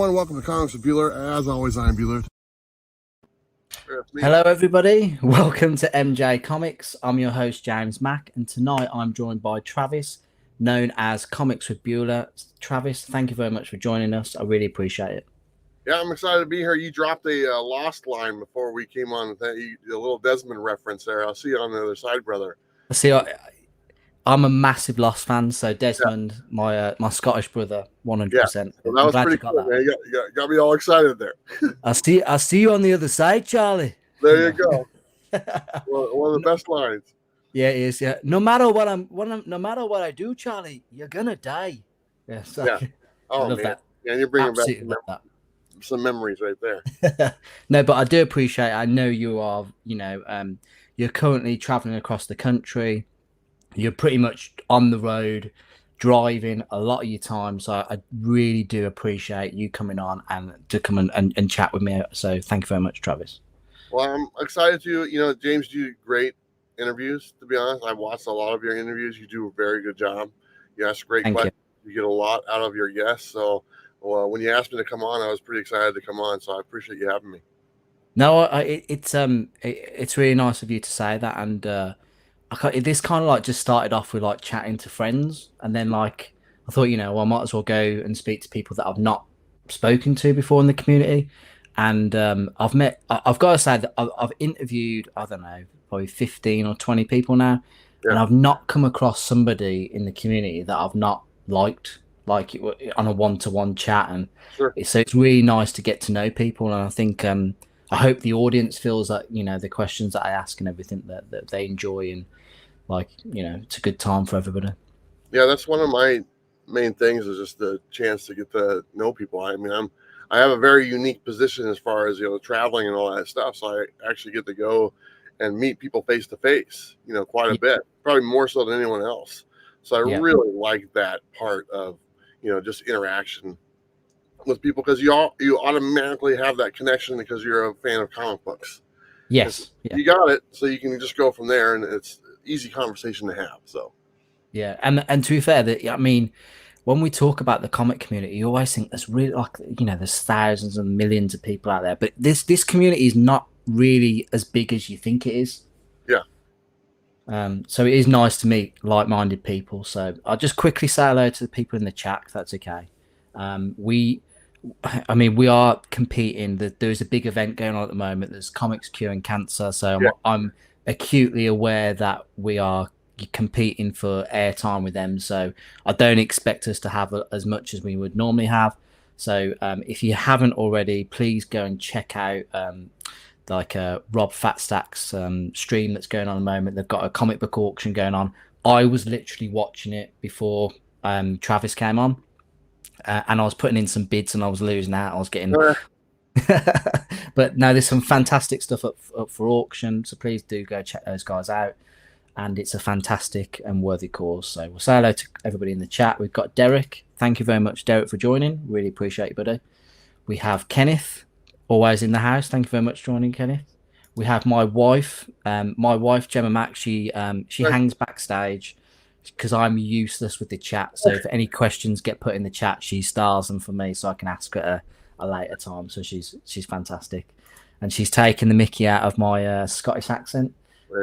everyone. Welcome to Comics with Bueller. As always, I'm Bueller. Hello, everybody. Welcome to MJ Comix. I'm your host, James Mack, and tonight I'm joined by Travis, known as Comics with Bueller. Travis, thank you very much for joining us. I really appreciate it. Yeah, I'm excited to be here. You dropped a Lost line before we came on. A little Desmond reference there. I'll see you on the other side, brother. See, I'm a massive Lost fan, so Desmond, my Scottish brother, 100%. Yeah, so that was pretty cool, man. You got me all excited there. I'll see you on the other side, Charlie. There you go. one of the best lines. Yeah, it is. Yeah, no matter what I do, Charlie, you're gonna die. Yeah, so yeah. Oh, I love man. that. Yeah, you're bringing back some memories right there. No, but I do appreciate it. I know you are, you're currently traveling across the country. You're pretty much on the road, driving a lot of your time. So I really do appreciate you coming on and to come and chat with me. So thank you very much, Travis. Well, I'm excited to, James, you do great interviews, to be honest. I've watched a lot of your interviews. You do a very good job. You ask great questions. You get a lot out of your guests. So when you asked me to come on, I was pretty excited to come on. So I appreciate you having me. No, it's really nice of you to say that. And this kind of like just started off with like chatting to friends. And then like, I thought, I might as well go and speak to people that I've not spoken to before in the community. And I've got to say that I've interviewed, I don't know, probably 15 or 20 people now. Yeah. And I've not come across somebody in the community that I've not liked, like on a one-to-one chat. And sure. So it's really nice to get to know people. And I think, I hope the audience feels that, the questions that I ask and everything that they enjoy, and like, it's a good time for everybody. Yeah, that's one of my main things, is just the chance to get to know people. I mean, I have a very unique position as far as, traveling and all that stuff. So I actually get to go and meet people face to face, quite a bit, probably more so than anyone else. So I really like that part of, just interaction with people, because you automatically have that connection because you're a fan of comic books. Yes. Yeah. You got it. So you can just go from there, and it's easy conversation to have. So yeah. And to be fair, I mean, when we talk about the comic community, you always think there's really like, there's thousands and millions of people out there, but this community is not really as big as you think it is. Yeah. So it is nice to meet like-minded people. So I'll just quickly say hello to the people in the chat, if that's okay. We are competing. There's a big event going on at the moment. There's Comics Curing Cancer. So I'm acutely aware that we are competing for airtime with them. So I don't expect us to have as much as we would normally have. So if you haven't already, please go and check out Rob Fatstack's stream that's going on at the moment. They've got a comic book auction going on. I was literally watching it before Travis came on. And I was putting in some bids and I was losing out. I was getting, but no, there's some fantastic stuff up for auction. So please do go check those guys out. And it's a fantastic and worthy cause. So we'll say hello to everybody in the chat. We've got Derek. Thank you very much, Derek, for joining. Really appreciate you, buddy. We have Kenneth, always in the house. Thank you very much for joining, Kenneth. We have my wife, Gemma Mack. She hangs backstage because I'm useless with the chat. So if any questions get put in the chat, she stars them for me so I can ask her a later time. So she's fantastic. And she's taken the mickey out of my Scottish accent.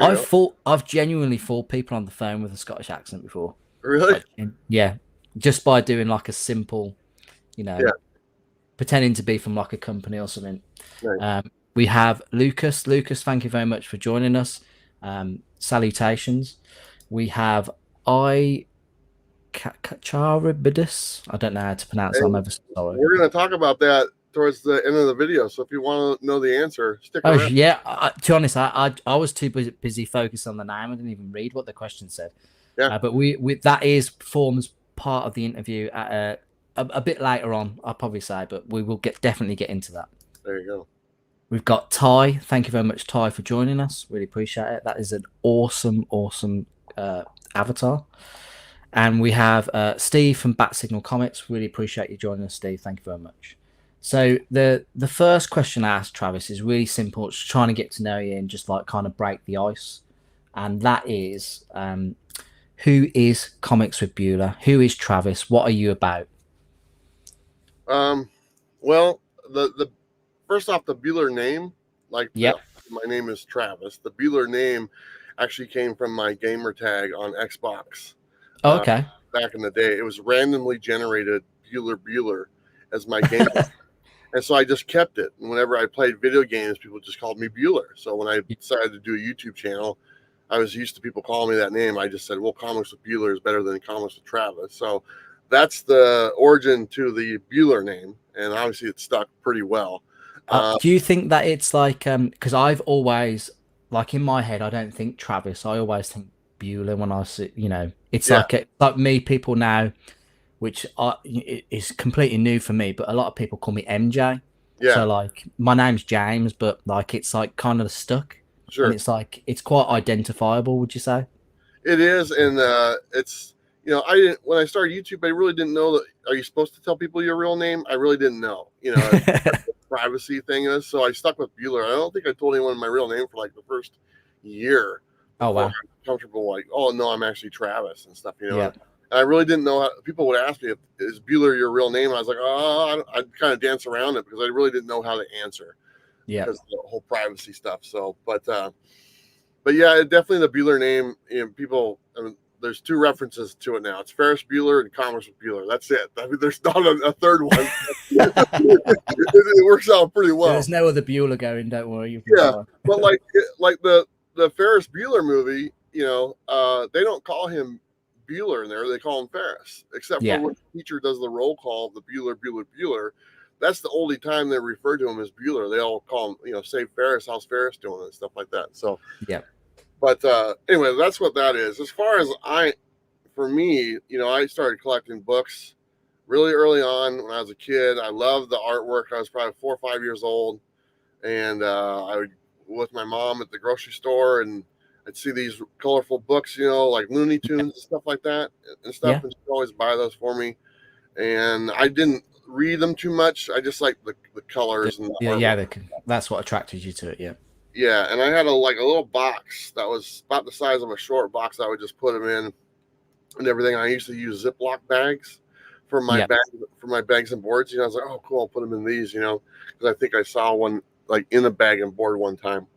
I've genuinely fooled people on the phone with a Scottish accent before. Really? Yeah. Just by doing like a simple, pretending to be from like a company or something. Right. We have Lucas. Lucas, thank you very much for joining us. Salutations. We have Charibidis. I don't know how to pronounce it. I'm ever so sorry. We're going to talk about that towards the end of the video. So if you want to know the answer, stick around. Oh, yeah. To be honest, I was too busy focused on the name. I didn't even read what the question said. Yeah. But that forms part of the interview at a bit later on, I'll probably say, but we will definitely get into that. There you go. We've got Ty. Thank you very much, Ty, for joining us. Really appreciate it. That is an awesome avatar. And we have Steve from Bat Signal Comics. Really appreciate you joining us, Steve. Thank you very much. So the first question I asked Travis is really simple. It's trying to get to know you and just like kind of break the ice. And that is, who is Comics with Bueller? Who is Travis? What are you about? Well, the first off, the Bueller name, like Yep. my name is Travis. The Bueller name actually came from my gamer tag on Xbox. Oh, Uh, okay. Back in the day, it was randomly generated Bueller as my game. And so I just kept it. And whenever I played video games, people just called me Bueller. So when I decided to do a YouTube channel, I was used to people calling me that name. I just said, well, Comics with Bueller is better than Comics with Travis. So that's the origin to the Bueller name. And obviously it stuck pretty well. Do you think that it's like because I've always like in my head I don't think Travis, I always think Bueller when I see, it's Yeah, like me people now, which is completely new for me, but a lot of people call me MJ. yeah, So like my name's James, but like it's like kind of stuck, and sure. it's like it's quite identifiable. Would you say? It is. And it's, I didn't, when I started YouTube, I really didn't know that, are you supposed to tell people your real name? I really didn't know, privacy thing is. So I stuck with Bueller. I don't think I told anyone my real name for like the first year Oh before I wow. was comfortable. Like, oh no, I'm actually Travis and stuff. Yeah. And I really didn't know how people would ask me, is Bueller your real name? I was like, oh, I'd kind of dance around it because I really didn't know how to answer Yeah. because of the whole privacy stuff. So, but yeah, definitely the Bueller name. People. I mean, there's two references to it now. It's Ferris Bueller and Comics with Bueller. That's it. I mean, there's not a third one. It works out pretty Yeah, well. there's no other Bueller going. Don't worry, you'll be Yeah, fine. but like the Ferris Bueller movie, they don't call him Bueller in there. They call him Ferris, except for Yeah. when the teacher does the roll call of the Bueller. That's the only time they refer to him as Bueller. They all call him, say Ferris, how's Ferris doing and stuff like that. So, Yeah. but anyway, that's what that is. As far as for me, I started collecting books really early on when I was a kid. I loved the artwork. I was probably 4 or 5 years old, and I would with my mom at the grocery store, and I'd see these colorful books, like Looney Tunes and stuff like that, and Yeah. stuff. And she'd always buy those for me. And I didn't read them too much. I just liked the colors and the Yeah. artwork. Yeah. That's what attracted you to it. Yeah. Yeah, and I had a little box that was about the size of a short box. I would just put them in and everything. I used to use Ziploc bags for my Yeah. bag for my bags and boards. I was like, oh, cool, I'll put them in these. Because I think I saw one like in a bag and board one time.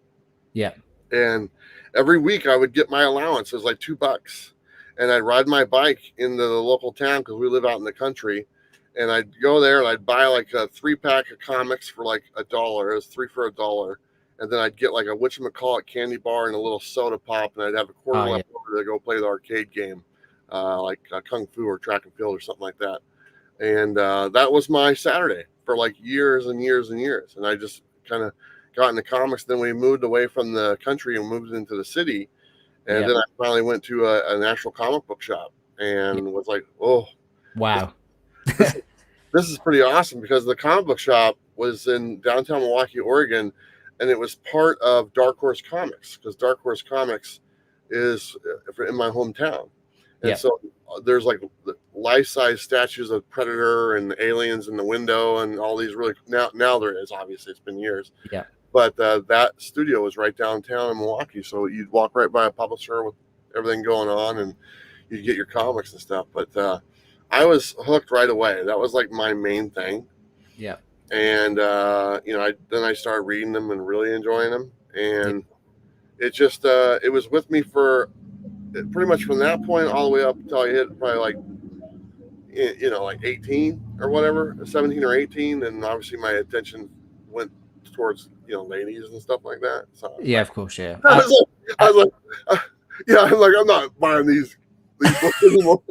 Yeah. And every week I would get my allowance. It was like $2, and I'd ride my bike into the local town because we live out in the country. And I'd go there and I'd buy like a 3-pack of comics for like $1. It was 3 for $1. And then I'd get like a whatchamacallit candy bar and a little soda pop, and I'd have a quarter Oh yeah. left over to go play the arcade game, like Kung Fu or track and field or something like that. And that was my Saturday for like years and years and years. And I just kind of got into comics. Then we moved away from the country and moved into the city. And Yeah. then I finally went to an actual comic book shop Yeah. and was like, oh, Wow. this, this is pretty awesome, because the comic book shop was in downtown Milwaukee, Oregon, and it was part of Dark Horse Comics, because Dark Horse Comics is in my hometown. And Yeah. so there's like life-size statues of Predator and aliens in the window and all these really now there is, obviously it's been years, Yeah. but that studio was right downtown in Milwaukee, so you'd walk right by a publisher with everything going on, and you'd get your comics and stuff. But I was hooked right away. That was like my main thing. Yeah. And then I started reading them and really enjoying them, Yeah. and it just it was with me for pretty much from that point all the way up until I hit probably like 18 or whatever, 17 or 18, and obviously my attention went towards ladies and stuff like that. So I was Yeah. like, Of course. Yeah. I was like, yeah, I'm like, I'm not buying these books anymore.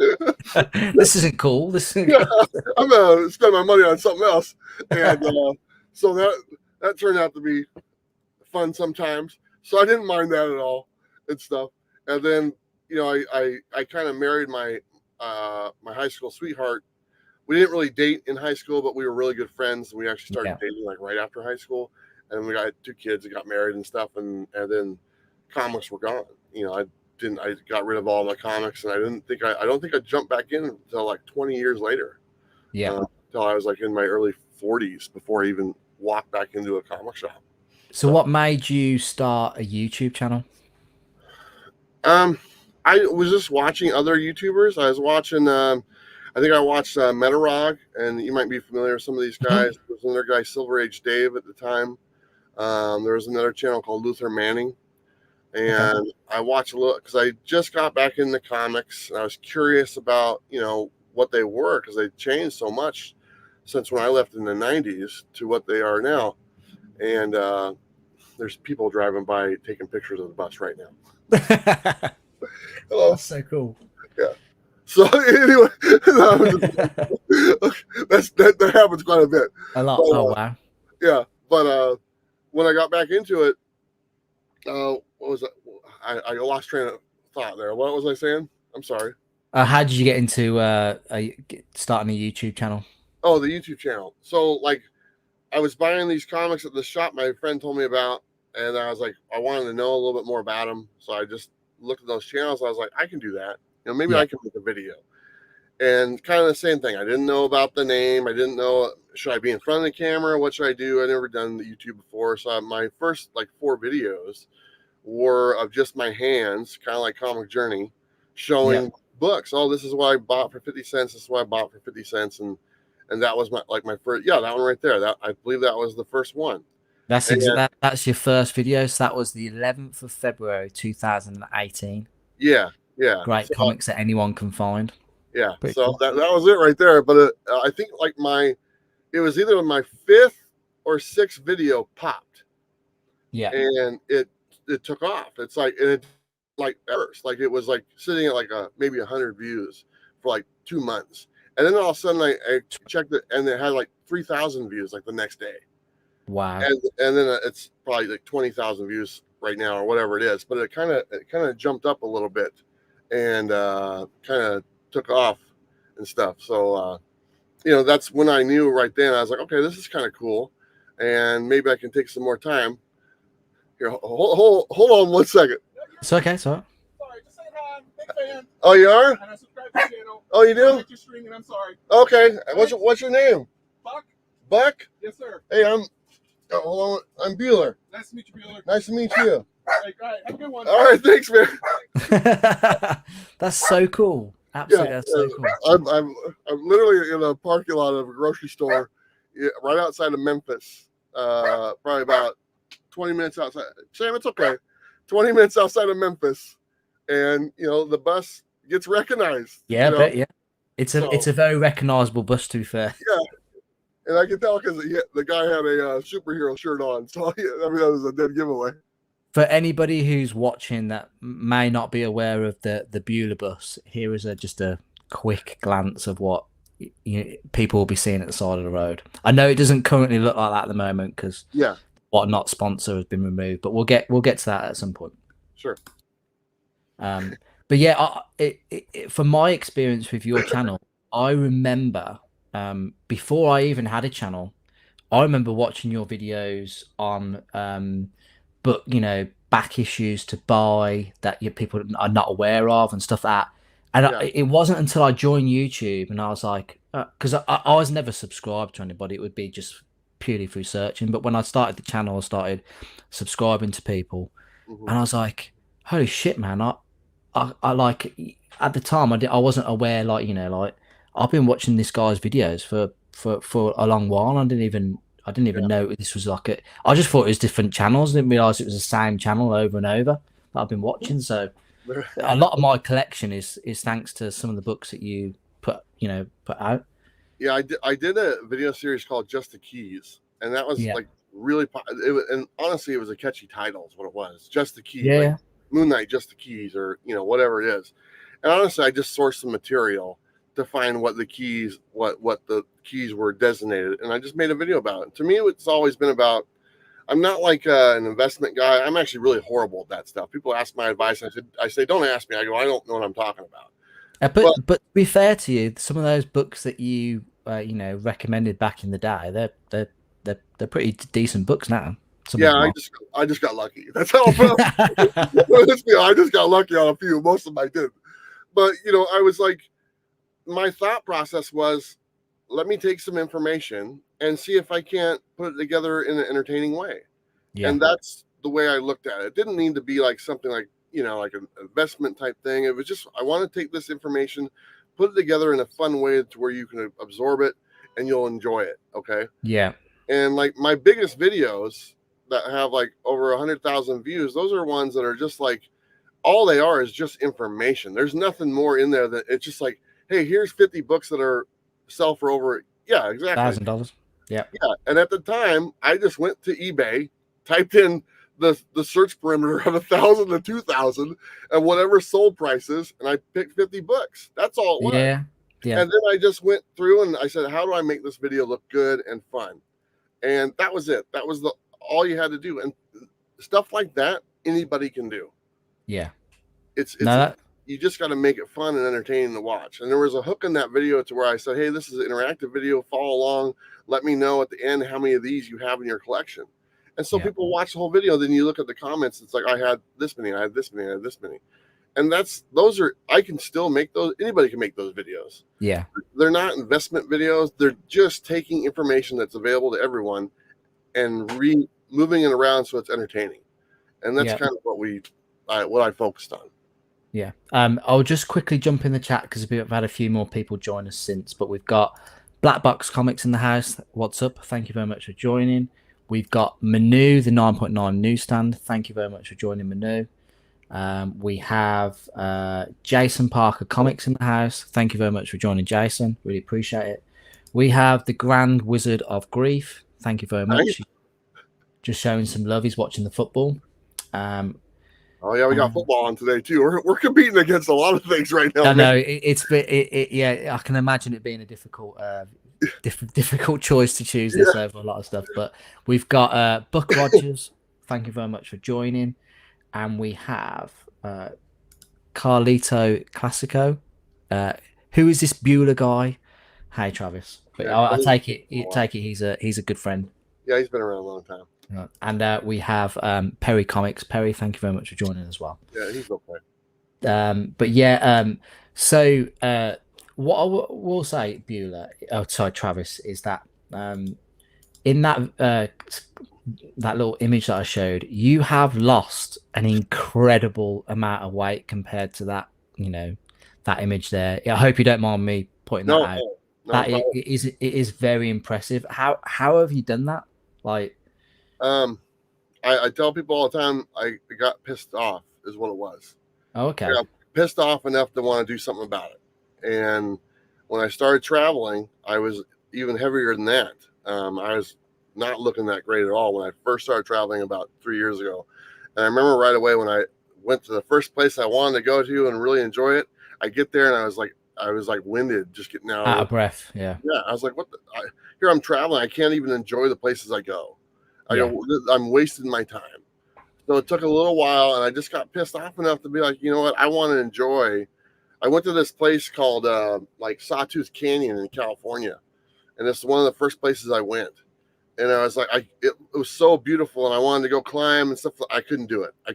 This isn't cool. This isn't Yeah, cool. I'm gonna spend my money on something else, and so that turned out to be fun sometimes. So I didn't mind that at all and stuff. And then I kind of married my my high school sweetheart. We didn't really date in high school, but we were really good friends, and we actually started Yeah. dating like right after high school. And we got 2 kids and got married and stuff. And then comics were gone. I got rid of all my comics, and I don't think I jumped back in until like 20 years later. Yeah. Until I was like in my early 40s before I even walked back into a comic shop. So what made you start a YouTube channel? I was just watching other YouTubers. I was watching I think I watched Metarog, and you might be familiar with some of these Mhm. guys. There was another guy, Silver Age Dave, at the time. There was another channel called Luther Manning, Okay. and I watched a little because I just got back into comics, and I was curious about what they were because they changed so much since when I left in the '90s to what they are now. And there's people driving by taking pictures of the bus right now. That's Hello. so cool. Yeah. So anyway, that happens quite a bit. A But lot. Oh wow. yeah, but when I got back into it, what was it? I lost train of thought there. What was I saying? I'm sorry. How did you get into starting a YouTube channel? Oh, the YouTube channel. So like, I was buying these comics at the shop my friend told me about, and I was like, I wanted to know a little bit more about them. So I just looked at those channels. I was like, I can do that. Maybe Yeah. I can make a video. And kind of the same thing. I didn't know about the name. I didn't know, should I be in front of the camera? What should I do? I never done the YouTube before. So my first like 4 videos were of just my hands, kind of like Comic Journey, Yeah. showing books. Oh, this is what I bought for 50 cents. This is what I bought for 50 cents. And that was my first, yeah, that one right there. That I believe that was the first one. And That's your first video. So that was the 11th of February 2018. yeah, yeah. Great So comics that anyone can find. yeah, Pretty so cool. that was it right there. But I think like it was either my 5th or 6th video popped, Yeah. and it took off. It's like, and it like first, like it was like sitting at like maybe 100 views for like 2 months, and then all of a sudden I checked it, and it had like 3,000 views like the next day, Wow. and then it's probably like 20,000 views right now or whatever it is. But it kind of jumped up a little bit, and kind of took off and stuff. So that's when I knew right then. I was like, okay, this is kind of cool, and maybe I can take some more time. Here, hold on 1 second. It's okay. So Sorry, just saying hi. Big fan. Oh, you are? And I subscribe to the channel. Oh, you I do? like your stream, and I'm sorry. Okay. What's your name? Buck? Buck? Yes, sir. Hey, hold on. I'm Bueller. Nice to meet you, Bueller. Nice to meet you. All right, have a good one. All right, thanks, man. that's so cool. Absolutely, Yeah, that's so cool. I'm literally in a parking lot of a grocery store, right outside of Memphis. Probably about 20 minutes outside. Sam, it's okay. 20 minutes outside of Memphis, and the bus gets recognized. Yeah, but yeah, it's a very recognizable bus. To be fair. Yeah, and I can tell because the guy had a superhero shirt on, so I mean that was a dead giveaway. For anybody who's watching that may not be aware of the Bueller Bus, here is just a quick glance of what people will be seeing at the side of the road. I know it doesn't currently look like that at the moment because Whatnot sponsor has been removed, but we'll get to that at some point. Sure. But yeah, from my experience with your channel, I remember before I even had a channel, I remember watching your videos on but back issues to buy that people are not aware of and stuff like that. And it wasn't until I joined YouTube and I was like, because I was never subscribed to anybody. It would be just purely through searching. But when I started the channel, I started subscribing to people, and I was like, holy shit, man! I like at the time I wasn't aware, like I've been watching this guy's videos for a long while. I didn't even know this was like I just thought it was different channels. I didn't realize it was the same channel over and over that I've been watching. So a lot of my collection is thanks to some of the books that you put out. Yeah, I did a video series called Just the Keys, and that was like really and honestly it was a catchy title is what it was. Just the Keys. Like Moon Knight, Just the Keys, or whatever it is. And honestly, I just sourced some material to find what the keys were designated, and I just made a video about it. To me, it's always been about. I'm not like an investment guy. I'm actually really horrible at that stuff. People ask my advice, and I say, don't ask me. I go, I don't know what I'm talking about. But to be fair to you, some of those books that you recommended back in the day, they're pretty decent books now. I just got lucky. That's how I just got lucky on a few. Most of them I didn't. But I was like, my thought process was, let me take some information and see if I can't put it together in an entertaining way. Yeah. And that's the way I looked at it. It didn't need to be like something like like an investment type thing. It was just, I want to take this information, put it together in a fun way to where you can absorb it and you'll enjoy it. Okay. Yeah. And like my biggest videos that have like over 100,000 views, those are ones that are just like, all they are is just information. There's nothing more in there that it's just like, hey, here's 50 books that are sell for over. Yeah, exactly. $1,000. Yeah. Yeah. And at the time I just went to eBay, typed in the search perimeter of 1,000 to 2,000 and whatever sold prices. And I picked 50 books. That's all it was. Yeah. Yeah. And then I just went through and I said, how do I make this video look good and fun? And that was it. That was all you had to do. And stuff like that, anybody can do. Yeah. It's No, you just got to make it fun and entertaining to watch. And there was a hook in that video to where I said, hey, this is an interactive video. Follow along. Let me know at the end how many of these you have in your collection. And so people watch the whole video. Then you look at the comments. It's like, I had this many. I had this many. I had this many. And I can still make those. Anybody can make those videos. Yeah. They're not investment videos. They're just taking information that's available to everyone and moving it around so it's entertaining. And that's kind of what I focused on. Yeah. I'll just quickly jump in the chat because we've had a few more people join us since, but we've got Black Box Comics in the house. What's up? Thank you very much for joining. We've got Manu, the 9.9 newsstand. Thank you very much for joining, Manu. We have Jason Parker Comics in the house. Thank you very much for joining, Jason. Really appreciate it. We have the Grand Wizard of Grief. Thank you very much. Nice. Just showing some love. He's watching the football. Oh yeah, we got football on today too. We're competing against a lot of things right now. I know yeah. I can imagine it being a difficult choice to choose this over a lot of stuff. But we've got Buck Rogers. Thank you very much for joining. And we have Carlito Classico. Who is this Bueller guy? Hey, Travis. But I take it he's a good friend. Yeah, he's been around a long time. And we have Perry Comics. Perry, thank you very much for joining as well. Yeah, he's okay. But yeah, so what I will say, Travis, is that in that little image that I showed, you have lost an incredible amount of weight compared to that, that image there. I hope you don't mind me pointing that out. That it is very impressive. How have you done that? Like, I tell people all the time, I got pissed off is what it was. Oh, okay. I got pissed off enough to want to do something about it. And when I started traveling, I was even heavier than that. I was not looking that great at all when I first started traveling about 3 years ago. And I remember right away when I went to the first place I wanted to go to and really enjoy it, I get there and I was like winded, just getting out of breath. Yeah. I was like, here I'm traveling. I can't even enjoy the places I go. I'm wasting my time. So it took a little while and I just got pissed off enough to be like, you know what? I want to enjoy. I went to this place called Sawtooth Canyon in California. And it's one of the first places I went. And I was like, it was so beautiful and I wanted to go climb and stuff. I couldn't do it. I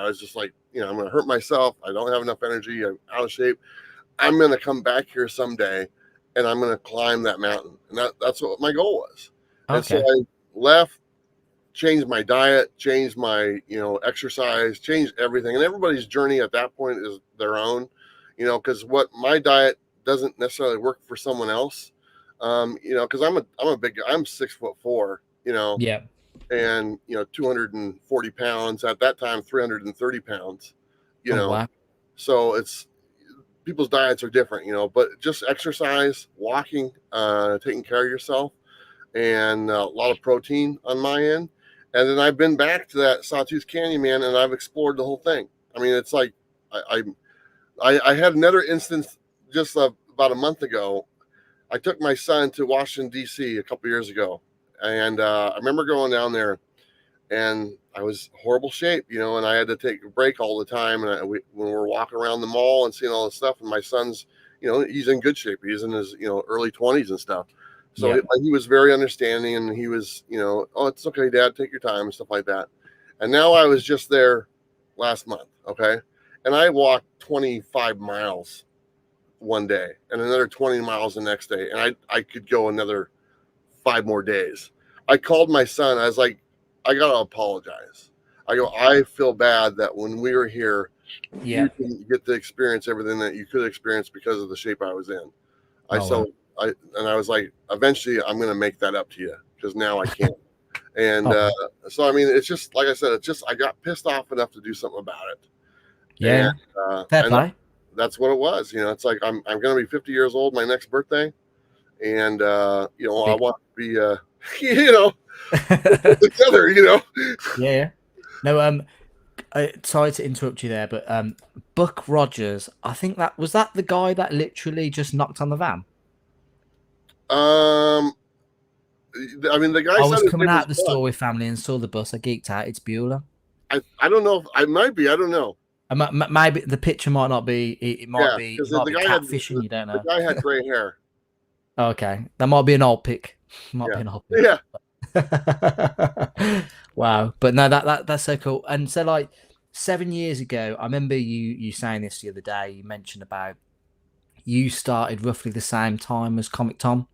was just like, I'm going to hurt myself. I don't have enough energy. I'm out of shape. I'm going to come back here someday and I'm going to climb that mountain. And that's what my goal was. Okay. And so I left, changed my diet, changed my, exercise, changed everything. And everybody's journey at that point is their own, because what my diet doesn't necessarily work for someone else. Because I'm a big guy. I'm 6'4", Yeah. And 240 pounds at that time, 330 pounds, Wow. So it's people's diets are different, but just exercise, walking, taking care of yourself, and a lot of protein on my end. And then I've been back to that Sawtooth Canyon, man, and I've explored the whole thing. I mean, it's like I had another instance just about a month ago. I took my son to Washington, D.C. a couple years ago. And I remember going down there and I was horrible shape, and I had to take a break all the time. And when we were walking around the mall and seeing all this stuff, and my son's, he's in good shape. He's in his, early 20s and stuff. So he was very understanding and he was, oh, it's okay, Dad, take your time and stuff like that. And now I was just there last month. Okay. And I walked 25 miles one day and another 20 miles the next day. And I could go another 5 more days. I called my son. I was like, I got to apologize. I feel bad that when we were here, Yeah. you can get to experience everything that you could experience because of the shape I was in. I Oh, wow. I was like, eventually I'm going to make that up to you because now I can't. And Oh, so I mean, it's just like I said, it's just I got pissed off enough to do something about it, yeah. and Fair and play. that's what it was. You know, it's like I'm going to be 50 years old my next birthday, and you know, I Big. want to be you know, together. You know, Yeah. No, sorry to interrupt you there, but Buck Rogers, I think that was that the guy that literally just knocked on the van. um, I mean, the guy I said was his coming name out was of the Buck. store with family and saw the bus. I geeked out. It's Bueller. I don't know if I might be. I don't know. Maybe the picture might not be. It might Yeah, be. because It might the be guy had catfishing. You don't the know. guy had gray hair. Okay, that might be an old pic. Might be Yeah, an old yeah. pic. Wow, but no, that's so cool. And so, like 7 years ago, I remember you saying this the other day. You mentioned about you started roughly the same time as Comic Tom,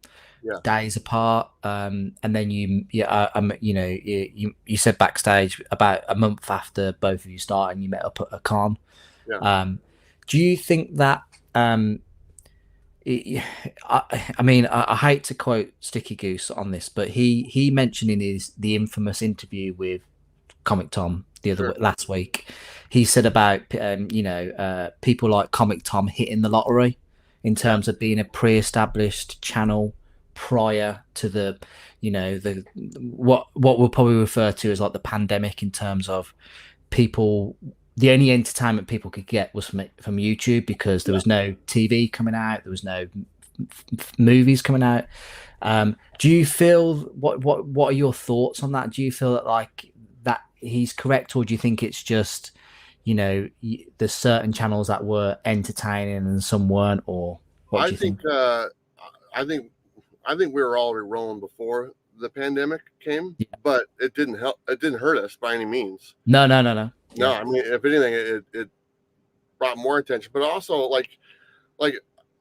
Yeah. days apart. And then you know, you said backstage about a month after both of you started, you met up at a con. Yeah. Do you think that I mean, I hate to quote Sticky Goose on this, but he mentioned in the infamous interview with Comic Tom Sure. last week, he said about people like Comic Tom hitting the lottery in terms of being a pre-established channel prior to the what we'll probably refer to as like the pandemic, in terms of people, the only entertainment people could get was from YouTube, because there was no TV coming out, there was no movies coming out. Do you feel what are your thoughts on that? Do you feel that like that he's correct, or do you think it's just there's certain channels that were entertaining and some weren't, or what do I you think think? I think we were already rolling before the pandemic came, Yeah. but it didn't help. It didn't hurt us by any means. No. No, Yeah. I mean, if anything, it brought more attention. But also, like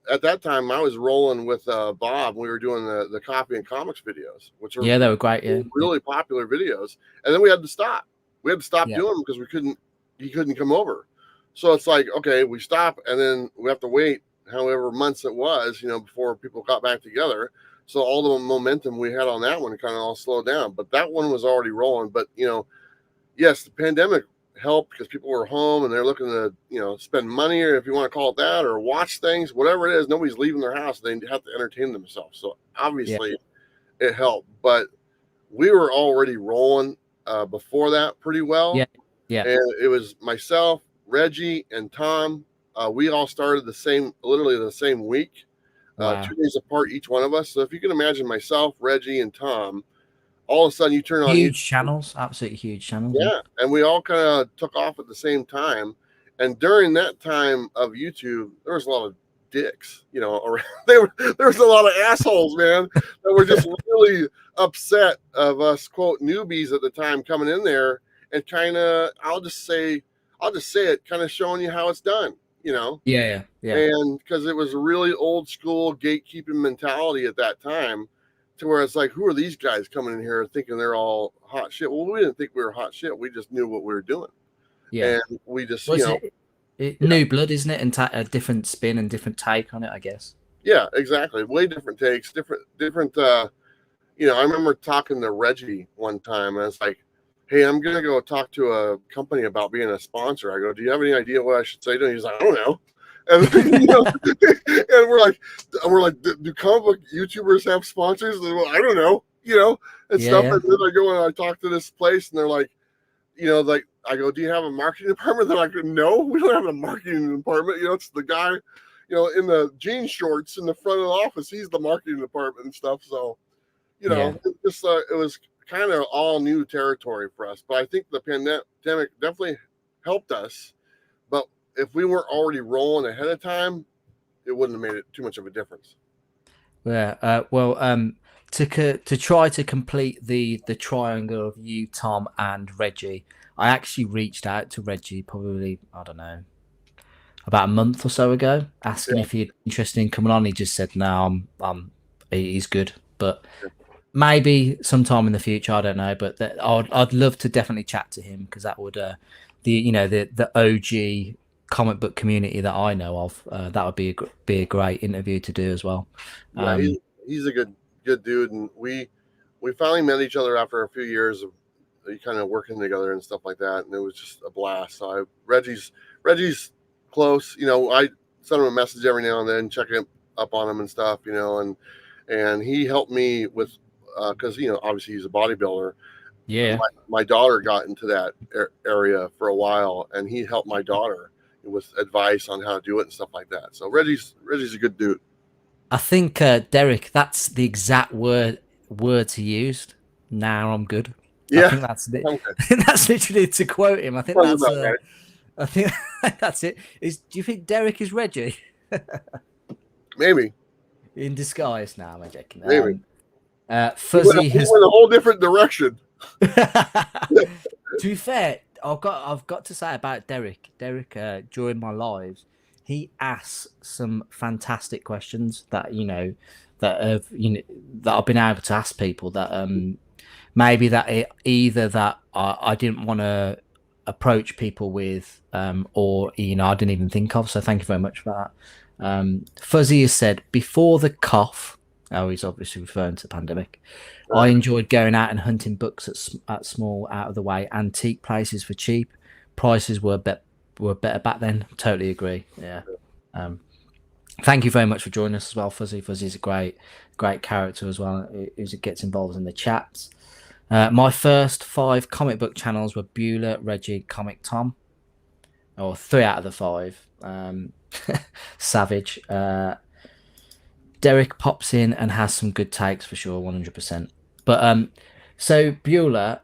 at that time, I was rolling with Bob. We were doing the coffee and comics videos, which are Yeah, they were great. Yeah. really popular videos. And then we had to stop. We had to stop Yeah. doing them because he couldn't come over. So it's like, okay, we stop, and then we have to wait however months it was, before people got back together. So all the momentum we had on that one kind of all slowed down. But that one was already rolling. But yes, the pandemic helped because people were home and they're looking to spend money, or if you want to call it that, or watch things, whatever it is. Nobody's leaving their house. They have to entertain themselves. So obviously it helped. But we were already rolling before that pretty well. Yeah. Yeah. And it was myself, Reggie, and Tom. We all started literally the same week, Wow. 2 days apart, each one of us. So if you can imagine myself, Reggie, and Tom, all of a sudden you turn on Huge YouTube. channels, absolutely huge channels. Yeah, and we all kind of took off at the same time. And during that time of YouTube, there was a lot of dicks, around. There was a lot of assholes, man, that were just really upset of us, quote, newbies at the time coming in there and kind of, I'll just say it, kind of showing you how it's done, Yeah. and because it was a really old school gatekeeping mentality at that time, to where it's like, who are these guys coming in here thinking they're all hot shit? Well, we didn't think we were hot shit. We just knew what we were doing. Yeah. And we just, Was it new blood, isn't it? And a different spin and different take on it, I guess. yeah, exactly. Way different takes, different. I remember talking to Reggie one time, and I was like, hey, I'm going to go talk to a company about being a sponsor. I go, do you have any idea what I should say to him? He's like, I don't know. And, and we're like, do comic book YouTubers have sponsors? And I don't know, and stuff. Yeah. And then I go and I talk to this place, and they're like, like, I go, do you have a marketing department? They're like, no, we don't have a marketing department. It's the guy, in the jean shorts in the front of the office. He's the marketing department and stuff. So, it was kind of all new territory for us. But I think the pandemic definitely helped us. But if we weren't already rolling ahead of time, it wouldn't have made it too much of a difference. Yeah. To try to complete the triangle of you, Tom, and Reggie, I actually reached out to Reggie probably, I don't know, about a month or so ago, asking if he'd be interested in coming on. He just said no, he's good, but maybe sometime in the future, I don't know. But I'd love to definitely chat to him, because that would the OG comic book community that I know of. That would be a great interview to do as well. Yeah, he's a good dude, and we finally met each other after a few years of kind of working together and stuff like that, and it was just a blast. So Reggie's close. I send him a message every now and then, checking up on him and stuff. And he helped me with because obviously he's a bodybuilder. Yeah. My daughter got into that area for a while, and he helped my daughter with advice on how to do it and stuff like that. So Reggie's a good dude. I think Derek, that's the exact words he used. Now I'm good. Yeah, I think that's literally to quote him. I think that's right. I think that's it. Do you think Derek is Reggie? Maybe In disguise. Now I'm joking. Maybe. Fuzzy he went a whole different direction. To be fair, I've got to say about Derek. Derek, during my lives, he asks some fantastic questions that that I've been able to ask people that maybe that either that I didn't want to approach people with, or I didn't even think of. So thank you very much for that. Fuzzy has said before the cough. Oh, he's obviously referring to the pandemic. I enjoyed going out and hunting books at small, out of the way antique places for cheap. Prices were better back then. Totally agree. Yeah. Thank you very much for joining us as well, Fuzzy. Fuzzy's a great character as well, who gets involved in the chats. My first 5 comic book channels were Bueller, Reggie, Comic Tom, or 3 out of the 5. Savage. Derek pops in and has some good takes for sure, 100%. But so Bueller,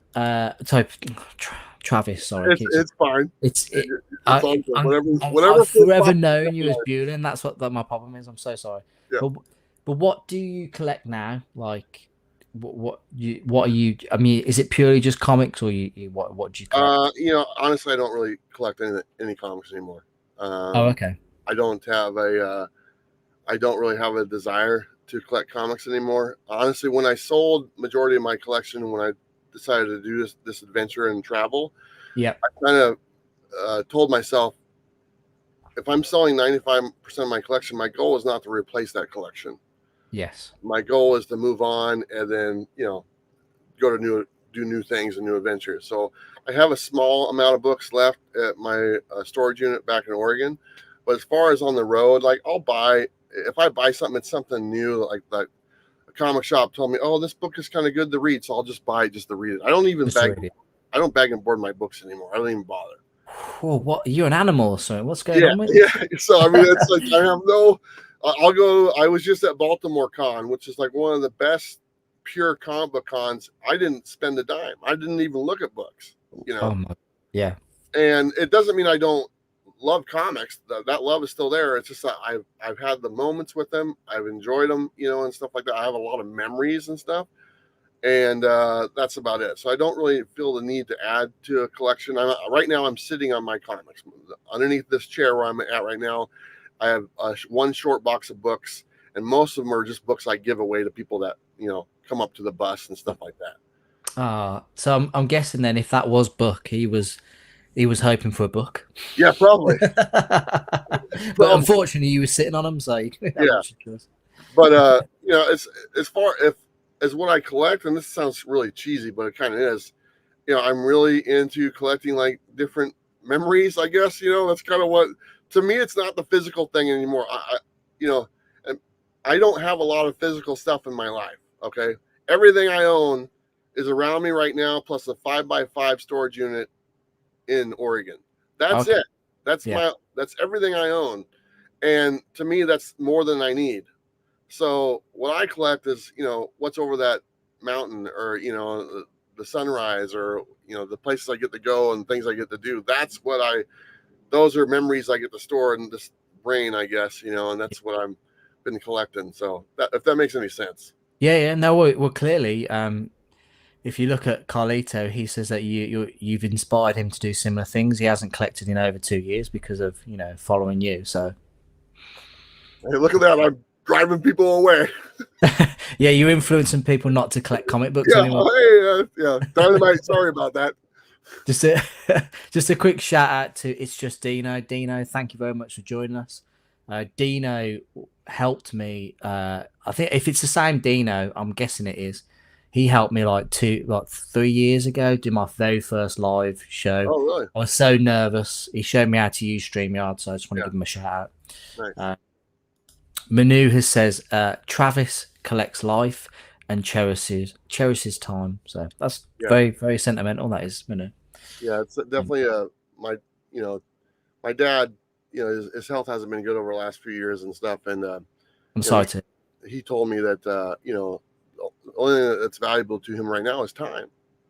Travis, sorry, it's fine. I've forever known you as Bueller, and that's what my problem is. I'm so sorry. Yeah. But what do you collect now? Like, what are you? I mean, is it purely just comics, or what do you collect? Honestly, I don't really collect any comics anymore. Oh, okay. I don't really have a desire to collect comics anymore. Honestly, when I sold majority of my collection, when I decided to do this adventure and travel, yeah, I kind of told myself, if I'm selling 95% of my collection, my goal is not to replace that collection. Yes. My goal is to move on and then, go to do new things and new adventures. So I have a small amount of books left at my storage unit back in Oregon. But as far as on the road, like if I buy something, it's something new, like a comic shop told me, oh, this book is kind of good to read, so I'll just buy it just to read it. I don't even I don't bag and board my books anymore. I don't even bother. Well, what, you're an animal, so what's going on with you? Yeah. So I mean, it's like I have no. I'll go. I was just at Baltimore Con, which is like one of the best pure comic book cons. I didn't spend a dime. I didn't even look at books. Yeah. And it doesn't mean I don't love comics. That love is still there. It's just that I've had the moments with them. I've enjoyed them, and stuff like that. I have a lot of memories and stuff, and that's about it. So I don't really feel the need to add to a collection. Right now I'm sitting on my comics underneath this chair where I'm at right now. I have one short box of books, and most of them are just books I give away to people that come up to the bus and stuff like that. So I'm guessing then, if that was book, he was hoping for a book. Yeah, probably. But unfortunately, you were sitting on them, so yeah. But as far as what I collect, and this sounds really cheesy, but it kind of is. I'm really into collecting like different memories. I guess that's kind of what. To me, it's not the physical thing anymore. And I don't have a lot of physical stuff in my life. Okay, everything I own is around me right now, plus a 5x5 storage unit in Oregon. That's it. That's that's everything I own. And to me, that's more than I need. So what I collect is, what's over that mountain, or, the sunrise, or, the places I get to go and things I get to do. Those are memories I get to store in this brain, I guess, and that's what I've been collecting. So if that makes any sense. Yeah. No, well, clearly, if you look at Carlito, he says that you've inspired him to do similar things. He hasn't collected in over 2 years because of following you. So, hey, look at that! I'm driving people away. Yeah, you're influencing people not to collect comic books anymore. Hey, Dynamite. Sorry about that. Just a just a quick shout out to It's Just Dino. Dino, thank you very much for joining us. Dino helped me. I think if it's the same Dino, I'm guessing it is. He helped me like 3 years ago do my very first live show. Oh, really? I was so nervous. He showed me how to use StreamYard, so I just want to Yeah. give him a shout out. Nice. Manu has says Travis collects life and cherishes time. So that's Yeah. very, very sentimental. That is, Manu. Yeah, it's definitely my you know my dad, his health hasn't been good over the last few years and stuff, and I'm sorry to. he told me that the only thing that's valuable to him right now is time.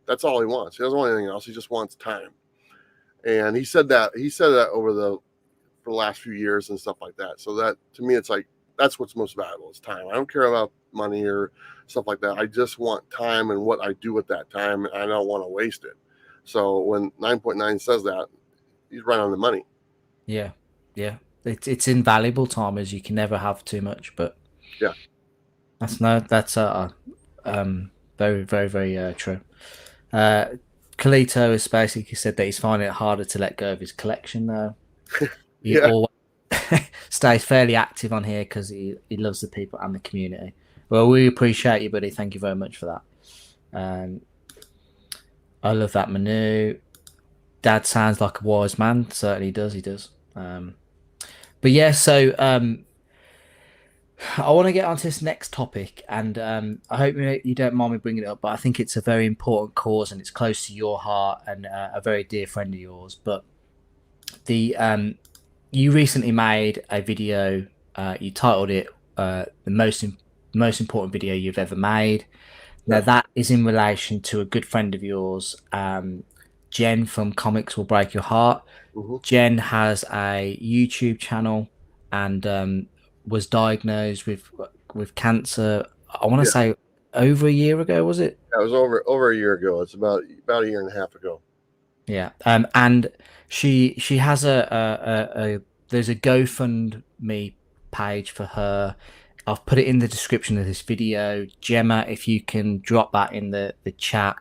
That's all he wants. He doesn't want anything else. He just wants time. And he said that over for the last few years and stuff like that. So that to me, it's like that's what's most valuable is time. I don't care about money or stuff like that. I just want time and what I do with that time. I don't want to waste it. So when 9.9 says that, he's right on the money. Yeah, yeah. It's invaluable time, as you can never have too much. But yeah, that's very, very, very true. Kalito has basically said that he's finding it harder to let go of his collection now. He always stays fairly active on here because he loves the people and the community. Well, we appreciate you, buddy. Thank you very much for that. I love that Manu. Dad sounds like a wise man. Certainly does. He does. But yeah, so I want to get onto this next topic, and I hope you don't mind me bringing it up, but I think it's a very important cause and it's close to your heart and a very dear friend of yours. But you recently made a video. You titled it "The most important video you've ever made." Now that is in relation to a good friend of yours, Jen from Comics Will Break Your Heart. Mm-hmm. Jen has a YouTube channel and was diagnosed with cancer. I want to say over a year ago, was it? Yeah, it was over a year ago. It's about a year and a half ago. Yeah. And she has there's a GoFundMe page for her. I've put it in the description of this video. Gemma, if you can drop that in the chat,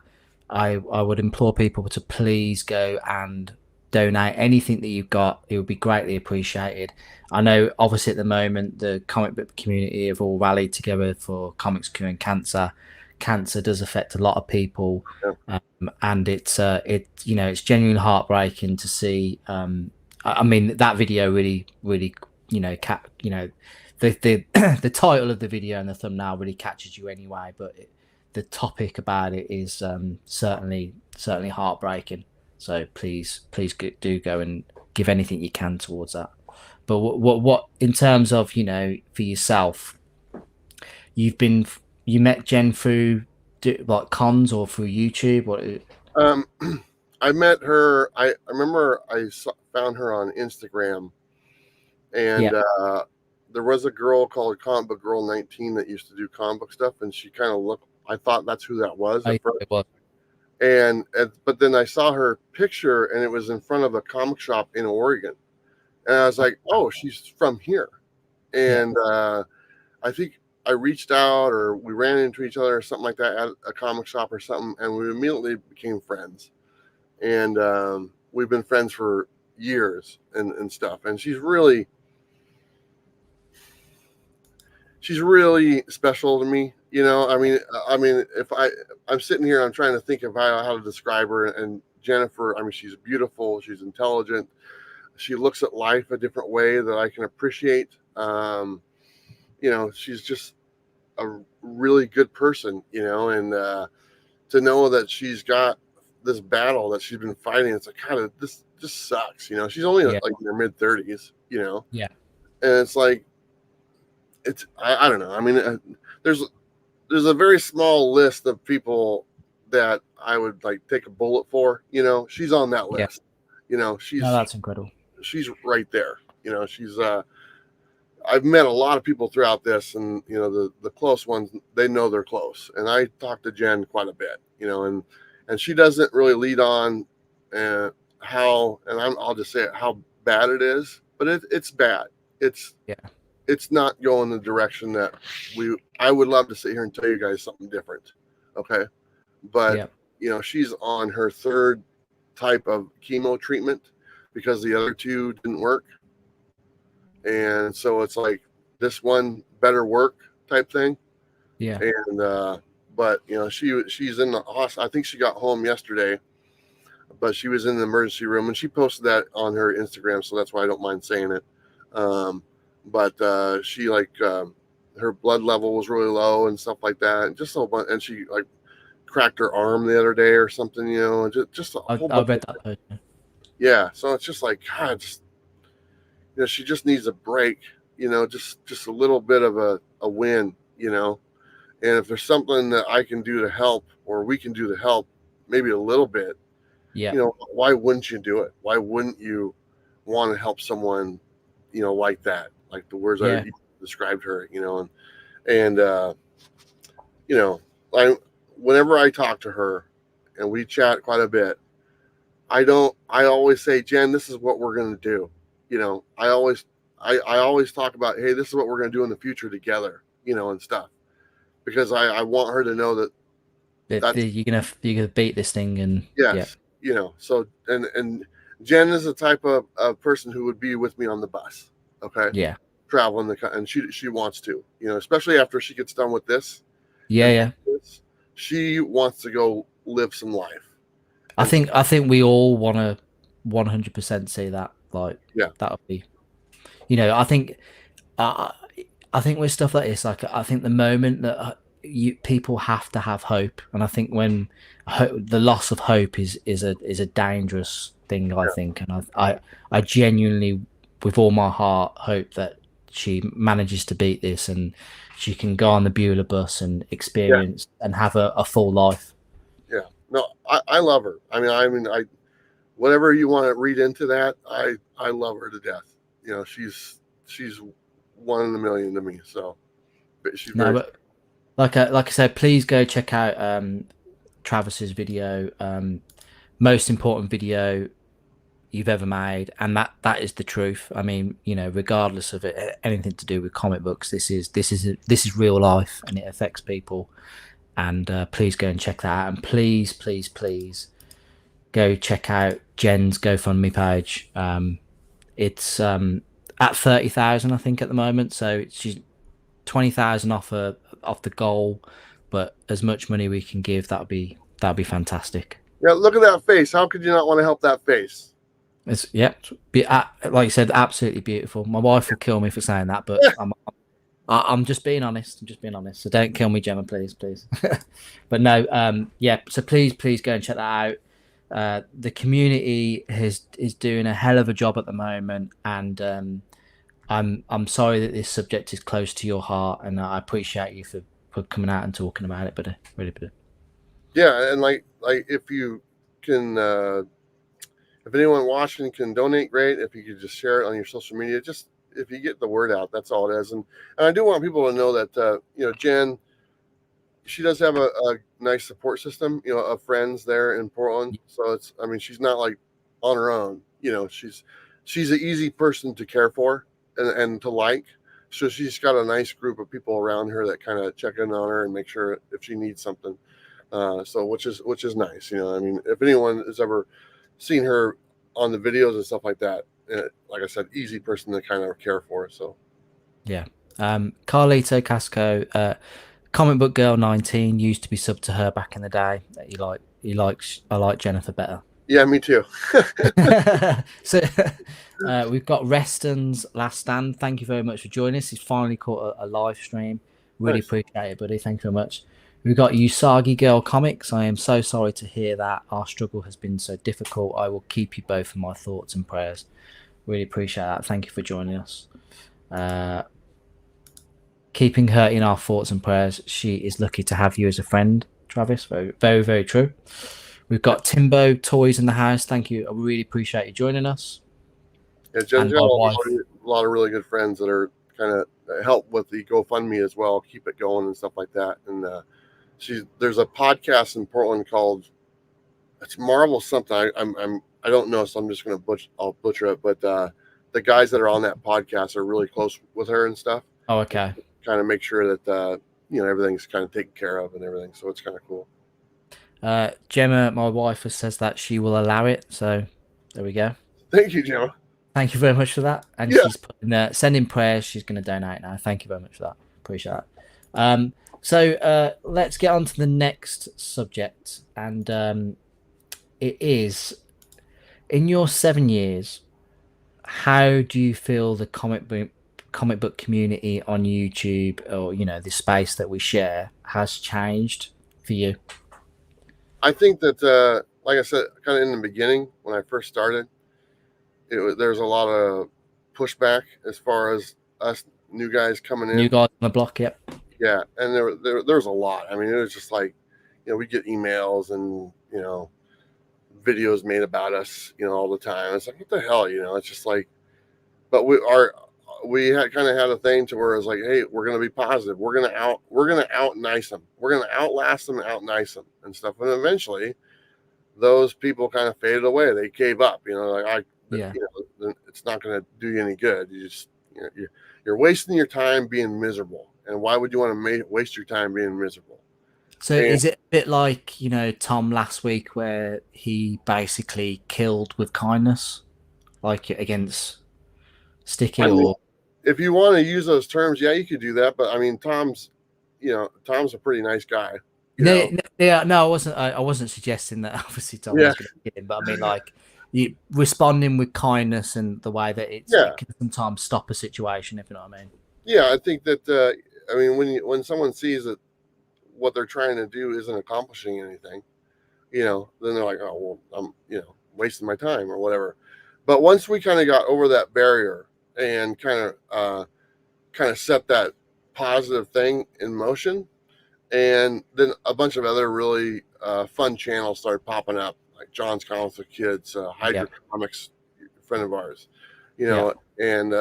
I would implore people to please go and donate anything that you've got. It would be greatly appreciated. I know obviously at the moment the comic book community have all rallied together for comics curing cancer. Cancer does affect a lot of people, and it's genuinely heartbreaking to see. I mean, that video really the title of the video and the thumbnail really catches you anyway, but the topic about it is certainly heartbreaking. So please do go and give anything you can towards that. But what in terms of for yourself, you met Jen through like cons or through YouTube? I met her. I remember I found her on Instagram, and there was a girl called Comic Book Girl 19 that used to do comic book stuff, and she kind of looked. I thought that's who that was at first. But then I saw her picture, and it was in front of a comic shop in Oregon, and I was like, "Oh, she's from here." And I think I reached out, or we ran into each other, or something like that, at a comic shop or something, and we immediately became friends. And we've been friends for years and stuff. And she's really special to me. I mean, if I'm sitting here, I'm trying to think of how to describe her. And Jennifer, I mean, she's beautiful. She's intelligent. She looks at life a different way that I can appreciate. She's just a really good person, and to know that she's got this battle that she's been fighting, it's like, kind of, this just sucks. She's only like in her mid 30s, and it's like, I don't know. I mean, there's a very small list of people that I would like take a bullet for. She's on that list. That's incredible. She's right there. She's I've met a lot of people throughout this, and the close ones, they know they're close. And I talk to Jen quite a bit, and she doesn't really lead on I'll just say it, how bad it is, but it's bad. It's not going the direction that I would love to sit here and tell you guys something different. Okay. But she's on her third type of chemo treatment because the other two didn't work. And so it's like this one better work type thing. Yeah. And but she's in the hospital. I think she got home yesterday, but she was in the emergency room, and she posted that on her Instagram, so that's why I don't mind saying it. But she her blood level was really low and stuff like that, and just a whole bunch. And she like cracked her arm the other day or something, and just a whole I bunch. read that post. Yeah, so it's just like God, she just needs a break, just a little bit of a win, and if there's something that I can do to help, or we can do to help, maybe a little bit, Yeah. Why wouldn't you do it? Why wouldn't you want to help someone, like that, like the words I described her, and I whenever I talk to her and we chat quite a bit, I always say, Jen, this is what we're going to do. I always talk about, hey, this is what we're going to do in the future together, and stuff, because I want her to know that you're gonna beat this thing. And yes, so and Jen is the type of person who would be with me on the bus. Okay. Yeah. Traveling and she wants to, especially after she gets done with this. Yeah. She wants to go live some life. I think we all want to 100% see that. Like, that would be, I think with stuff like this, like, I think the moment that people have to have hope, and I think when the loss of hope is a dangerous thing, I think, and I genuinely, with all my heart, hope that she manages to beat this and she can go on the Bueller bus and experience and have a full life. Yeah, no, I love her. I mean, whatever you want to read into that, I love her to death. She's one in a million to me. So, but she's but like I said, please go check out Travis's video, most important video you've ever made, and that is the truth. I mean, regardless of it, anything to do with comic books, this is real life, and it affects people. And please go and check that out, and please go check out Jen's GoFundMe page. It's at 30,000, I think, at the moment, so she's 20,000 off the goal, but as much money we can give, that'd be fantastic. Yeah, look at that face. How could you not want to help that face? It's like you said, absolutely beautiful. My wife will kill me for saying that, but I'm just being honest. So don't kill me, Gemma, please. But no, so please go and check that out. The community is doing a hell of a job at the moment, and I'm sorry that this subject is close to your heart, and I appreciate you for coming out and talking about it, but really. Yeah, and like if you can, if anyone watching can donate, great. If you could just share it on your social media, just if you get the word out, that's all it is. And I do want people to know that Jen, she does have a nice support system, of friends there in Portland. So she's not like on her own. She's an easy person to care for and to like. So she's got a nice group of people around her that kind of check in on her and make sure if she needs something. So which is nice. If anyone has ever seen her on the videos and stuff like that, like I said, easy person to kind of care for. So yeah. Carlito Casco, Comic Book Girl 19 used to be subbed to her back in the day. I like Jennifer better. Yeah, me too. So we've got Reston's Last Stand. Thank you very much for joining us. He's finally caught a live stream. Really appreciate it, buddy. Thank you very much. We've got Usagi Girl Comics. I am so sorry to hear that. Our struggle has been so difficult. I will keep you both in my thoughts and prayers. Really appreciate that. Thank you for joining us. Keeping her in our thoughts and prayers. She is lucky to have you as a friend, Travis. Very, very, very true. We've got Timbo Toys in the house. Thank you. I really appreciate you joining us. Yeah, Jen, a lot of really good friends that are kind of help with the GoFundMe as well, keep it going and stuff like that. And there's a podcast in Portland called, it's Marvel something. I don't know, so I'm just gonna butcher it. But the guys that are on that podcast are really close with her and stuff. Oh, okay. Kind of make sure that everything's kind of taken care of and everything. So it's kind of cool. Gemma, my wife, says that she will allow it. So there we go. Thank you, Gemma. Thank you very much for that. And Yeah. she's putting, sending prayers. She's going to donate now. Thank you very much for that. Appreciate that. So let's get on to the next subject. And it is, in your 7 years, how do you feel the comic book community on YouTube, or the space that we share, has changed for you? I think that, like I said, kind of in the beginning when I first started, there's a lot of pushback as far as us new guys coming in. New guys on the block, yep. Yeah, and there's a lot. I mean, it was just like, we get emails and videos made about us, all the time. It's like, what the hell, It's just like, but we had kind of had a thing to where it's like, hey, we're gonna be positive. We're gonna out nice them. We're gonna outlast them, out nice them, and stuff. And eventually, those people kind of faded away. They gave up. It's not gonna do you any good. You're wasting your time being miserable. And why would you want to waste your time being miserable? So is it a bit like, Tom last week, where he basically killed with kindness, like against Sticky? Or if you want to use those terms, yeah, you could do that. But I mean, Tom's a pretty nice guy. No, I wasn't suggesting that. Obviously, Tom was going to kill him, but I mean, like, you responding with kindness and the way that it can sometimes stop a situation, if you know what I mean. Yeah, I think that. I mean, when someone sees that what they're trying to do isn't accomplishing anything, then they're like, oh, well, I'm wasting my time or whatever. But once we kind of got over that barrier and kind of set that positive thing in motion, and then a bunch of other really fun channels started popping up, like John's Comics with Kids, Hydra Comics, a friend of ours, and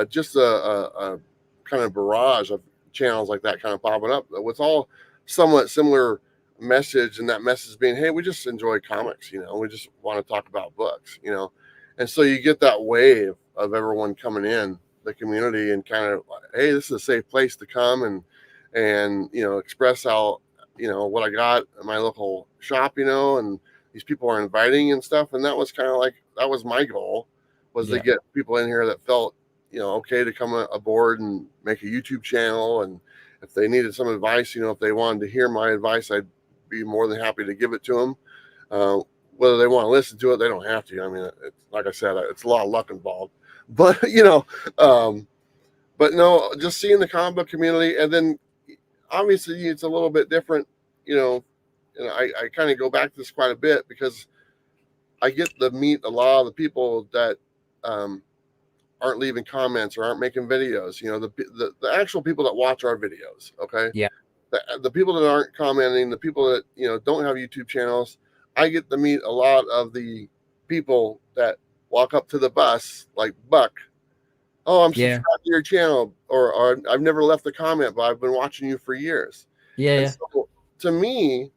just a kind of barrage of channels like that kind of popping up with all somewhat similar message, and that message being, hey, we just enjoy comics, we just want to talk about books, and so you get that wave of everyone coming in the community and kind of like, hey, this is a safe place to come and express how what I got at my local shop, and these people are inviting and stuff. And that was kind of like, that was my goal, was to get people in here that felt okay to come aboard and make a YouTube channel. And if they needed some advice, if they wanted to hear my advice, I'd be more than happy to give it to them. Whether they want to listen to it, they don't have to. I mean, like I said, it's a lot of luck involved, but but no, just seeing the comic book community. And then obviously it's a little bit different, and I kind of go back to this quite a bit because I get to meet a lot of the people that aren't leaving comments or aren't making videos, the actual people that watch our videos. Okay. Yeah. The people that aren't commenting, the people that, don't have YouTube channels. I get to meet a lot of the people that walk up to the bus like, Buck, oh, I'm subscribed to your channel, or I've never left a comment, but I've been watching you for years. Yeah. So, to me,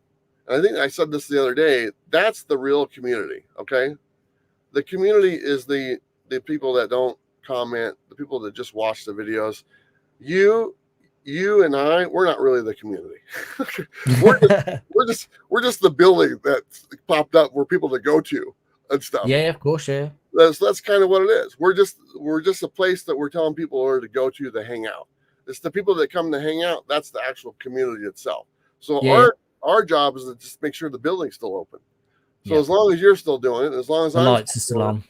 and I think I said this the other day, that's the real community. Okay. The community is the people that don't comment, the people that just watch the videos. You and I, we're not really the community. we're just the building that popped up where people to go to and stuff. Yeah, of course, yeah. That's kind of what it is. We're just a place that we're telling people where to go to hang out. It's the people that come to hang out. That's the actual community itself. So our job is to just make sure the building's still open. So as long as you're still doing it, as long as the lights are still on,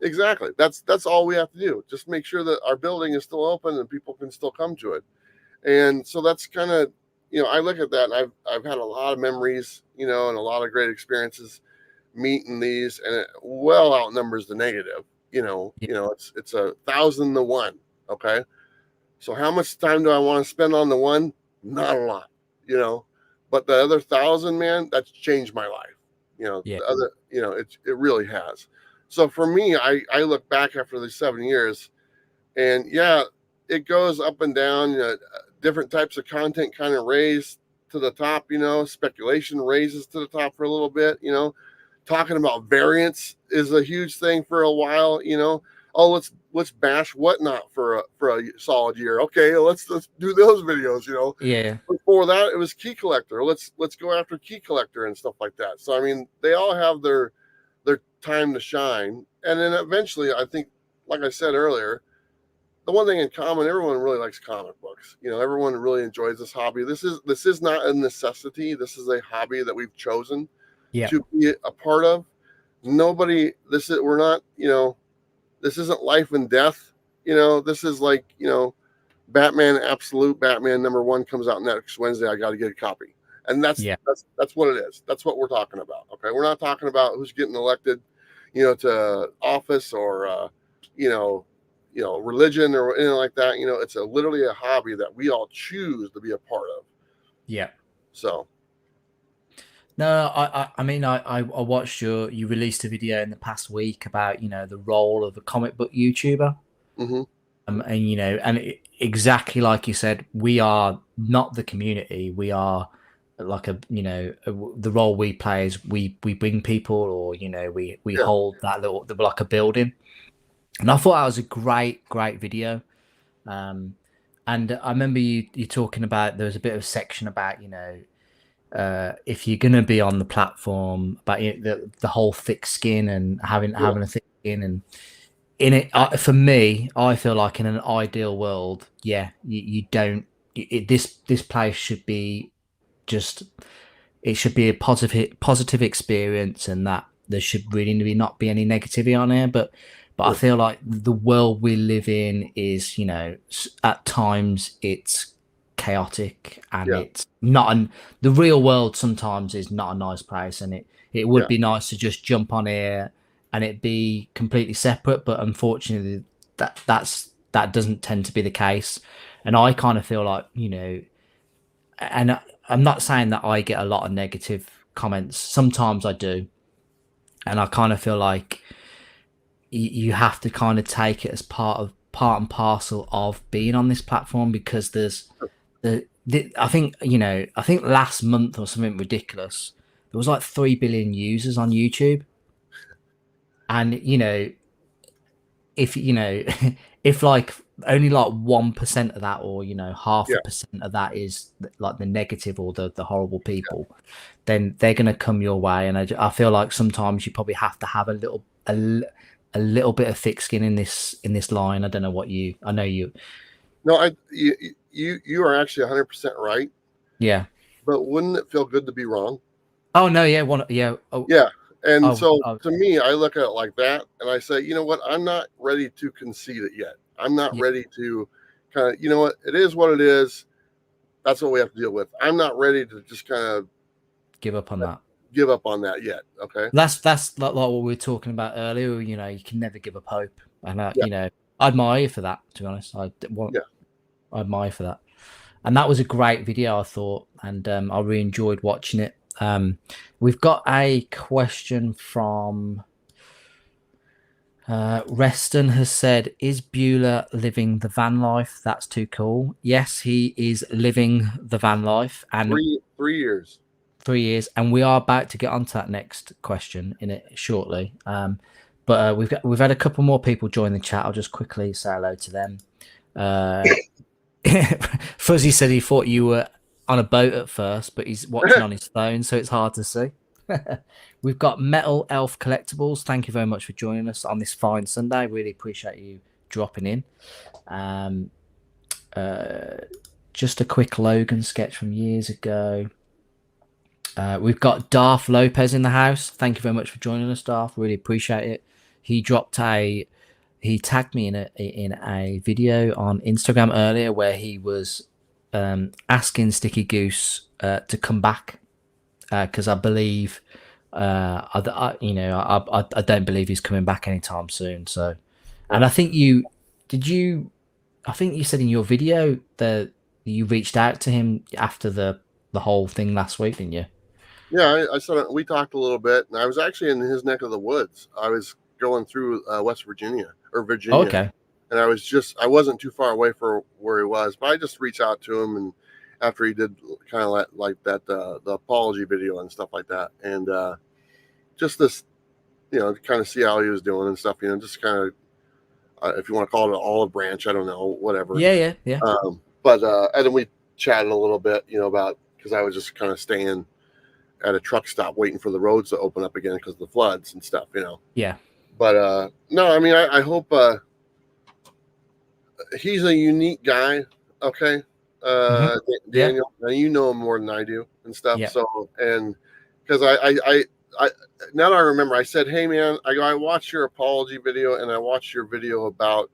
exactly. That's all we have to do. Just make sure that our building is still open and people can still come to it. And so that's kind of, I look at that, and I've had a lot of memories, and a lot of great experiences meeting these, and it well outnumbers the negative. It's 1,000 to 1. Okay. So how much time do I want to spend on the one? Not a lot, but the other 1,000, man, that's changed my life. The other, it really has. So for me, I look back after these 7 years, and it goes up and down. Different types of content kind of raise to the top. Speculation raises to the top for a little bit. Talking about variants is a huge thing for a while. Oh, let's bash Whatnot for a solid year. Okay, let's do those videos. before that, it was key collector. Let's go after key collector and stuff like that. So I mean, they all have their time to shine, and then eventually, I think, like I said earlier, the one thing in common, everyone really likes comic books. Everyone really enjoys this hobby. This is not a necessity. This is a hobby that we've chosen to be a part of. Nobody, we're not, this isn't life and death. This is like, Batman Absolute, Batman #1 comes out next Wednesday. I got to get a copy. And that's what it is. That's what we're talking about. Okay. We're not talking about who's getting elected, to office or, religion or anything like that. It's literally a hobby that we all choose to be a part of. Yeah. So. No, I mean, I watched you released a video in the past week about, the role of a comic book YouTuber. Mm-hmm. And exactly like you said, we are not the community. We are like the role we play is we bring people, or we hold that like a building. And I thought that was a great video. And I remember you talking about, there was a bit of a section about if you're gonna be on the platform, about the whole thick skin and having a thick skin. And in it, for me, I feel like in an ideal world, you don't. This place should be it should be a positive experience, and that there should really not be any negativity on here. But I feel like the world we live in is, at times it's chaotic, and it's not the real world sometimes is not a nice place, and it would be nice to just jump on here and it be completely separate, but unfortunately that doesn't tend to be the case. And I kind of feel like, and I'm not saying that I get a lot of negative comments. Sometimes I do, and I kind of feel like you have to kind of take it as part and parcel of being on this platform, because there's I think last month or something ridiculous, there was like 3 billion users on YouTube. And if if like only like 1% of that, or half a percent of that is like the negative or the horrible people, then they're gonna come your way. And I feel like sometimes you probably have to have a little bit of thick skin in this line. I don't know what you. I know you. No, you are actually 100% right. Yeah. But wouldn't it feel good to be wrong? Oh no, yeah, Yeah. And to me, I look at it like that, and I say, you know what? I'm not ready to concede it yet. I'm not ready to kind of, what? It is what it is. That's what we have to deal with. I'm not ready to just kind of give up on that. Give up on that yet. Okay. That's like what we were talking about earlier. You can never give up hope. And I admire you for that, to be honest. I admire you for that. And that was a great video, I thought, and I really enjoyed watching it. We've got a question from Reston has said, is Bueller living the van life? That's too cool. Yes, he is living the van life. And 3 years. 3 years, and we are about to get onto that next question in it shortly. But we've had a couple more people join the chat. I'll just quickly say hello to them. Fuzzy said he thought you were on a boat at first, but he's watching on his phone, so it's hard to see. We've got Metal Elf Collectibles. Thank you very much for joining us on this fine Sunday. Really appreciate you dropping in. Just a quick Logan sketch from years ago. We've got Darth Lopez in the house. Thank you very much for joining us, Darth. Really appreciate it. He tagged me in a video on Instagram earlier where he was asking Sticky Goose to come back, because I believe I don't believe he's coming back anytime soon. So, and I think you said in your video that you reached out to him after the whole thing last week, didn't you? Yeah, I said we talked a little bit, and I was actually in his neck of the woods. I was going through West Virginia or Virginia. Oh, okay. And I wasn't too far away for where he was, but I just reached out to him, and after he did kind of like that, the apology video and stuff like that. And just this, to kind of see how he was doing and stuff, just kind of, if you want to call it an olive branch, I don't know, whatever. Yeah. But and then we chatting a little bit, about, because I was just kind of staying at a truck stop waiting for the roads to open up again because of the floods and stuff. Yeah. But no, I mean, I hope he's a unique guy. Okay. Yeah. Daniel, now you know him more than I do and stuff. Yeah. So, and because I now that I remember, I said, hey man, I watched your apology video and I watched your video about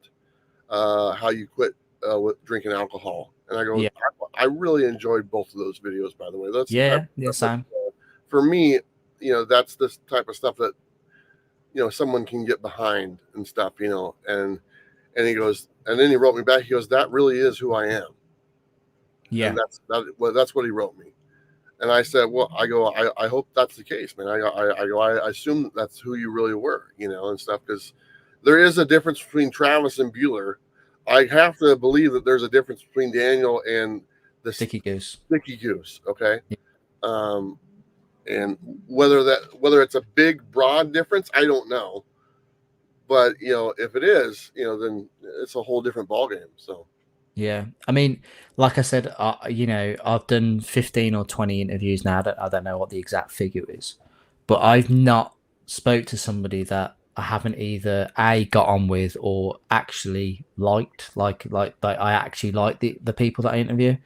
how you quit with drinking alcohol. And I go, Yeah. I really enjoyed both of those videos, by the way. That's the type of stuff Same. that, for me, that's this type of stuff that, someone can get behind and stuff, and he goes, and then he wrote me back. He goes, that really is who I am. Yeah. And that's what he wrote me. And I said, well, I hope that's the case, man. I assume that's who you really were, and stuff, because there is a difference between Travis and Bueller. I have to believe that there's a difference between Daniel and the Sticky Goose. Sticky Goose. Okay. Yeah. And whether it's a big, broad difference, I don't know. But, if it is, then it's a whole different ballgame. So. Yeah, I mean, like I said, I've done 15 or 20 interviews now. I don't know what the exact figure is, but I've not spoke to somebody that I haven't either got on with or actually liked. Like I actually like the people that I interview,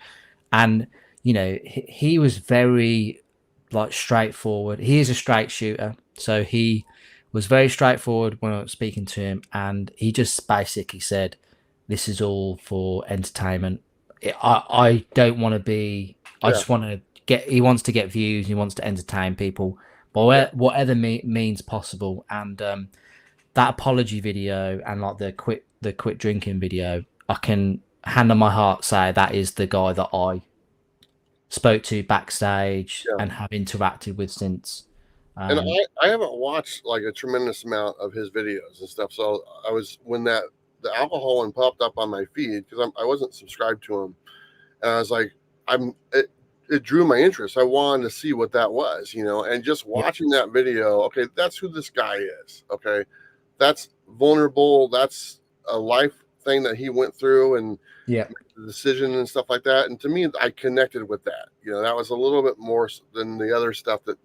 and he was very straightforward. He is a straight shooter, so he was very straightforward when I was speaking to him, and he just basically said, this is all for entertainment. I don't want to be. I just want to get. He wants to get views. He wants to entertain people, but whatever means possible. And that apology video and the quit drinking video, I can hand on my heart say that is the guy that I spoke to backstage and have interacted with since. And I haven't watched a tremendous amount of his videos and stuff. So I was when the alcohol one popped up on my feed because I wasn't subscribed to him, and I was like, it drew my interest. I wanted to see what that was, and just watching that video. Okay, that's who this guy is. Okay, that's vulnerable. That's a life thing that he went through, and the decision and stuff like that. And to me, I connected with that. That was a little bit more than the other stuff that.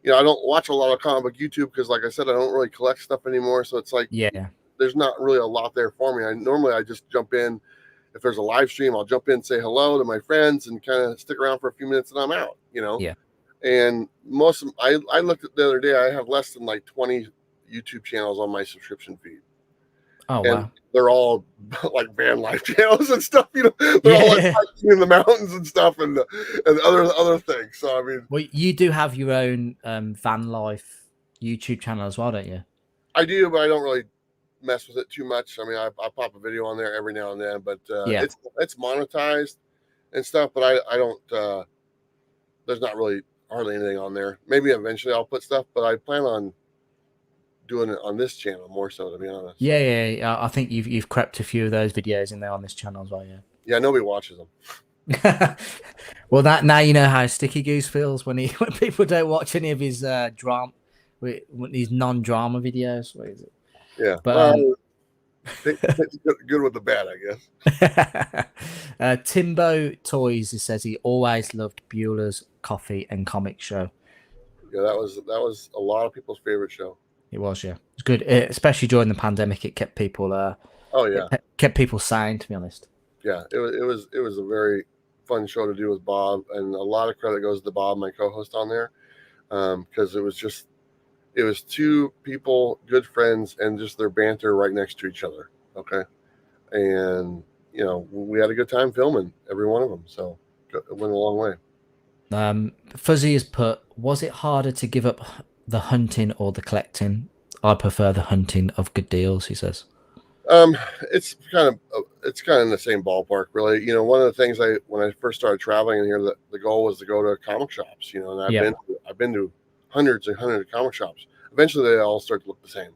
I don't watch a lot of comic book YouTube because, like I said, I don't really collect stuff anymore. So it's like, there's not really a lot there for me. I just jump in. If there's a live stream, I'll jump in, say hello to my friends, and kind of stick around for a few minutes, and I'm out. And I looked at the other day. I have less than 20 YouTube channels on my subscription feed. Oh, and wow. They're all van life channels and stuff. They're all hiking in the mountains and stuff, and other things. So I mean, well, you do have your own van life YouTube channel as well, don't you? I do, but I don't really mess with it too much. I mean, I pop a video on there every now and then, but it's monetized and stuff. But I don't. There's not really hardly anything on there. Maybe eventually I'll put stuff, but I plan on doing it on this channel more so, to be honest. Yeah. I think you've crept a few of those videos in there on this channel as well. Yeah, nobody watches them. Well, now you know how Sticky Goose feels when people don't watch any of his his non-drama videos. What is it? Yeah, but it's good with the bad, I guess. Timbo Toys says he always loved Bueller's Coffee and Comic Show. Yeah, that was a lot of people's favorite show. It was, yeah. It's good, especially during the pandemic. It kept people. Kept people sane. To be honest. Yeah, it was a very fun show to do with Bob, and a lot of credit goes to Bob, my co-host on there, because it was two people, good friends, and just their banter right next to each other. Okay, and we had a good time filming every one of them, so it went a long way. Fuzzy has put, was it harder to give up the hunting or the collecting? I prefer the hunting of good deals, he says. It's kind of in the same ballpark, really. One of the things when I first started traveling in here, the goal was to go to comic shops, and I've been to hundreds and hundreds of comic shops. Eventually they all start to look the same.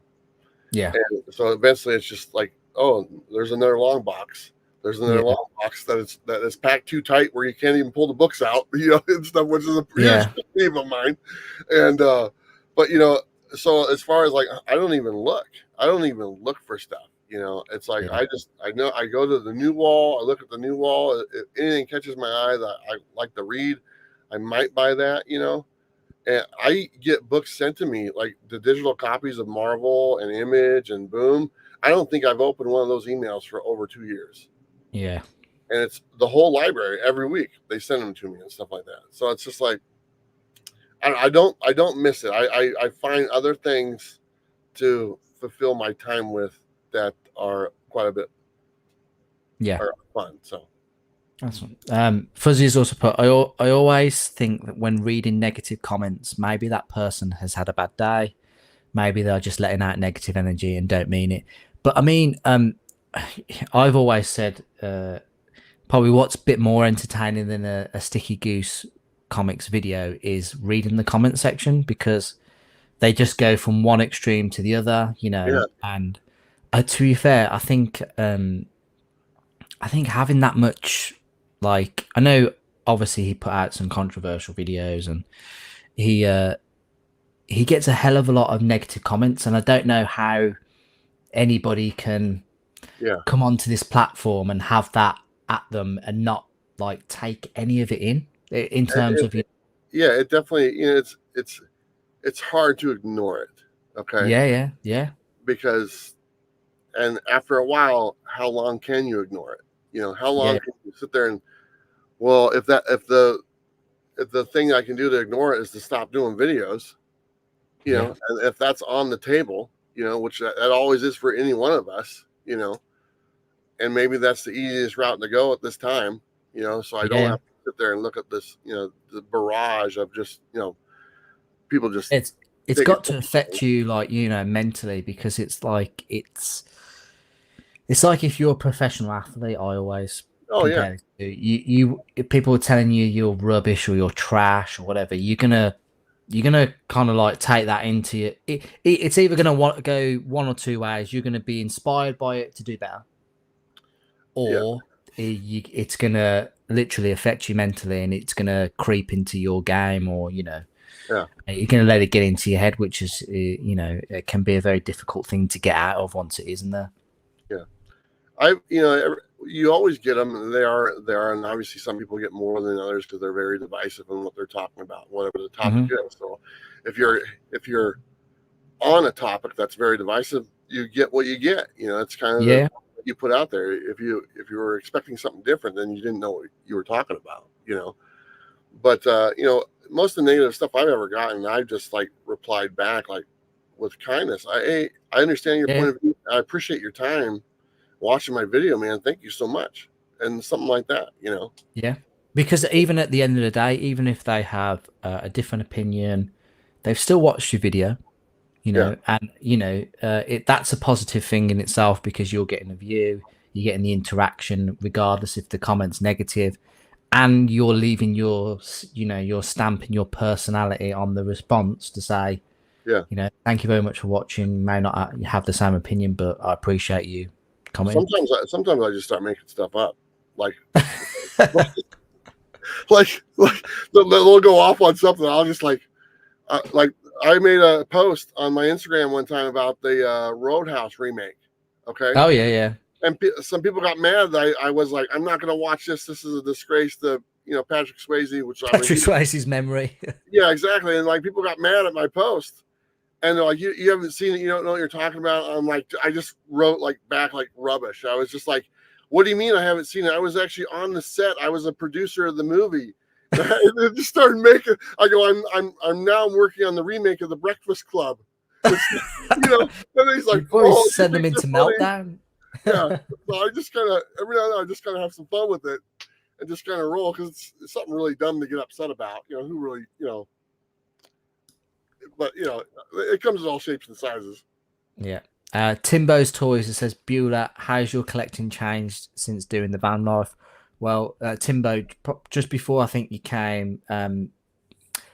Yeah. And so eventually it's just like, oh, there's another long box. There's another long box that is packed too tight where you can't even pull the books out, and stuff, which is a huge theme of mine. And but so as far as I don't even look for stuff. It's like Yeah. I know I go to the new wall, I look at the new wall. If anything catches my eye that I like to read, I might buy that. And I get books sent to me, like the digital copies of Marvel and Image and Boom. I don't think I've opened one of those emails for over 2 years. Yeah. And it's the whole library every week. They send them to me and stuff like that. So it's just like, I don't miss it. I find other things to fulfill my time with that are quite a bit are fun. So that's one. Fuzzy has also put, I always think that when reading negative comments, maybe that person has had a bad day. Maybe they're just letting out negative energy and don't mean it. But I mean, I've always said probably what's a bit more entertaining than a Sticky Goose comics video is reading the comment section, because they just go from one extreme to the other, and to be fair, I think having that much, like, I know obviously he put out some controversial videos and he gets a hell of a lot of negative comments, and I don't know how anybody can come onto this platform and have that at them and not like take any of it in terms of it definitely, it's hard to ignore it. Okay. Yeah. Because, and after a while, how long can you ignore it? How long can you sit there and, well, if the thing I can do to ignore it is to stop doing videos, and if that's on the table, which that always is for any one of us, and maybe that's the easiest route to go at this time, so I don't have to sit there and look at this, the barrage of just, people just. It's got to affect you, like, mentally, because it's like it's like if you're a professional athlete, I always compare it to, you people are telling you you're rubbish or you're trash or whatever, you're gonna kind of like take that into it. It's either gonna want to go one or two ways. You're gonna be inspired by it to do better, or it's gonna literally affect you mentally, and it's gonna creep into your game, or you're gonna let it get into your head, which is it can be a very difficult thing to get out of once it is in there. You always get them, and they are, and obviously some people get more than others because they're very divisive in what they're talking about, whatever the topic is. So if you're on a topic that's very divisive, you get what you get. It's kind of what you put out there. If you were expecting something different, then you didn't know what you were talking about. But most of the negative stuff I've ever gotten, I've just like replied back like with kindness. I understand your point of view. I appreciate your time watching my video, man. Thank you so much. And something like that, Yeah. Because even at the end of the day, even if they have a different opinion, they've still watched your video, and, that's a positive thing in itself, because you're getting a view, you're getting the interaction, regardless if the comment's negative, and you're leaving your stamp and your personality on the response to say, thank you very much for watching. You may not have the same opinion, but I appreciate you. Sometimes I just start making stuff up, like they'll go off on something. I'll just like I made a post on my Instagram one time about the Roadhouse remake. Okay. Oh yeah. And some people got mad that I was like, I'm not going to watch this. This is a disgrace to Patrick Swayze, which Patrick Swayze's memory. Yeah, exactly. And like people got mad at my post. And they're like, you haven't seen it, you don't know what you're talking about. I'm like, I just wrote like back like rubbish. I was just like, what do you mean I haven't seen it? I was actually on the set. I was a producer of the movie. And it just started making. I go, I'm now working on the remake of The Breakfast Club. And he's like, send them into meltdown. Yeah. So I just kind of every now and then I just kind of have some fun with it and just kind of roll, because it's something really dumb to get upset about. Who really But it comes in all shapes and sizes. Yeah. Timbo's Toys, it says, Bueller, how's your collecting changed since doing the van life? Well, Timbo, just before I think you came,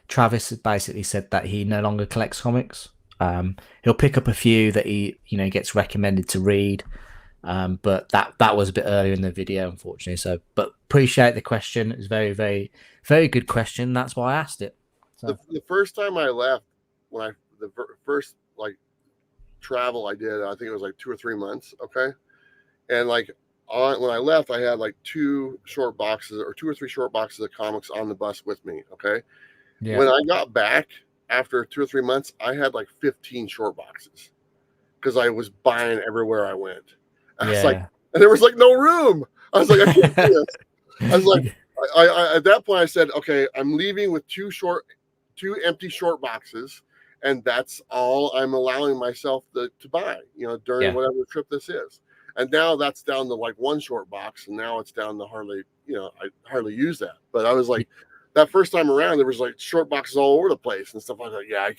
Travis basically said that he no longer collects comics. He'll pick up a few that he gets recommended to read, but that was a bit earlier in the video, unfortunately. So, but appreciate the question. It's very, very, very good question. That's why I asked it. So. The first time I left, when the first like travel I did. I think it was like 2 or 3 months. Okay. And like when I left, I had like 2 short boxes or 2 or 3 short boxes of comics on the bus with me. Okay. Yeah. When I got back after 2 or 3 months, I had like 15 short boxes because I was buying everywhere I went. I was like, Yeah. and there was like no room. I was like, I can't do this. I was like, I at that point I said, okay, I'm leaving with 2 empty short boxes, and that's all I'm allowing myself to buy, during whatever trip this is. And now that's down to like 1 short box, and now it's down to hardly, I hardly use that. But I was like, that first time around, there was like short boxes all over the place and stuff like that. Yeah, I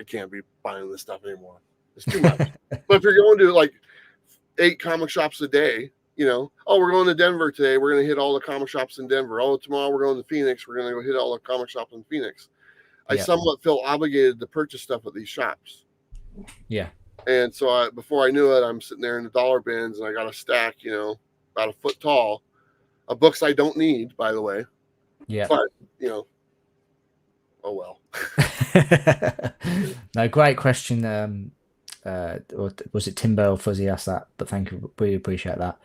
can't be buying this stuff anymore. It's too much. But if you're going to like 8 comic shops a day, oh, we're going to Denver today. We're going to hit all the comic shops in Denver. Oh, tomorrow we're going to Phoenix. We're going to go hit all the comic shops in Phoenix. I somewhat feel obligated to purchase stuff at these shops. Yeah. And so before I knew it, I'm sitting there in the dollar bins, and I got a stack, about a foot tall, of books I don't need, by the way. Yeah. But, oh well. No, great question. Or was it Timbo or Fuzzy asked that? But thank you, really appreciate that.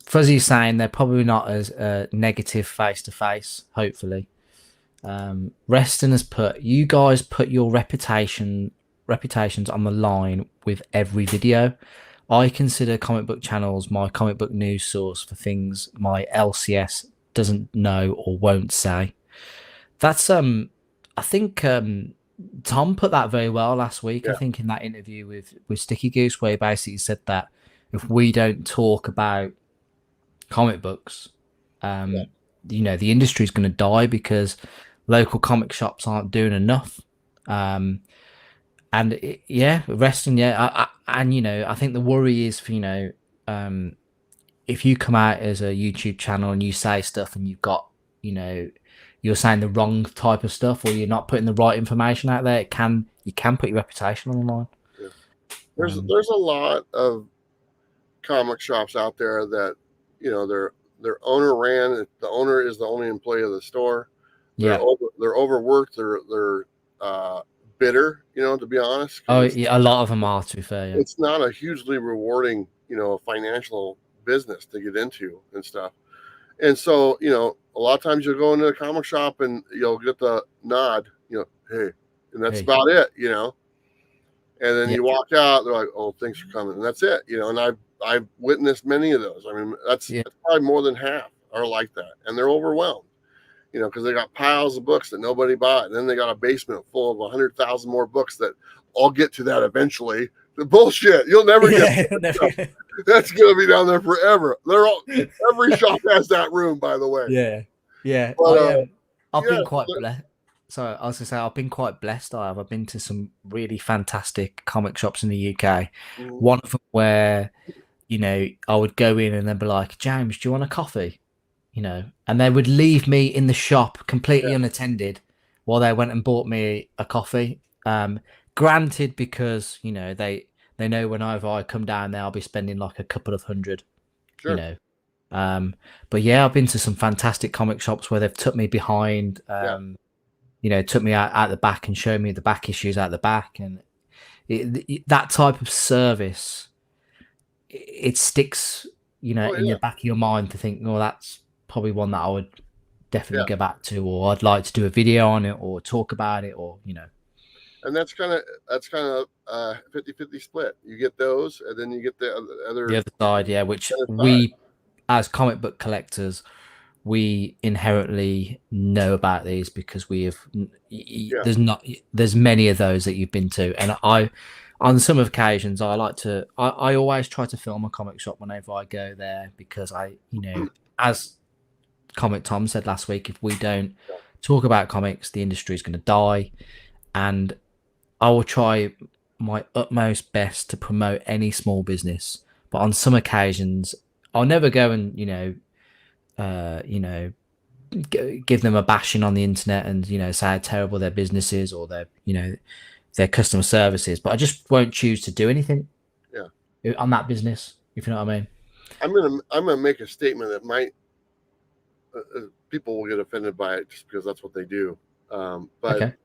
Fuzzy's saying they're probably not as negative face to face. Hopefully, Reston has put, you guys put your reputations on the line with every video. I consider comic book channels my comic book news source for things my LCS doesn't know or won't say. That's I think Tom put that very well last week. I think in that interview with Sticky Goose, where he basically said that if we don't talk about comic books, the industry is going to die because local comic shops aren't doing enough. Reston, I think the worry is for, if you come out as a YouTube channel and you say stuff and you've got, you're saying the wrong type of stuff or you're not putting the right information out there, you can put your reputation on the line. Yeah. There's a lot of comic shops out there that, their owner ran. The owner is the only employee of the store. They're overworked. They're bitter, to be honest. Oh, yeah, a lot of them are, to be fair. Yeah. It's not a hugely rewarding, financial business to get into and stuff. And so, a lot of times you'll go into a comic shop and you'll get the nod, hey, and that's about it, and then you walk out, they're like, oh, thanks for coming. And that's it, and I've witnessed many of those. I mean, that's probably more than half are like that. And they're overwhelmed, because they got piles of books that nobody bought. And then they got a basement full of 100,000 more books that I'll get to that eventually. The bullshit. You'll never get that's going to be down there forever. Every shop has that room, by the way. Yeah. But, I've been quite blessed. Sorry, I was going to say, I've been quite blessed. I've been to some really fantastic comic shops in the UK. One of them where, I would go in and they'd be like, James, do you want a coffee? And they would leave me in the shop completely unattended while they went and bought me a coffee. Granted, because, they know whenever I come down there, I'll be spending like a couple of hundred, But I've been to some fantastic comic shops where they've took me behind, took me out the back and showed me the back issues out the back. And that type of service, it sticks, in the back of your mind to think, oh, that's probably one that I would definitely go back to, or I'd like to do a video on it or talk about it, or, And that's kind of 50-50 split. You get those, and then you get the other side, which we, as comic book collectors, we inherently know about these because we have. There's many of those that you've been to, and on some occasions, I always try to film a comic shop whenever I go there because as Comic Tom said last week, if we don't talk about comics, the industry is going to die, and I will try my utmost best to promote any small business. But on some occasions, I'll never go and give them a bashing on the internet and say how terrible their business is or their customer services. But I just won't choose to do anything on that business, if you know what I mean. I'm gonna make a statement that might people will get offended by it just because that's what they do. But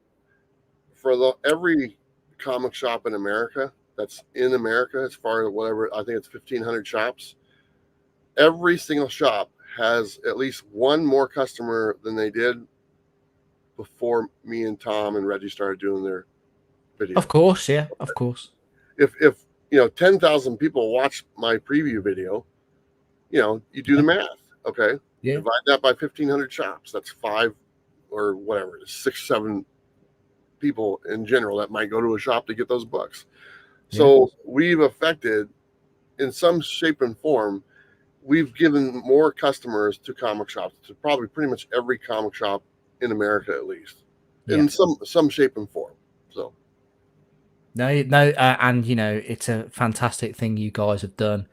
for every comic shop in America, that's in America, as far as whatever, I think it's 1,500 shops. Every single shop has at least one more customer than they did before me and Tom and Reggie started doing their video. Of course, yeah, of course. If 10,000 people watch my preview video, you do the math. Okay, Yeah. divide that by 1,500 shops. That's 5 or whatever, 6, 7 people in general that might go to a shop to get those books. So we've affected, in some shape and form, we've given more customers to comic shops, to probably pretty much every comic shop in America, at least, in some shape and form. So no, and it's a fantastic thing you guys have done,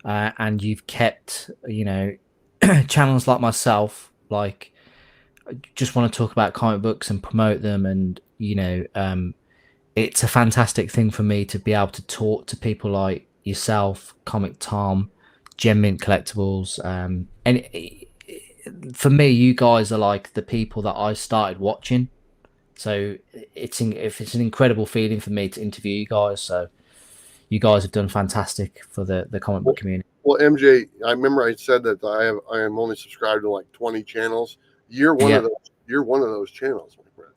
and you've kept channels like myself, like, just want to talk about comic books and promote them, and it's a fantastic thing for me to be able to talk to people like yourself, Comic Tom, Gem Mint Collectibles, and for me, you guys are like the people that I started watching. So it's an incredible feeling for me to interview you guys. So you guys have done fantastic for the comic book community. Well, MJ, I remember I said that I am only subscribed to like 20 channels. You're one of those. You're one of those channels, my friend.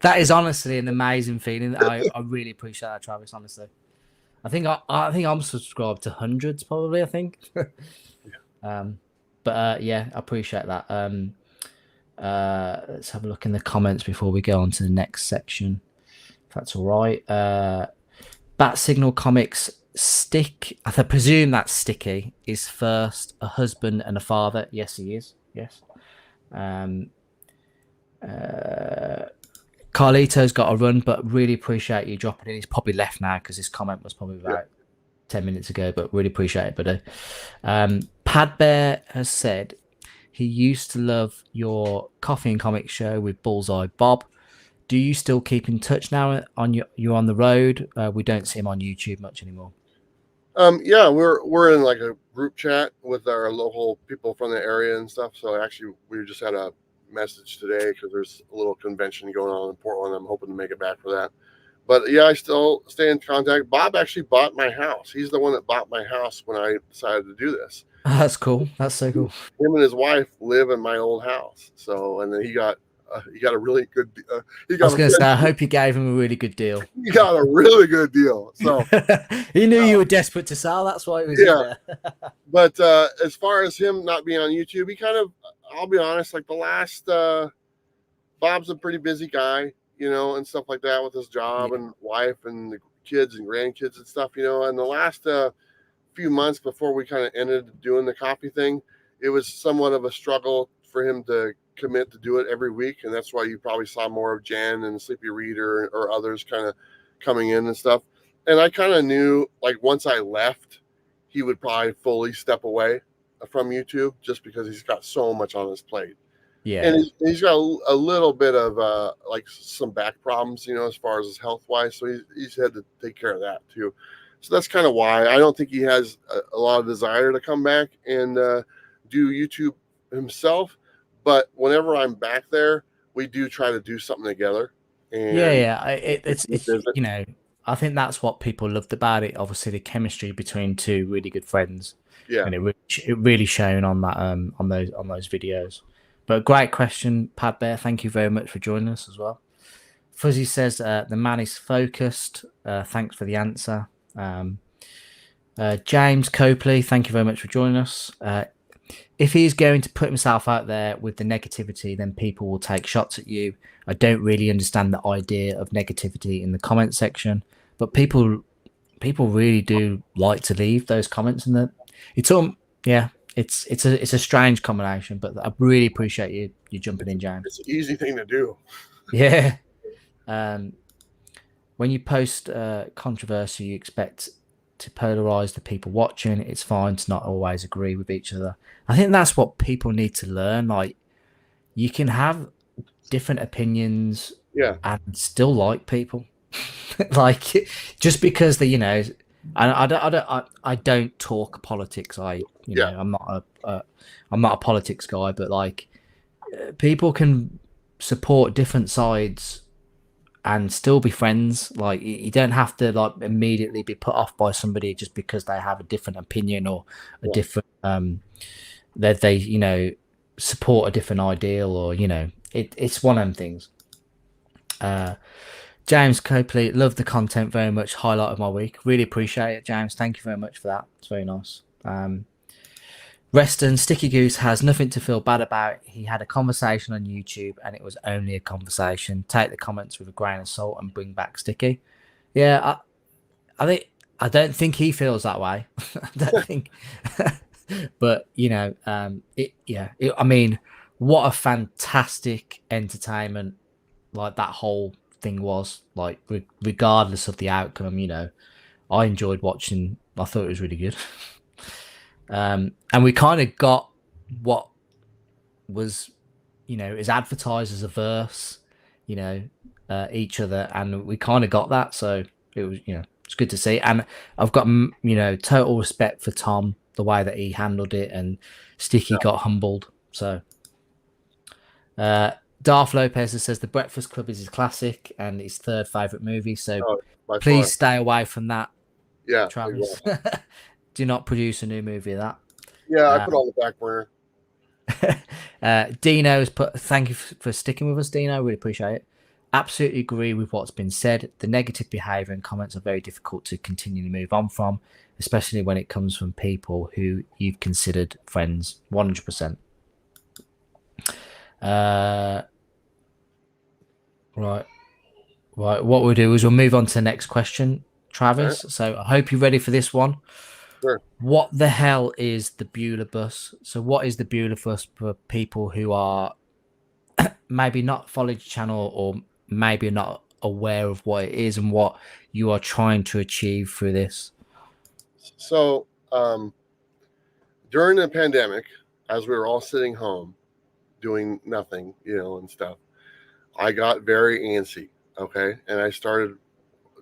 That is honestly an amazing feeling. I really appreciate that, Travis. Honestly, I think I'm subscribed to hundreds, probably. I think. I appreciate that. Let's have a look in the comments before we go on to the next section, if that's all right. Bat Signal Comics Stick. I presume that Sticky is first a husband and a father. Yes, he is. Yes. Carlito's got a run, but really appreciate you dropping in. He's probably left now because his comment was probably about 10 minutes ago, but really appreciate it, buddy. Pad Bear has said he used to love your Coffee and Comics show with Bullseye Bob. Do you still keep in touch now? You're on the road. We don't see him on YouTube much anymore. Yeah, we're in like a group chat with our local people from the area and stuff. So actually, we just had a message today because there's a little convention going on in Portland. I'm hoping to make it back for that. But yeah, I still stay in contact. Bob actually bought my house. He's the one that bought my house when I decided to do this. That's cool. That's so cool. Him and his wife live in my old house. So, and then he got a really good. I was going to say, I hope you gave him a really good deal. He got a really good deal. So he knew you were desperate to sell. That's why he was in there. But as far as him not being on YouTube, he kind of, I'll be honest, like the last, Bob's a pretty busy guy, and stuff like that with his job and wife and the kids and grandkids and stuff, and the last few months before we kind of ended doing the coffee thing, it was somewhat of a struggle for him to commit to do it every week. And that's why you probably saw more of Jan and Sleepy Reader or others kind of coming in and stuff. And I kind of knew, like, once I left, he would probably fully step away from YouTube just because he's got so much on his plate. Yeah. And he's got a little bit of like some back problems, as far as his health wise. So he's had to take care of that too. So that's kind of why I don't think he has a lot of desire to come back and do YouTube himself. But whenever I'm back there, we do try to do something together. And it's I think that's what people loved about it. Obviously, the chemistry between two really good friends. Yeah, and it really shown on that on those videos. But great question, Pad Bear. Thank you very much for joining us as well. Fuzzy says the man is focused. Thanks for the answer. James Copley, thank you very much for joining us. If he's going to put himself out there with the negativity, then people will take shots at you. I don't really understand the idea of negativity in the comment section, but people really do like to leave those comments in the. It's a strange combination, but I really appreciate you jumping in, James. It's an easy thing to do. Yeah. When you post controversy, you expect to polarize the people watching. It's fine to not always agree with each other. I think that's what people need to learn. Like, you can have different opinions, and still like people. Like, just because I don't talk politics. I'm not a politics guy, but like, people can support different sides and still be friends. Like you don't have to like immediately be put off by somebody just because they have a different opinion or a different that they support a different ideal, or it's one of them things. James Copley, love the content very much. Highlight of my week. Really appreciate it, James. Thank you very much for that. It's very nice. Reston, Sticky Goose has nothing to feel bad about. He had a conversation on YouTube and it was only a conversation. Take the comments with a grain of salt and bring back Sticky. Yeah, I don't think he feels that way. I don't think, but I mean, what a fantastic entertainment like that whole thing was. Like, regardless of the outcome, I enjoyed watching. I thought it was really good. And we kind of got what was, is advertised as a verse, each other, and we kind of got that. So it was, it's good to see. And I've got, total respect for Tom, the way that he handled it, and Sticky got humbled. So, Darth Lopez says The Breakfast Club is his classic and his third favorite movie. So please stay away from that. Yeah, Travis. Do not produce a new movie of that. Yeah, I put on the back burner. Dino's put, thank you for sticking with us, Dino. Really appreciate it. Absolutely agree with what's been said. The negative behavior and comments are very difficult to continue to move on from, especially when it comes from people who you've considered friends. 100%. Right. What we'll do is we'll move on to the next question, Travis. Right. So I hope you're ready for this one. Sure. What the hell is the Bueller Bus? So what is the Bueller Bus for people who are maybe not following the channel or maybe not aware of what it is and what you are trying to achieve through this? So during the pandemic, as we were all sitting home doing nothing, and stuff, I got very antsy. Okay. And I started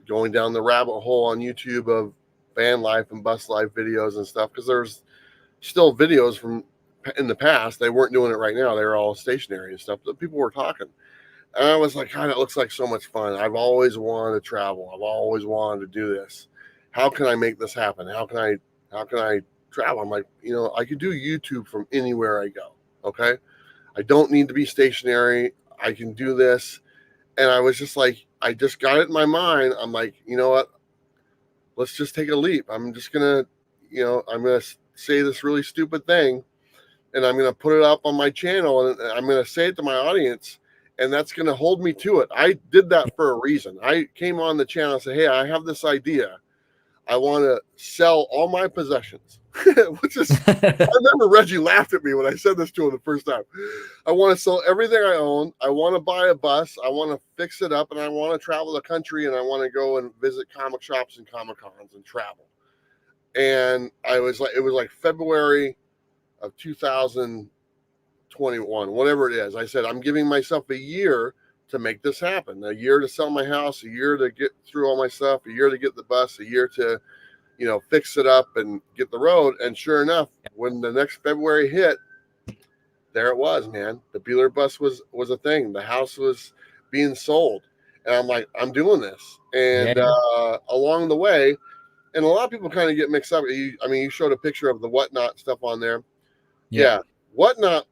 going down the rabbit hole on YouTube of van life and bus life videos and stuff, because there's still videos from in the past. They weren't doing it right now. They were all stationary and stuff, but people were talking. And I was like, God, it looks like so much fun. I've always wanted to travel. I've always wanted to do this. How can I make this happen? How can I travel? I'm like, I could do YouTube from anywhere I go. Okay. I don't need to be stationary. I can do this. And I was just like, I just got it in my mind. I'm like, you know what? Let's just take a leap. I'm just going to, I'm going to say this really stupid thing, and I'm going to put it up on my channel, and I'm going to say it to my audience, and that's going to hold me to it. I did that for a reason. I came on the channel and said, hey, I have this idea. I want to sell all my possessions, which is, I remember Reggie laughed at me when I said this to him the first time. I want to sell everything I own. I want to buy a bus. I want to fix it up, and I want to travel the country, and I want to go and visit comic shops and Comic Cons and travel. And it was like February of 2021, whatever it is. I said, I'm giving myself a year to make this happen, a year to sell my house, a year to get through all my stuff, a year to get the bus, a year to, fix it up and get the road. And sure enough, when the next February hit, there it was, man. The Bueller Bus was a thing. The house was being sold. And I'm like, I'm doing this. And along the way, and a lot of people kind of get mixed up. You showed a picture of the Whatnot stuff on there. Yeah. Whatnot,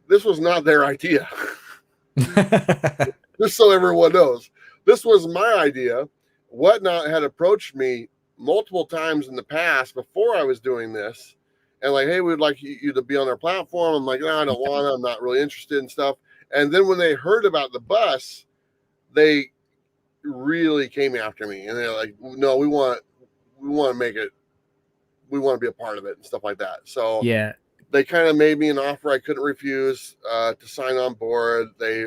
this was not their idea. Just so everyone knows, this was my idea. Whatnot had approached me multiple times in the past before I was doing this, and like, hey, we'd like you to be on our platform. I'm like, no, I don't want to. I'm not really interested in stuff. And then when they heard about the bus, they really came after me, and they're like, no, we want to make it. We want to be a part of it and stuff like that. So yeah. They kind of made me an offer I couldn't refuse to sign on board. They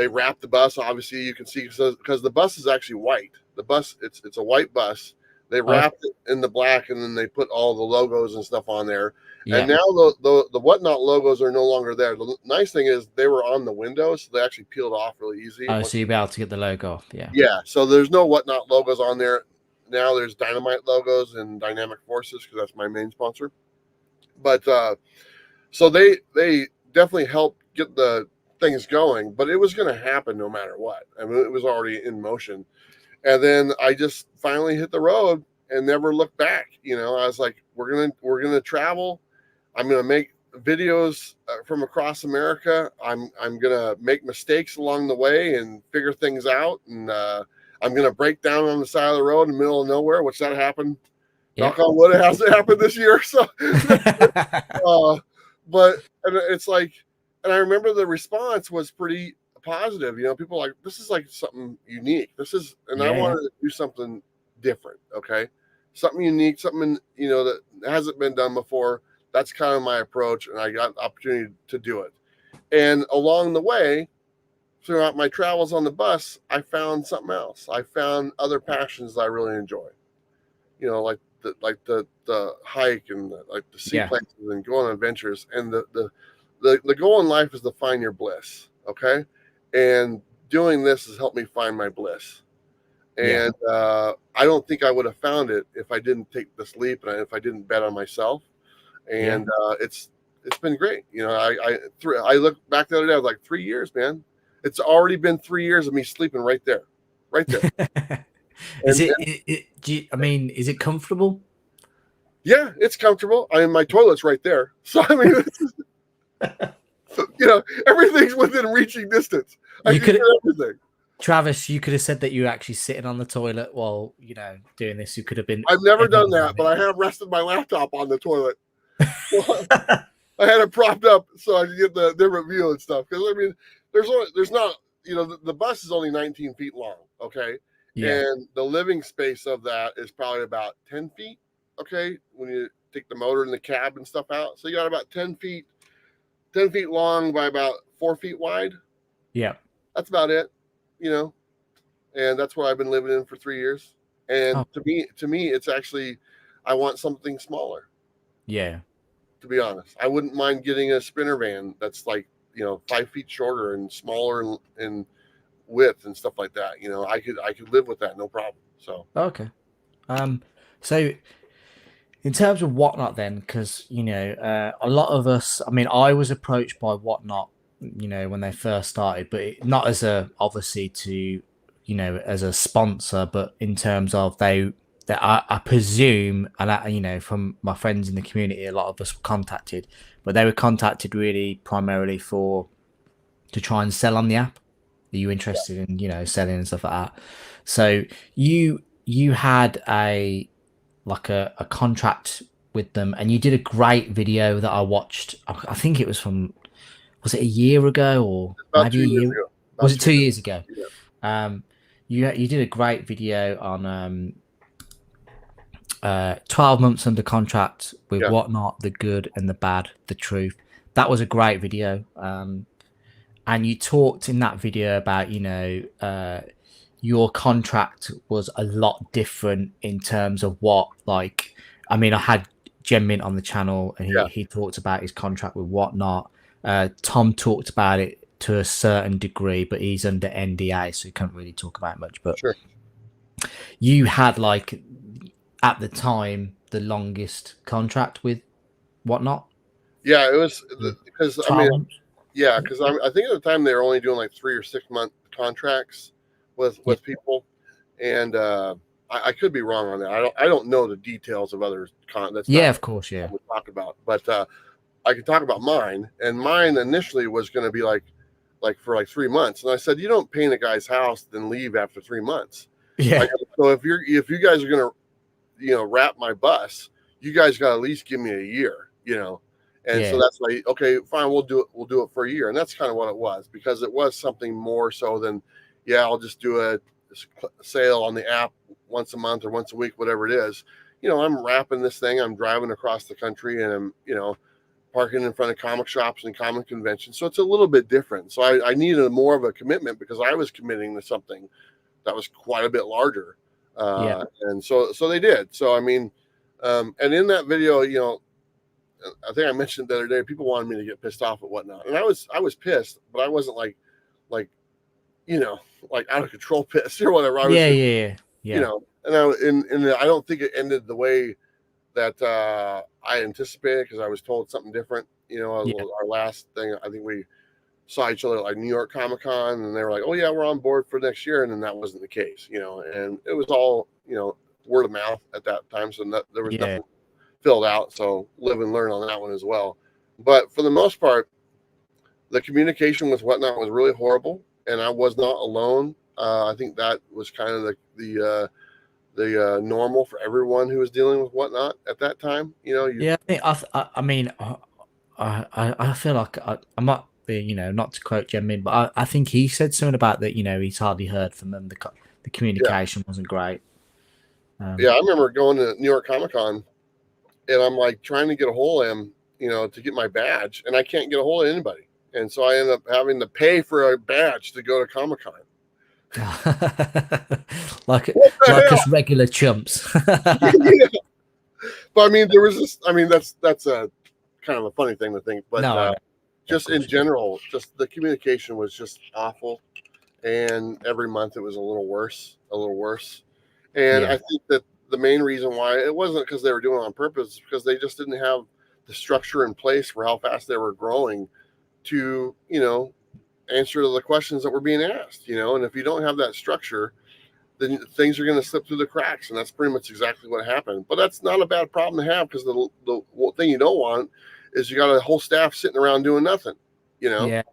wrapped the bus. Obviously, you can see because the bus is actually white. The bus, it's a white bus. They wrapped it in the black, and then they put all the logos and stuff on there. Yeah. And now the Whatnot logos are no longer there. The nice thing is they were on the windows, so they actually peeled off really easy. Oh, so you'll be able to get the logo off. Yeah. Yeah. So there's no Whatnot logos on there. Now there's Dynamite logos and Dynamic Forces, because that's my main sponsor. But so they definitely helped get the things going, but it was going to happen no matter what. I mean, it was already in motion. And then I just finally hit the road and never looked back. You know, I was like, we're gonna travel. I'm gonna make videos from across America. I'm gonna make mistakes along the way and figure things out. And I'm gonna break down on the side of the road in the middle of nowhere, which that happened. Yep. Knock on wood, it hasn't happened this year. So, but and it's like, and I remember the response was pretty positive. You know, people were like, this is like something unique. This is, and I wanted to do something different. Okay, something unique, something, you know, that hasn't been done before. That's kind of my approach, and I got the opportunity to do it. And along the way, throughout my travels on the bus, I found something else. I found other passions that I really enjoy. You know, like the hike and like the sea places and go on adventures. And the goal in life is to find your bliss. Okay, and doing this has helped me find my bliss. And I don't think I would have found it if I didn't take this leap and if I didn't bet on myself. And it's been great. You know, I looked back the other day. I was like, 3 years, man. It's already been 3 years of me sleeping right there. Is is it comfortable? Yeah, it's comfortable. I mean, my toilet's right there. So I mean, you know, everything's within reaching distance. I can do everything. Travis, you could have said that you were actually sitting on the toilet while, you know, doing this. You could have been. I've never done that, but I have rested my laptop on the toilet. I had it propped up so I could get the different view and stuff. Because I mean, there's not, you know, the bus is only 19 feet long. Okay. Yeah. And the living space of that is probably about 10 feet. Okay. When you take the motor and the cab and stuff out. So you got about 10 feet long by about 4 feet wide. Yeah. That's about it, you know, and that's what I've been living in for 3 years. And to me, it's actually, I want something smaller. Yeah. To be honest, I wouldn't mind getting a sprinter van that's like, you know, 5 feet shorter and smaller in width and stuff like that. You know, I could live with that, no problem. So okay. So in terms of Whatnot, then, because you know, a lot of us. I mean, I was approached by Whatnot, you know, when they first started, but not as a obviously to, you know, as a sponsor, but in terms of I presume, and you know, from my friends in the community, a lot of us were contacted, but they were contacted really primarily to try and sell on the app. Are you interested in, you know, selling and stuff like that? So you had a contract with them, and you did a great video that I watched. I think it was was it a year ago or about maybe 2 years ago? Was it 2 years ago? Yeah. You did a great video on 12 months under contract with Whatnot, the good and the bad, the truth. That was a great video. And you talked in that video about, you know, your contract was a lot different in terms of what, like, I mean, I had Jem Mint on the channel, and he talked about his contract with Whatnot. Tom talked about it to a certain degree, but he's under NDA, so he can't really talk about it much. But you had, like, at the time, the longest contract with Whatnot. Yeah, it was because I mean, because I think at the time they were only doing like 3 or 6 month contracts with people, and I could be wrong on that. I don't know the details of other that's of course, we talk about, but I could talk about mine, and mine initially was going to be like for like 3 months, and I said, you don't paint a guy's house then leave after 3 months. Yeah. So if you guys are going to, you know, wrap my bus, you guys got to at least give me a year, you know. And so that's like, okay, fine, we'll do it for a year. And that's kind of what it was, because it was something more so than, I'll just do a sale on the app once a month or once a week, whatever it is. You know, I'm wrapping this thing, I'm driving across the country, and I'm, you know, parking in front of comic shops and comic conventions. So it's a little bit different. So I needed more of a commitment, because I was committing to something that was quite a bit larger. And so they did. So, I mean, and in that video, you know, I think I mentioned the other day, people wanted me to get pissed off at Whatnot, and I was pissed, but I wasn't like, you know, like out of control pissed or whatever. I was you know, and I don't think it ended the way that I anticipated, because I was told something different. You know, our last thing, I think we saw each other at like New York Comic Con, and they were like, "Oh yeah, we're on board for next year," and then that wasn't the case, and it was all word of mouth at that time, so there was Yeah. nothing filled out. So live and learn on that one as well. But for the most part, the communication with Whatnot was really horrible, and I was not alone. I think that was kind of the normal for everyone who was dealing with Whatnot at that time. Yeah, I mean, I feel like I'm not being, not to quote Jim, but I think he said something about that. He's hardly heard from them. The Yeah, communication wasn't great. yeah. I remember going to New York Comic Con, and I'm like trying to get a hold of him, to get my badge, and I can't get a hold of anybody, and so I end up having to pay for a badge to go to Comic Con. like What the like hell? us regular chumps. Yeah. But I mean, there was this. I mean, that's a kind of a funny thing to think, but No, I know. just Of in course. general, just the communication was just awful, and every month it was a little worse, And Yeah. I think that the main reason why it wasn't because they were doing it on purpose, because they just didn't have the structure in place for how fast they were growing to, answer to the questions that were being asked, and if you don't have that structure, then things are going to slip through the cracks. And that's pretty much exactly what happened. But that's not a bad problem to have, because the thing you don't want is you got a whole staff sitting around doing nothing, Yeah.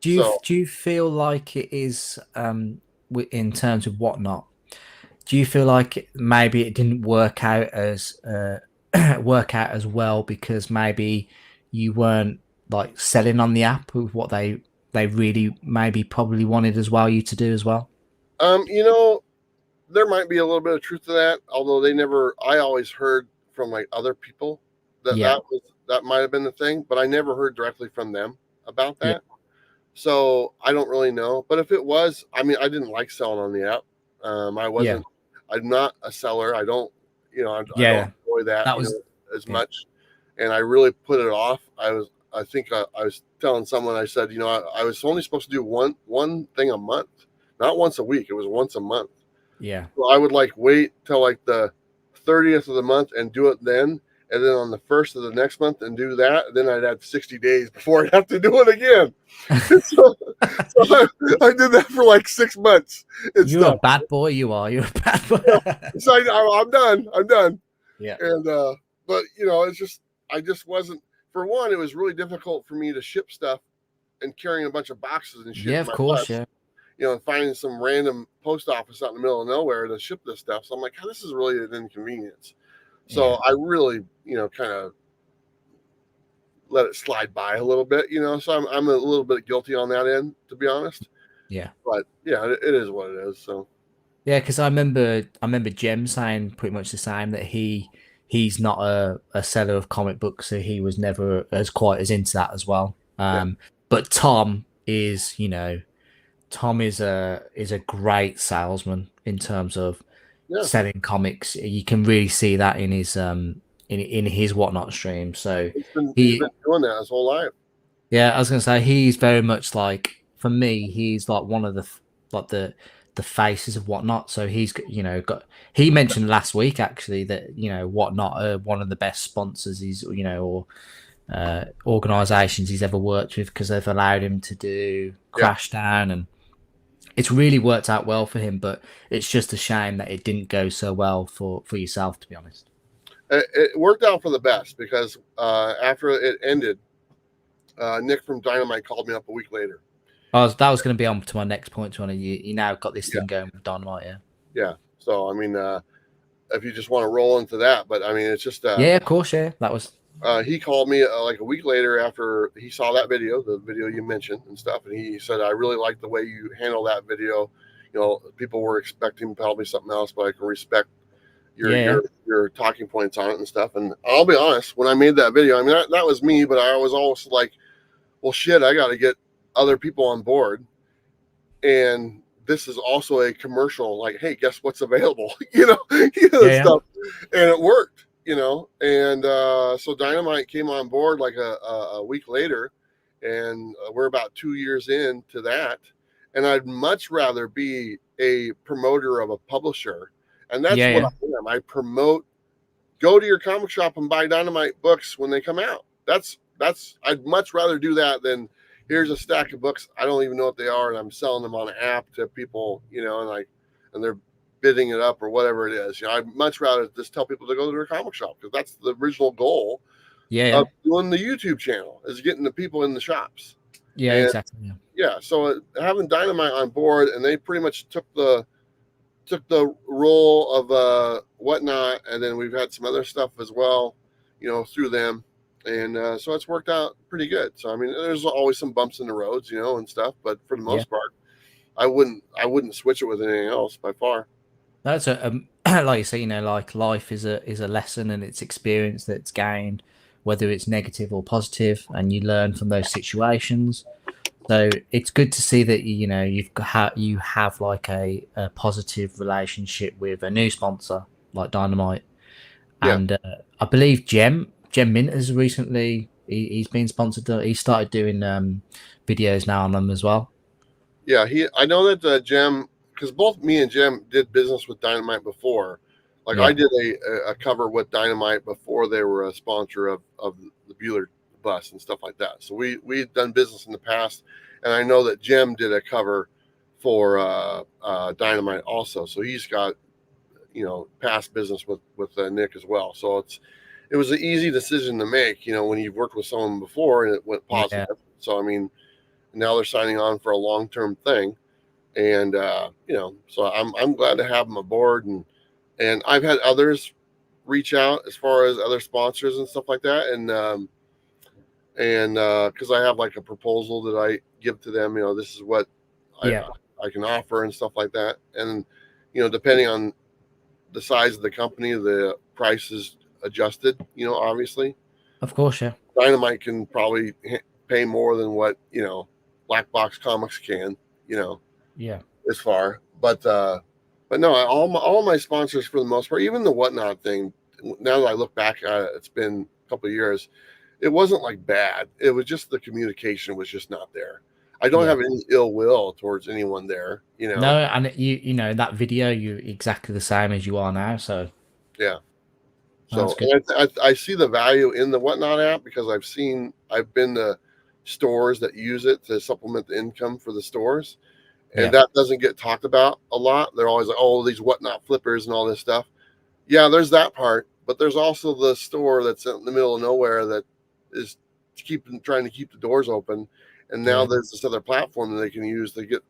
So Do you feel like it is in terms of Whatnot? Do you feel like maybe it didn't work out as well because maybe you weren't like selling on the app with what they really maybe probably wanted as well you to do as well? um, there might be a little bit of truth to that, although I always heard from like other people that Yeah. that might have been the thing, but I never heard directly from them about Yeah. that. So I don't really know. But if it was, I mean, I didn't like selling on the app. Yeah. I'm not a seller. I don't, I don't Yeah. enjoy that, That was as yeah. much. And I really put it off. I think I was telling someone, I said, I was only supposed to do one thing a month, not once a week. It was once a month. Yeah. So I would like wait till like the 30th of the month and do it then. And then on the first of the next month and do that. Then I'd have 60 days before I'd have to do it again. so I did that for like 6 months and You're a stuff. bad boy, you are. You're a bad boy. So I'm done. I'm done. Yeah. And but it's just I just wasn't. For one, it was really difficult for me to ship stuff and carrying a bunch of boxes and shit. Yeah, in of my course, bus, yeah. and finding some random post office out in the middle of nowhere to ship this stuff. So I'm like, this is really an inconvenience. So Yeah. I really, kind of let it slide by a little bit, So I'm a little bit guilty on that end, to be honest. Yeah. But yeah, it is what it is. So Yeah, because I remember Jem saying pretty much the same, that he's not a seller of comic books, so he was never as quite as into that as well. yeah, But Tom is a great salesman in terms of yeah, selling comics. You can really see that in his in his Whatnot stream. So he's he been doing that his whole life. yeah, I was gonna say he's very much like, for me, he's like one of the faces of Whatnot. So he's got, he mentioned last week actually that Whatnot are one of the best sponsors he's or organizations he's ever worked with, because they've allowed him to do Crashdown, and it's really worked out well for him. But it's just a shame that it didn't go so well for yourself, to be honest. It worked out for the best, because after it ended, Nick from Dynamite called me up a week later. That was going to be on to my next point. You now got this Yeah. thing going with Dynamite, yeah. Yeah. So I mean, if you just want to roll into that, but I mean, it's just yeah, of course, yeah. That was he called me like a week later after he saw that video, the video you mentioned and stuff, and he said, I really like the way you handle that video. People were expecting probably something else, but I can respect your talking points on it and stuff. And I'll be honest, when I made that video, I mean, that was me, but I was also like, well, shit, I got to get other people on board. And this is also a commercial, like, hey, guess what's available, stuff. And it worked, and so Dynamite came on board like a week later, and we're about 2 years into that. And I'd much rather be a promoter of a publisher. And that's what I am. I promote, go to your comic shop and buy Dynamite books when they come out. That's I'd much rather do that than, here's a stack of books. I don't even know what they are, and I'm selling them on an app to people, and they're bidding it up or whatever it is. I'd much rather just tell people to go to their comic shop, because that's the original goal Yeah, of doing the YouTube channel, is getting the people in the shops. yeah, And exactly. Yeah. So having Dynamite on board, and they pretty much took the role of Whatnot, and then we've had some other stuff as well, through them, and so it's worked out pretty good. So I mean, there's always some bumps in the roads, and stuff, but for the most part, I wouldn't switch it with anything else by far. That's like you say, like life is a lesson, and it's experience that's gained, whether it's negative or positive, and you learn from those situations. So it's good to see that you have like a positive relationship with a new sponsor like Dynamite, and I believe Gem Mint has recently he's been sponsored. He started doing videos now on them as well. Yeah, I know that Gem, because both me and Gem did business with Dynamite before. Like I did a cover with Dynamite before they were a sponsor of the Bueller Bus and stuff like that. So we've done business in the past, and I know that Gem did a cover for Dynamite also. So he's got past business with Nick as well. So it was an easy decision to make, when you've worked with someone before and it went positive. Yeah. So I mean, now they're signing on for a long-term thing, and so I'm glad to have them aboard, and I've had others reach out as far as other sponsors and stuff like that, and because I have like a proposal that I give to them, this is what I can offer and stuff like that, and depending on the size of the company, the price is adjusted, obviously. Of course, yeah. Dynamite can probably pay more than what Black Box Comics can, as far, but no, all my sponsors for the most part, even the Whatnot thing, now that I look back at it, it's been a couple of years, it wasn't like bad. It was just the communication was just not there. I don't have any ill will towards anyone there, No, and you know that video, you're exactly the same as you are now. So yeah. So I see the value in the Whatnot app, because I've been to stores that use it to supplement the income for the stores, and that doesn't get talked about a lot. They're always like, oh, these Whatnot flippers and all this stuff. Yeah, there's that part, but there's also the store that's in the middle of nowhere that is trying to keep the doors open, and now there's this other platform that they can use to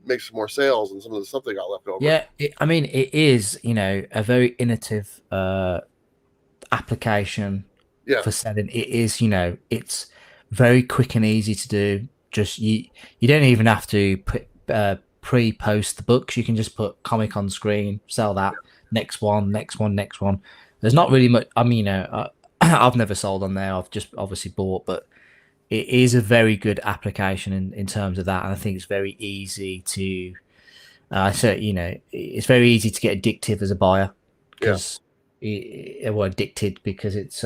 make some more sales and some of the stuff they got left over. Yeah, I mean, it is a very innovative application for selling. It is it's very quick and easy to do. Just you don't even have to pre-post the books. You can just put comic on screen, sell that, next one. There's not really much. I mean, I've never sold on there. I've just obviously bought, but it is a very good application in terms of that, and I think it's very easy to it's very easy to get addictive as a buyer, because addicted, because it's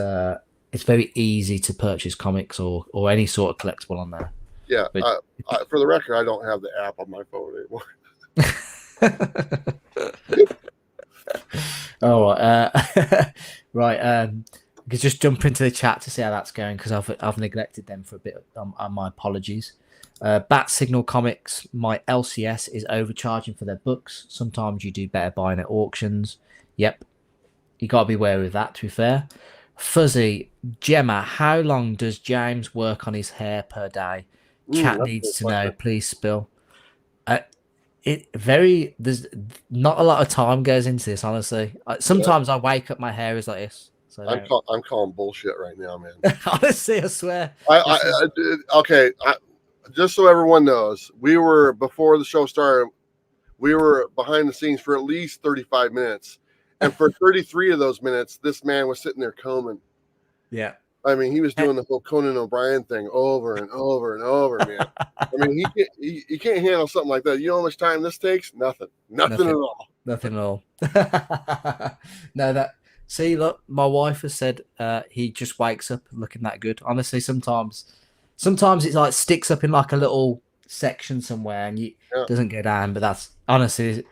very easy to purchase comics or any sort of collectible on there. Yeah, but, for the record, I don't have the app on my phone anymore. Right. We could just jump into the chat to see how that's going, because I've neglected them for a bit. My apologies. Bat Signal Comics, my LCS is overcharging for their books. Sometimes you do better buying at auctions. Yep, you got to be wary of that, to be fair. Fuzzy Gemma, how long does James work on his hair per day? Chat needs to know. Please spill. There's not a lot of time goes into this, honestly. Sometimes I wake up, my hair is like this. So I'm calling bullshit right now, man. Honestly, I swear. Okay. Just so everyone knows, before the show started, we were behind the scenes for at least 35 minutes. And for 33 of those minutes, this man was sitting there combing. Yeah. I mean, he was doing the whole Conan O'Brien thing over and over and over, man. I mean, he can't handle something like that. You know how much time this takes? Nothing at all. Nothing at all. No, see, look, my wife has said he just wakes up looking that good. Honestly, sometimes it's like sticks up in like a little section somewhere and doesn't go down. But that's honestly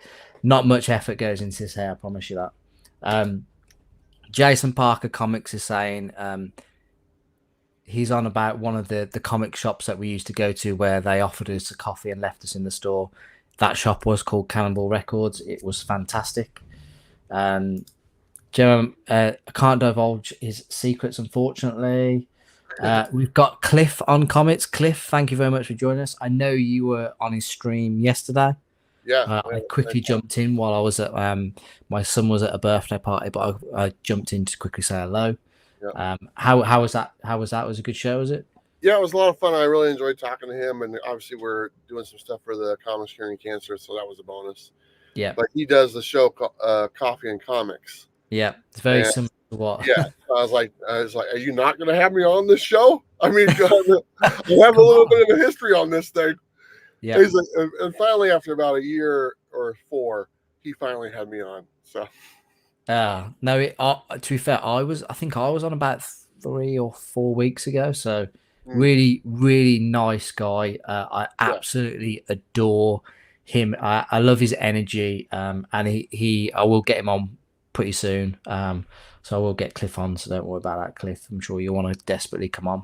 not much effort goes into his hair. I promise you that. Jason Parker Comics is saying he's on about one of the comic shops that we used to go to where they offered us a coffee and left us in the store. That shop was called Cannonball Records. It was fantastic. Gemma, I can't divulge his secrets, unfortunately. We've got Cliff on comments. Cliff, thank you very much for joining us. I know you were on his stream yesterday. Yeah, I quickly jumped in while I was at my son was at a birthday party, but I jumped in to quickly say hello. Yeah. How was that? How was that? Was it a good show? Was it? Yeah, it was a lot of fun. I really enjoyed talking to him, and obviously we're doing some stuff for the Comics Curing Cancer, so that was a bonus. Yeah. But he does the show Coffee and Comics. Yeah, it's very similar to what. Yeah, I was like, are you not going to have me on this show? I mean, I have a little bit of a history on this thing. Yeah. He's like, and finally, after about a year or 4, he finally had me on. So. No, to be fair, I think I was on about 3 or 4 weeks ago. So really, really nice guy. I absolutely adore him. I love his energy. And I will get him on pretty soon. So I will get Cliff on. So don't worry about that, Cliff. I'm sure you want to desperately come on.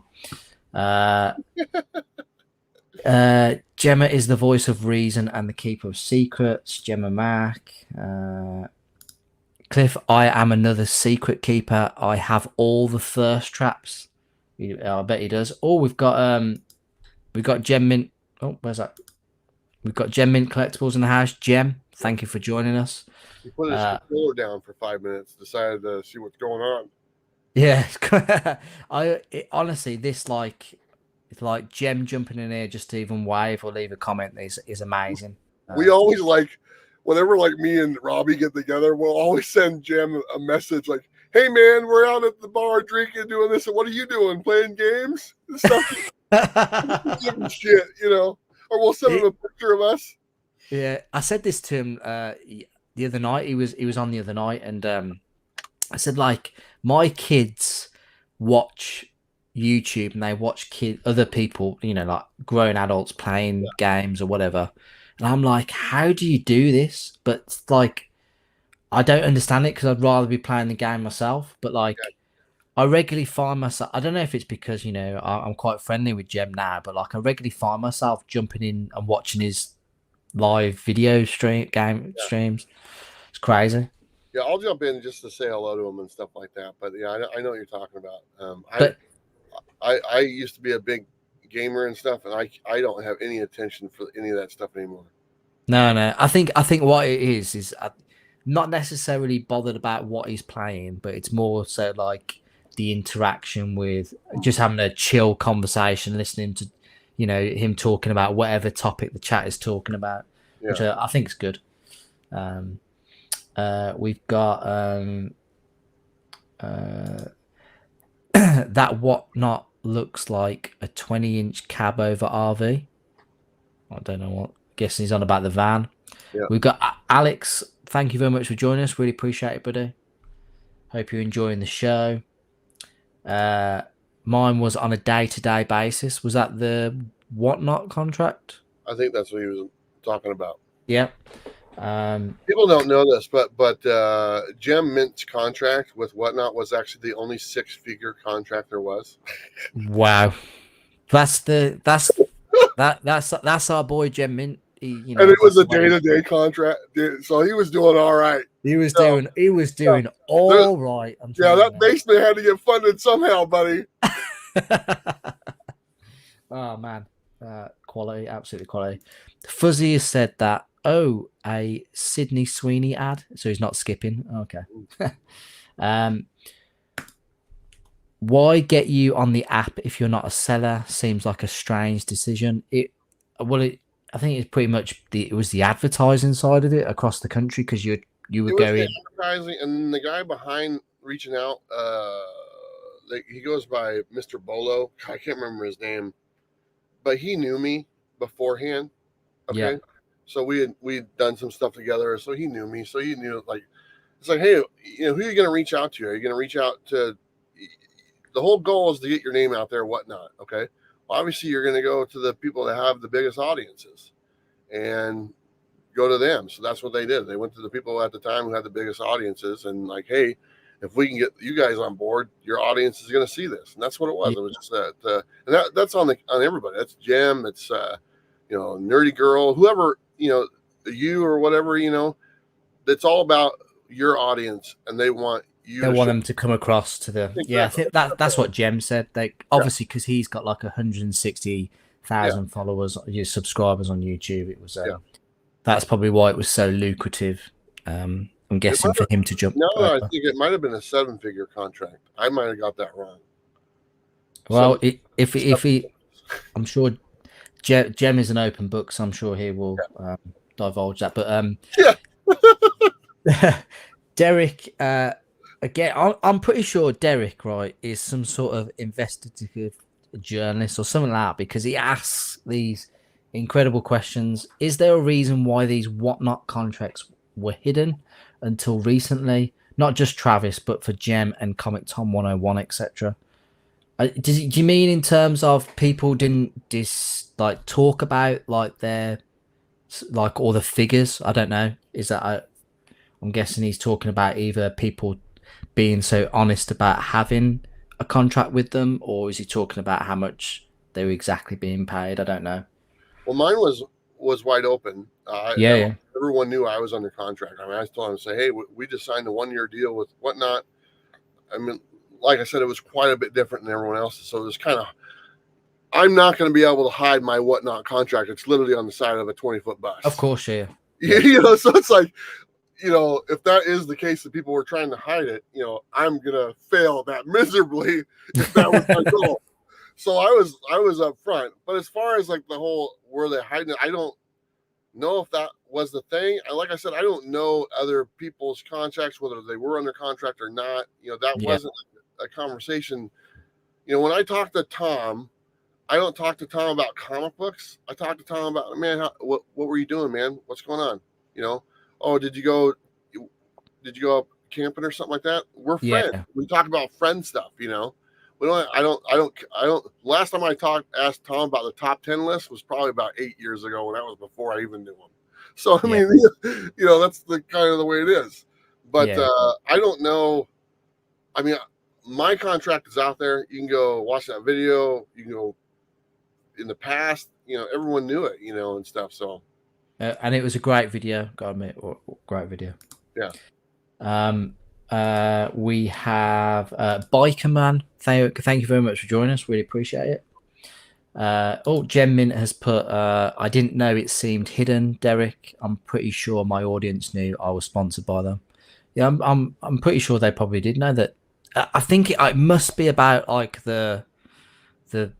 Gemma is the voice of reason and the keeper of secrets. Gemma Mack. Cliff, I am another secret keeper. I have all the thirst traps. I bet he does. Oh, we've got Gem Mint. Oh, where's that? We've got Gem Mint Collectibles in the house. Gem, thank you for joining us. He put his controller down for 5 minutes, decided to see what's going on. Yeah, honestly, this it's like Gem jumping in here just to even wave or leave a comment is amazing. We always whenever me and Robbie get together, we'll always send Gem a message like, "Hey man, we're out at the bar drinking, doing this, and what are you doing? Playing games and stuff." Shit, or we'll send him a picture of us. Yeah, I said this to him the other night. He was on the other night, and I said, my kids watch YouTube and they watch other people, like grown adults playing games or whatever. And I'm like, how do you do this? But I don't understand it because I'd rather be playing the game myself. But I regularly find myself, I don't know if it's because, I'm quite friendly with Gem now, but I regularly find myself jumping in and watching his live video streams. It's crazy. Yeah, I'll jump in just to say hello to him and stuff like that. But yeah, I know what you're talking about. I used to be a big gamer and stuff, and I don't have any attention for any of that stuff anymore. No. I think what it is I'm not necessarily bothered about what he's playing, but it's more so the interaction with just having a chill conversation, listening to him talking about whatever topic the chat is talking about, which I think is good. We've got that whatnot looks like a 20-inch cab over RV. I don't know what. Guessing he's on about the van. Yeah. We've got Alex. Thank you very much for joining us. Really appreciate it, buddy. Hope you're enjoying the show. Mine was on a day-to-day basis. Was that the whatnot contract? I think that's what he was talking about. Yeah. People don't know this, but Gem Mint's contract with whatnot was actually the only 6-figure contract there was. Wow, that's our boy Gem Mint. And it was a day-to-day contract, so he was doing all right. He was doing all right. That basement had to get funded somehow, buddy. Oh man, quality, absolutely quality. Fuzzy has said that. Oh, a Sydney Sweeney ad. So he's not skipping. Okay. Why get you on the app if you're not a seller? Seems like a strange decision. I think it's pretty much it was the advertising side of it across the country because you were going advertising, and the guy behind reaching out, he goes by Mr. Bolo. I can't remember his name, but he knew me beforehand. Okay. Yeah. So we'd done some stuff together. So he knew me. So he knew it's like, hey, who are you going to reach out to? Are you going to reach out to? The whole goal is to get your name out there, whatnot. Okay. Well, obviously, you're going to go to the people that have the biggest audiences, and go to them. So that's what they did. They went to the people at the time who had the biggest audiences, and hey, if we can get you guys on board, your audience is going to see this. And that's what it was. Yeah. It was just that, and that's on everybody. That's Jim. It's, Nerdy Girl, whoever, you or whatever, it's all about your audience, and they want you. They want them to come across to the Exactly. I think that's what Jem said. Obviously because he's got like 160,000 followers, subscribers on YouTube. It was that's probably why it was so lucrative. I'm guessing for him to jump. No, I think it might have been a 7-figure contract. I might have got that wrong. Well, if he, I'm sure Jem is an open book, so I'm sure he will divulge that. But Derek, again, I'm pretty sure Derek, right, is some sort of investigative journalist or something like that, because he asks these incredible questions. Is there a reason why these whatnot contracts were hidden until recently? Not just Travis, but for Jem and Comic Tom 101, etc. Do you mean in terms of people didn't talk about like their all the figures? I don't know. Is that I'm guessing he's talking about either people being so honest about having a contract with them, or is he talking about how much they were exactly being paid? I don't know. Well, mine was wide open. Everyone knew I was under contract. I mean, I told them, say, hey, we just signed a 1-year deal with whatnot. I mean, like I said, it was quite a bit different than everyone else's. So there's kind of, I'm not going to be able to hide my whatnot contract. It's literally on the side of a 20-foot bus. Of course, yeah. So it's like, if that is the case that people were trying to hide it, I'm going to fail that miserably if that was my goal. So I was up front. But as far as like the whole, were they hiding it, I don't know if that was the thing. Like I said, I don't know other people's contracts, whether they were under contract or not. That wasn't a conversation. When I talk to Tom, I don't talk to Tom about comic books. I talk to Tom about, man, what were you doing, man? What's going on? Oh, did you go up camping or something like that? We're friends. Yeah. We talk about friend stuff, We don't. I don't. Last time I asked Tom about the top 10 list was probably about 8 years ago, when that was before I even knew him. So I mean, that's the kind of the way it is. But I don't know. I mean, my contract is out there. You can go watch that video. You can go in the past. Everyone knew it. And stuff. So. And it was a great video. Gotta admit, great video. Yeah. We have Biker Man. Thank you very much for joining us. Really appreciate it. Jem Mint has put, I didn't know it seemed hidden, Derek. I'm pretty sure my audience knew I was sponsored by them. Yeah, I'm pretty sure they probably did know that. I think it must be about like the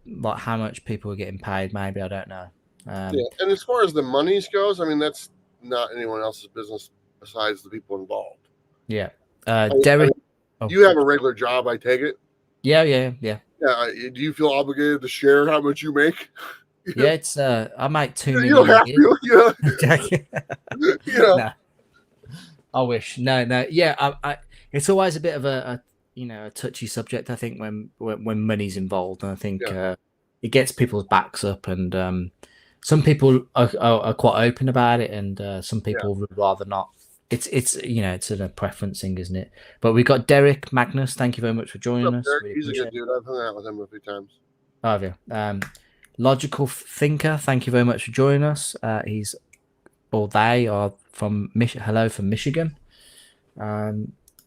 like how much people are getting paid. Maybe, I don't know. And as far as the monies goes, I mean, that's not anyone else's business besides the people involved. Yeah. Derek, you have a regular job, I take it. Yeah. Do you feel obligated to share how much you make? Yeah, it's I make $2 million. You don't have to. No. I wish. No. Yeah, I it's always a bit of a touchy subject. I think when money's involved, and I think it gets people's backs up, and some people are quite open about it, and some people would rather not. It's it's a preference thing, isn't it? But we've got Derek Magnus. Thank you very much for joining us. Really he's a good dude. I've hung out with him a few times. Oh, have you? Logical Thinker. Thank you very much for joining us. They are from Michigan.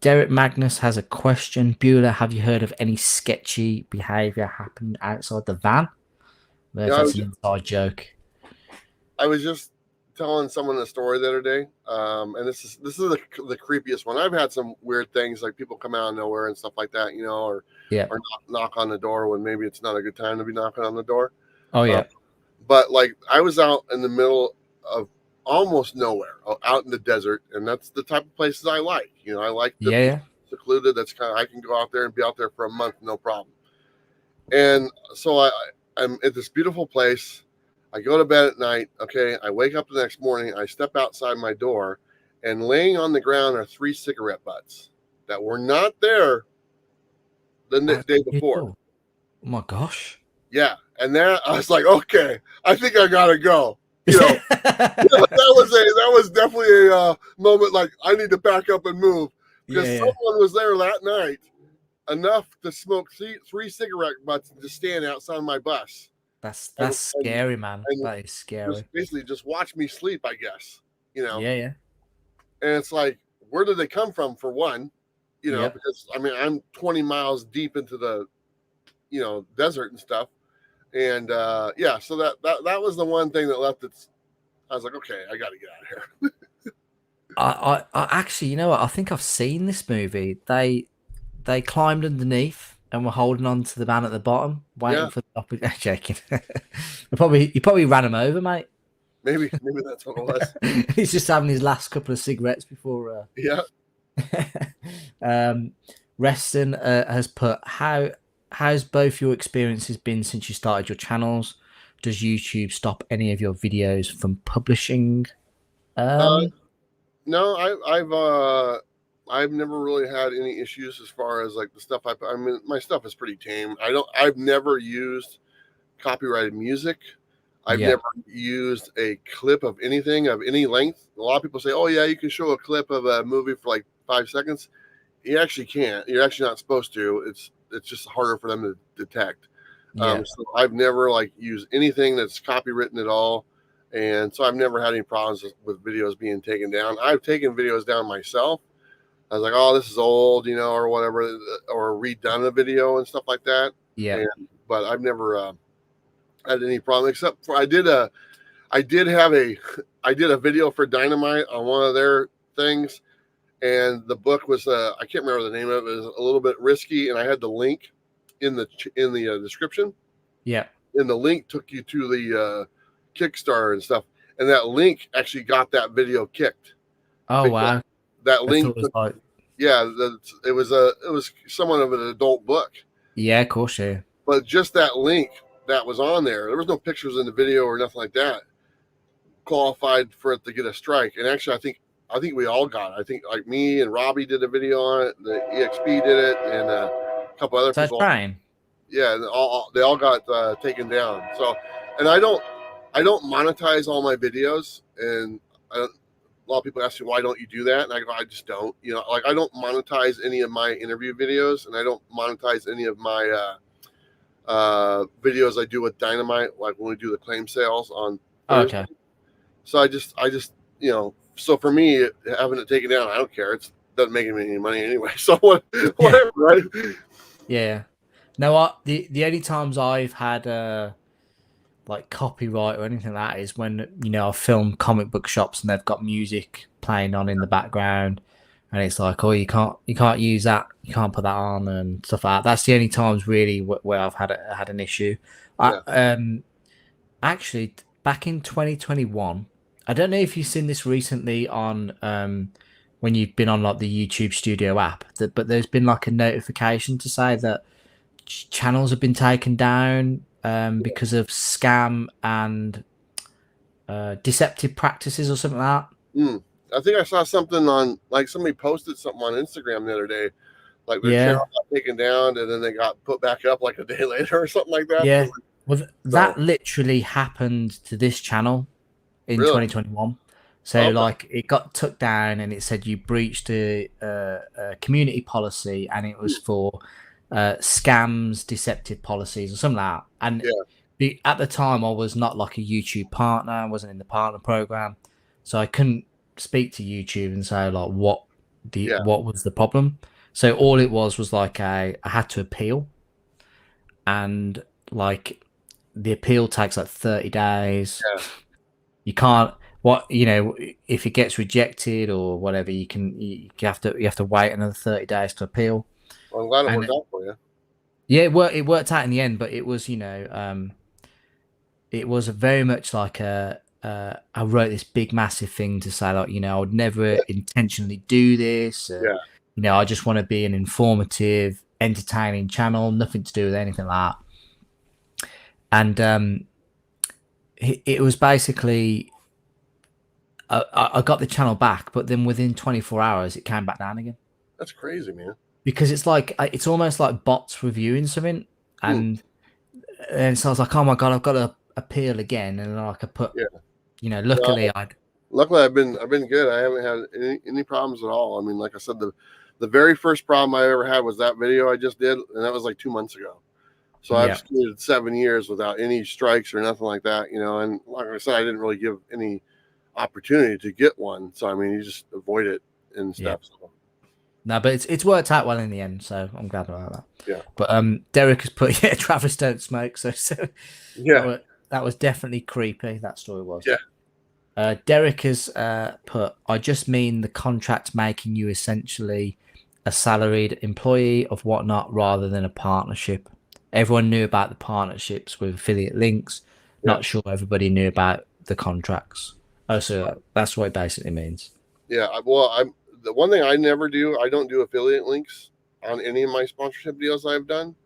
Derek Magnus has a question. Bueller, have you heard of any sketchy behavior happening outside the van? That's an inside joke. I was just telling someone a story the other day, and this is the creepiest one. I've had some weird things, like people come out of nowhere and stuff like that, or knock on the door when maybe it's not a good time to be knocking on the door. Oh yeah. But like I was out in the middle of almost nowhere, out in the desert, and that's the type of places I like. I like the secluded. That's kind of, I can go out there and be out there for a month, no problem. And so I'm at this beautiful place. I go to bed at night. Okay, I wake up the next morning. I step outside my door, and laying on the ground are 3 cigarette butts that were not there the day before. Oh my gosh! Yeah, and then I was like, okay, I think I gotta go. That was definitely a moment like I need to back up and move. because Yeah. someone was there that night enough to smoke three cigarette butts to stand outside my bus. That's And, scary, man. and That is scary. just basically just watch me sleep, I guess. Yeah, yeah. And it's like, where did they come from, for one? Yep. Because I mean, I'm 20 miles deep into the, desert and stuff. And yeah, so that was the one thing that left it. I was like, okay, I got to get out of here. I actually, you know what? I think I've seen this movie. They climbed underneath and were holding on to the man at the bottom, waiting Yeah. for the opposite. Joking. You probably ran him over, mate. Maybe that's what it was. He's just having his last couple of cigarettes before. Yeah. Reston has put, how's both your experiences been since you started your channels? Does YouTube stop any of your videos from publishing? No, I've never really had any issues as far as like the stuff I mean, my stuff is pretty tame. I've never used copyrighted music. I've never used a clip of anything of any length. A lot of people say, oh yeah, you can show a clip of a movie for like 5 seconds. You actually can't. You're actually not supposed to. It's just harder for them to detect. So I've never like used anything that's copywritten at all. And so I've never had any problems with videos being taken down. I've taken videos down myself. I was like, oh, this is old, or whatever, or redone a video and stuff like that. Yeah. But I've never had any problem, except for I did a video for Dynamite on one of their things. And the book was, I can't remember the name of it. It was a little bit risky. And I had the link in the description. Yeah. And the link took you to the Kickstarter and stuff, and that link actually got that video kicked. Oh wow! That link, was like... it was somewhat of an adult book. Yeah, of course, yeah. But just that link that was on there was no pictures in the video or nothing like that, qualified for it to get a strike. And actually, I think we all got it. I think like me and Robbie did a video on it. The EXP did it, and a couple other people. Brian. Yeah, they all got taken down. So, and I don't monetize all my videos, and a lot of people ask me, why don't you do that? And I go, I just don't. Like I don't monetize any of my interview videos, and I don't monetize any of my videos I do with Dynamite, like when we do the claim sales on Thursday. Okay. So I just so for me, having it taken down, I don't care. It doesn't make me any money anyway. So whatever, right? Yeah. No, the only times I've had like copyright or anything like that is when I film comic book shops and they've got music playing on in the background, and it's like, oh, you can't use that, you can't put that on and stuff like that. That's the only times really where I've had an issue. Yeah. Actually, back in 2021, I don't know if you've seen this recently on when you've been on like the YouTube Studio app, but there's been like a notification to say that channels have been taken down because of scam and deceptive practices or something like that. I think I saw something on, like, somebody posted something on Instagram the other day, like their channel got taken down and then they got put back up like a day later or something like that. Yeah, well, that literally happened to this channel in 2021. So like it got took down and it said you breached a community policy, and it was for scams, deceptive policies, or something like that. And at the time, I was not like a YouTube partner. I wasn't in the partner program, so I couldn't speak to YouTube and say like what was the problem. So all it was like I had to appeal, and like the appeal takes like 30 days. You can't. If it gets rejected or whatever, you have to wait another 30 days to appeal. Well, I'm glad it worked out for you. Yeah, it worked out in the end, but it was it was very much like I wrote this big massive thing to say like I would never intentionally do this. I just want to be an informative, entertaining channel, nothing to do with anything like that. And it was basically. I got the channel back, but then within 24 hours, it came back down again. That's crazy, man. Because it's like it's almost like bots reviewing something, and so I was like, oh my god, I've got to appeal again, and like I put, luckily Luckily I've been good. I haven't had any problems at all. I mean, like I said, The very first problem I ever had was that video I just did, and that was like 2 months ago. So I've skated 7 years without any strikes or nothing like that, and like I said, I didn't really give any opportunity to get one. So I mean, you just avoid it in steps. Yeah. No, but it's worked out well in the end, so I'm glad about that. Yeah. But Derek has put Travis don't smoke, so yeah, that was definitely creepy. That story was. Yeah. Derek has put, I just mean the contract making you essentially a salaried employee of Whatnot rather than a partnership. Everyone knew about the partnerships with affiliate links. Not sure everybody knew about the contracts. Oh, so that's what it basically means. Yeah. Well, the one thing I never do, I don't do affiliate links on any of my sponsorship deals I've done.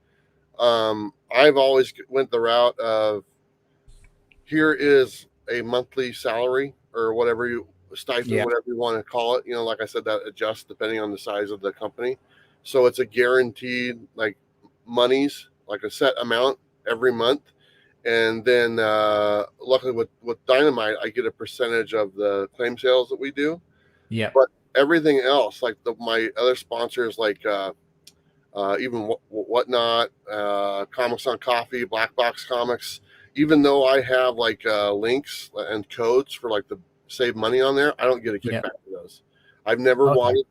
I've always went the route of, here is a monthly salary or whatever stipend, whatever you want to call it. Like I said, that adjusts depending on the size of the company. So it's a guaranteed like monies, like a set amount every month. And then luckily with Dynamite, I get a percentage of the claim sales that we do. Yeah. But everything else, like my other sponsors, like even Whatnot, Comics on Coffee, Black Box Comics, even though I have like links and codes for like the save money on there, I don't get a kickback for those. I've never wanted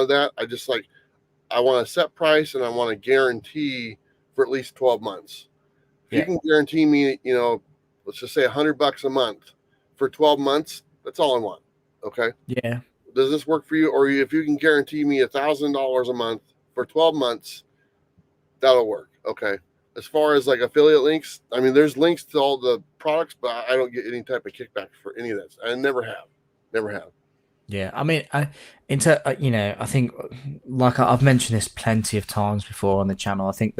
that. I just I want a set price and I want a guarantee for at least 12 months. If you can guarantee me, let's just say $100 a month for 12 months, that's all I want. Okay. Yeah. Does this work for you? Or if you can guarantee me $1,000 a month for 12 months, that'll work. Okay. As far as like affiliate links, I mean, there's links to all the products, but I don't get any type of kickback for any of that. I never have. Yeah, I mean, I think, like I've mentioned this plenty of times before on the channel. I think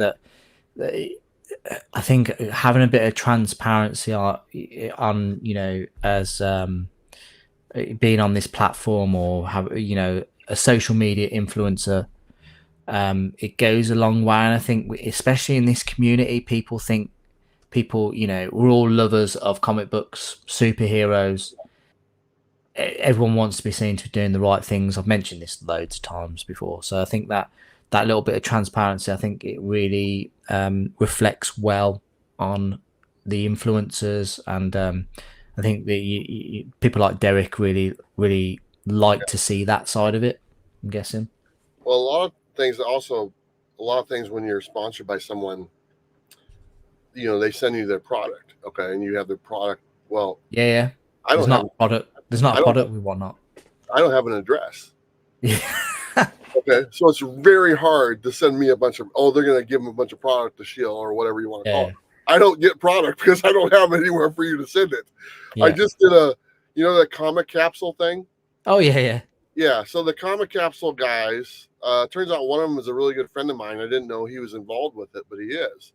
having a bit of transparency on as being on this platform or have a social media influencer, it goes a long way. And I think especially in this community, people we're all lovers of comic books, superheroes. Everyone wants to be seen to be doing the right things. I've mentioned this loads of times before, so I think that little bit of transparency, I think it really reflects well on the influencers, and I think that people like Derek really like to see that side of it, I'm guessing. Well, a lot of things when you're sponsored by someone, they send you their product, okay, and you have their product. Well, yeah. There's not a product we want. Not. I don't have an address. Yeah. Okay, so it's very hard to send me a bunch of. Oh, they're gonna give them a bunch of product to Shield or whatever you want to call it. I don't get product because I don't have anywhere for you to send it. Yeah. I just did that comic capsule thing. Oh yeah. Yeah. So the comic capsule guys, turns out one of them is a really good friend of mine. I didn't know he was involved with it, but he is.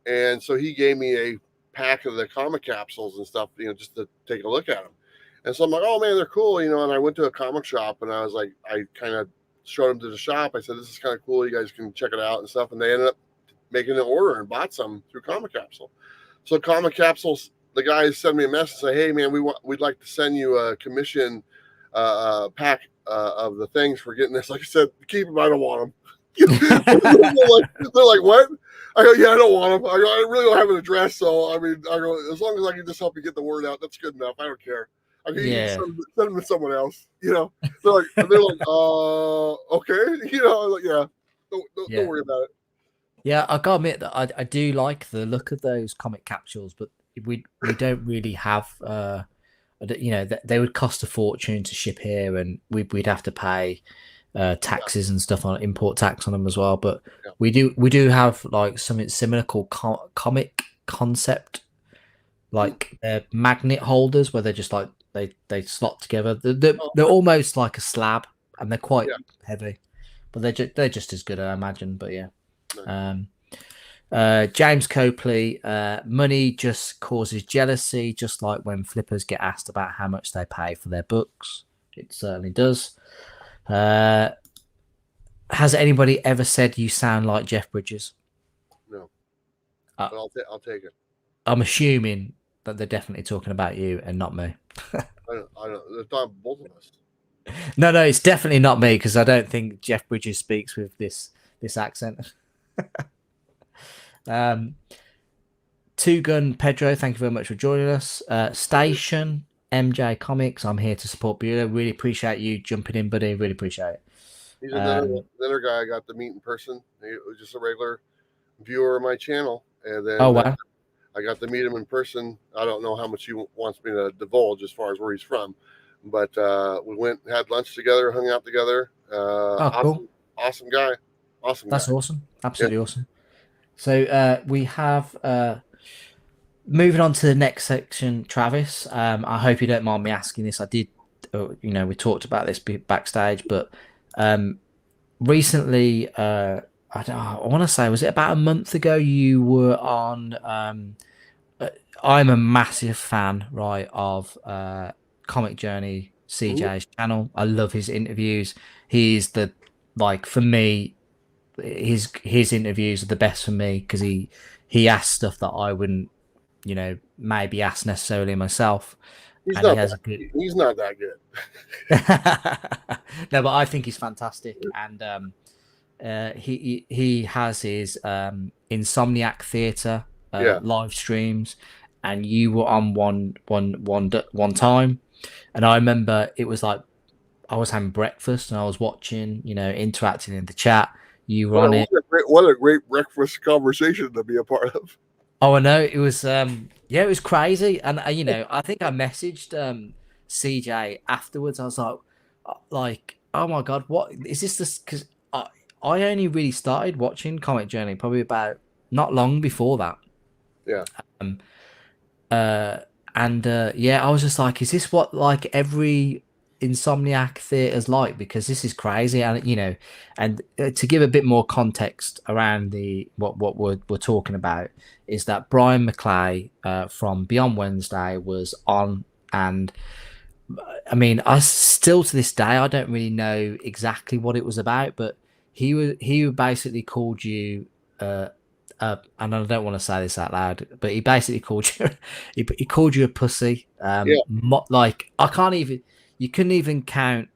And so he gave me a pack of the comic capsules and stuff, just to take a look at them. And so I'm like, oh man, they're cool, and I went to a comic shop and I was like, I kind of showed them to the shop. I said, this is kind of cool. You guys can check it out and stuff. And they ended up making an order and bought some through Comic Capsule. So Comic Capsules, the guys sent me a message and say, hey man, we'd like to send you a commission pack of the things for getting this. Like I said, keep them. I don't want them. they're like, what? I go, yeah, I don't want them. I go, I really don't have an address. So, I mean, I go, as long as I can just help you get the word out, that's good enough. I don't care. I can send them to someone else, They're like, okay. Like, yeah, don't worry about it. Yeah, I gotta admit that I do like the look of those comic capsules, but we don't really have, they would cost a fortune to ship here, and we'd have to pay taxes and stuff on import tax on them as well. But we do have like something similar called Comic Concept, like magnet holders where they're just like they slot together. They're almost like a slab, and they're quite heavy, but they're just as good, I imagine. But yeah. James Copley, money just causes jealousy, just like when flippers get asked about how much they pay for their books. It certainly does. Has anybody ever said you sound like Jeff Bridges? No. But I'll take it. I'm assuming that they're definitely talking about you and not me. I don't. They're talking both of us. No, no, it's definitely not me because I don't think Jeff Bridges speaks with this accent. um, Two Gun Pedro, thank you very much for joining us. Station MJ Comics, I'm here to support Bueller. Really appreciate you jumping in, buddy. Really appreciate it. He's another guy I got to meet in person. He was just a regular viewer of my channel, and then Oh wow, I got to meet him in person. I don't know how much he wants me to divulge as far as where he's from, but we went, had lunch together, hung out together. oh cool, Awesome guy. that's Guy. awesome, absolutely awesome. So we have moving on to the next section, Travis. I hope you don't mind me asking this. I did, we talked about this backstage, but recently, I want to say, was it about a month ago? You were on. I'm a massive fan, right, of Comic Journey CJ's channel. I love his interviews. He's for me, his interviews are the best for me because he asks stuff that I wouldn't, maybe ask necessarily myself. He's not that good. No, but I think he's fantastic, and he has his Insomniac Theatre live streams, and you were on one time, and I remember it was like I was having breakfast and I was watching, interacting in the chat. You were on it. What a great breakfast conversation to be a part of. Oh, I know it was. It was crazy, and I think I messaged CJ afterwards. I was like, oh my god, what is this? Because I only really started watching Comic Journey probably about not long before that. Yeah. I was just like, is this what like every Insomniac theatre's like? Because this is crazy, and and to give a bit more context around what we're talking about is that Brian McClay from Beyond Wednesday was on, and I mean, I still to this day I don't really know exactly what it was about, but he basically called you and I don't want to say this out loud, but he basically called you he called you a pussy. Like I can't even, you couldn't even count,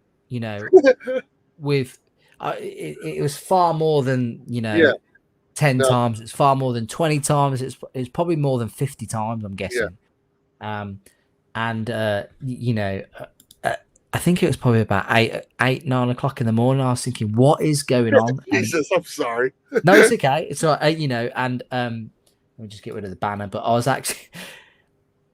with it was far more than 10 times. It's far more than 20 times. It's probably more than 50 times, I'm guessing. I think it was probably about 9 o'clock in the morning. I was thinking, what is going on? Jesus, I'm sorry. No, it's okay. It's all right, and let me just get rid of the banner. But I was actually,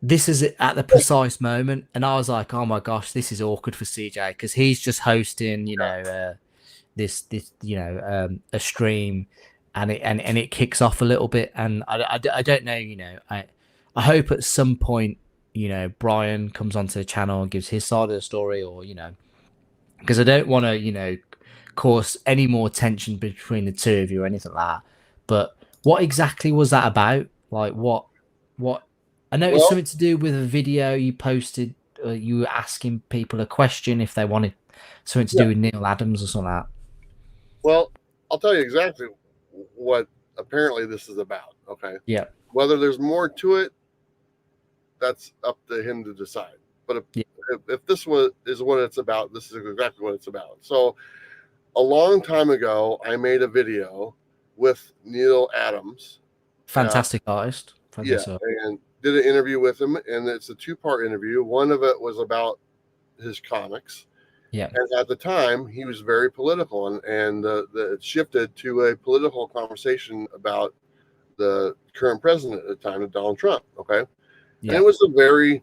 this is at the precise moment, and I was like, oh my gosh, this is awkward for CJ because he's just hosting, this a stream, and it kicks off a little bit, and I don't know, I hope at some point, Brian comes onto the channel and gives his side of the story, or because I don't want to cause any more tension between the two of you or anything like that. But what exactly was that about? Like what I know it's something to do with a video you posted. You were asking people a question if they wanted something to do with Neil Adams or something like that. Well, I'll tell you exactly what apparently this is about. Okay. Yeah. Whether there's more to it, that's up to him to decide. But if this is what it's about, this is exactly what it's about. So a long time ago, I made a video with Neil Adams. Fantastic artist. And did an interview with him, and it's a 2-part interview. One of it was about his comics. Yeah. And at the time, he was very political, and it shifted to a political conversation about the current president at the time, Donald Trump. Okay. Yeah. And it was a very,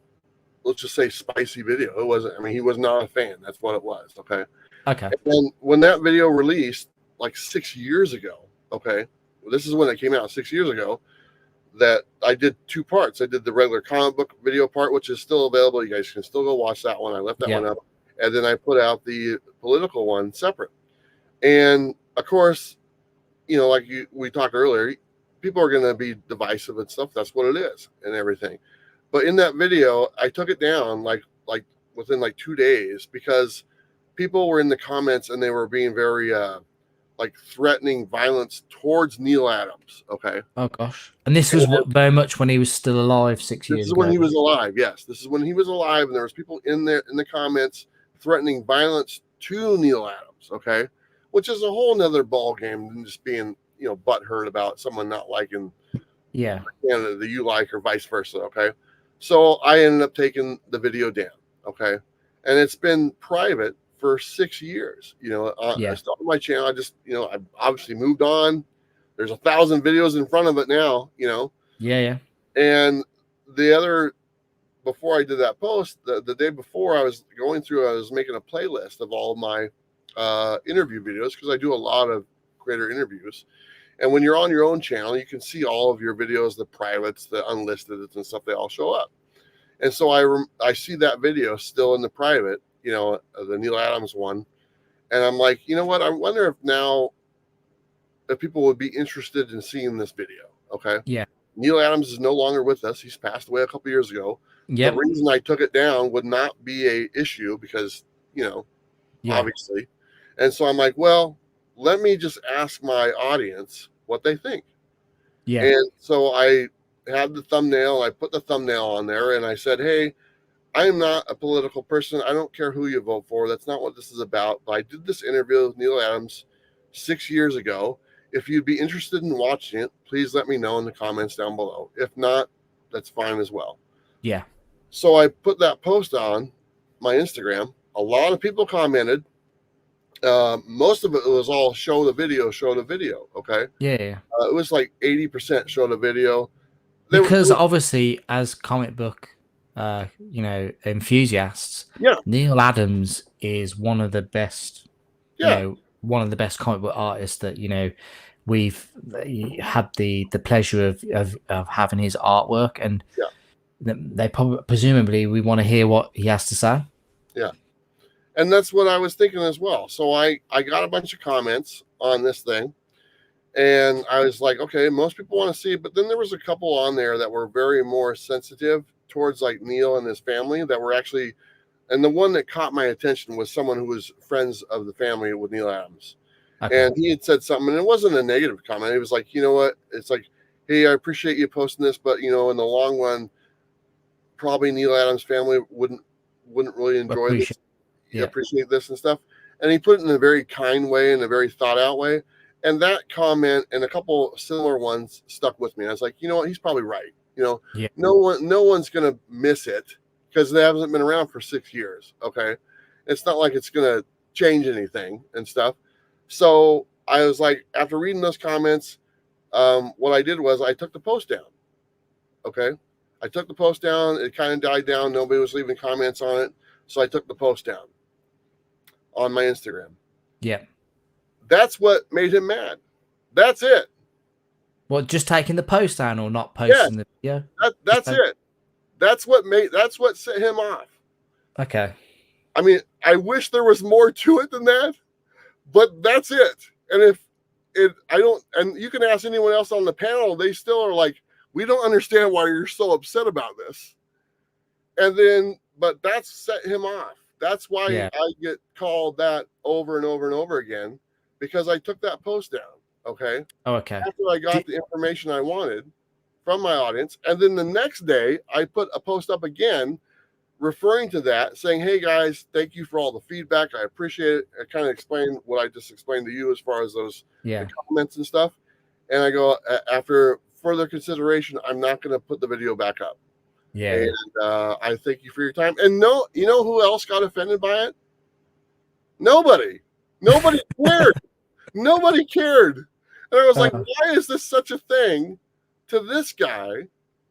let's just say, spicy video. It wasn't, I mean, he was not a fan. That's what it was. Okay. Okay. And then when that video released like 6 years ago, okay, this is when it came out 6 years ago, that I did 2 parts. I did the regular comic book video part, which is still available. You guys can still go watch that one. I left that one up. And then I put out the political one separate. And of course, like we talked earlier, people are going to be divisive and stuff. That's what it is and everything. But in that video, I took it down like within like 2 days because people were in the comments and they were being very threatening violence towards Neil Adams. Okay. Oh gosh. And this was very much when he was still alive 6 years ago. This is when he was alive. Yes. This is when he was alive, and there was people in there in the comments threatening violence to Neil Adams, okay, which is a whole nother ball game than just being, butthurt about someone not liking Canada that you like, or vice versa, okay. So I ended up taking the video down, okay, and it's been private for 6 years. I started my channel. I just, I've obviously moved on. There's 1,000 videos in front of it now, Yeah. And before I did that post, the day before I was making a playlist of all my interview videos, because I do a lot of creator interviews. And when you're on your own channel, you can see all of your videos, the privates, the unlisted and stuff, they all show up. And so I see that video still in the private, the Neil Adams one. And I'm like, you know what? I wonder if people would be interested in seeing this video. Okay. Yeah. Neil Adams is no longer with us. He's passed away a couple years ago. Yep. The reason I took it down would not be a issue because, obviously. And so I'm like, well, let me just ask my audience what they think. Yeah. And so I had the thumbnail. I put the thumbnail on there and I said, hey, I am not a political person. I don't care who you vote for. That's not what this is about. But I did this interview with Neil Adams 6 years ago. If you'd be interested in watching it, please let me know in the comments down below. If not, that's fine as well. Yeah. So I put that post on my Instagram. A lot of people commented. Most of it was all show the video. Okay. Yeah. It was like 80% show the video. Because obviously, as comic book, enthusiasts, Neil Adams is one of the best, one of the best comic book artists that, we've had the pleasure of having his artwork, and they presumably we want to hear what he has to say. Yeah. And that's what I was thinking as well. So I got a bunch of comments on this thing, and I was like, okay, most people want to see it. But then there was a couple on there that were very more sensitive towards like Neil and his family that were actually, and the one that caught my attention was someone who was friends of the family with Neil Adams. Okay. And he had said something, and it wasn't a negative comment. It was like, you know what? It's like, hey, I appreciate you posting this, but in the long run, probably Neil Adams' family wouldn't really enjoy this. Appreciate this and stuff. And he put it in a very kind way, in a very thought out way. And that comment and a couple similar ones stuck with me. I was like, you know what? He's probably right. No one's going to miss it because they haven't been around for 6 years. Okay. It's not like it's going to change anything and stuff. So I was like, after reading those comments, what I did was I took the post down. Okay. I took the post down. It kind of died down. Nobody was leaving comments on it. So I took the post down on my Instagram. Yeah. That's what made him mad. That's it. Well, just taking the post down or not posting the video? That's it. That's what set him off. Okay. I mean, I wish there was more to it than that, but that's it. And and you can ask anyone else on the panel, they still are like, we don't understand why you're so upset about this. And then, but that's set him off. That's why I get called that over and over and over again, because I took that post down. Okay. Oh, okay. After I got the information I wanted from my audience. And then the next day I put a post up again, referring to that, saying, hey guys, thank you for all the feedback. I appreciate it. I kind of explained what I just explained to you as far as those the comments and stuff. And I go, after further consideration, I'm not going to put the video back up. Yeah. And I thank you for your time. And you know who else got offended by it? Nobody cared. Nobody cared. And I was like, why is this such a thing to this guy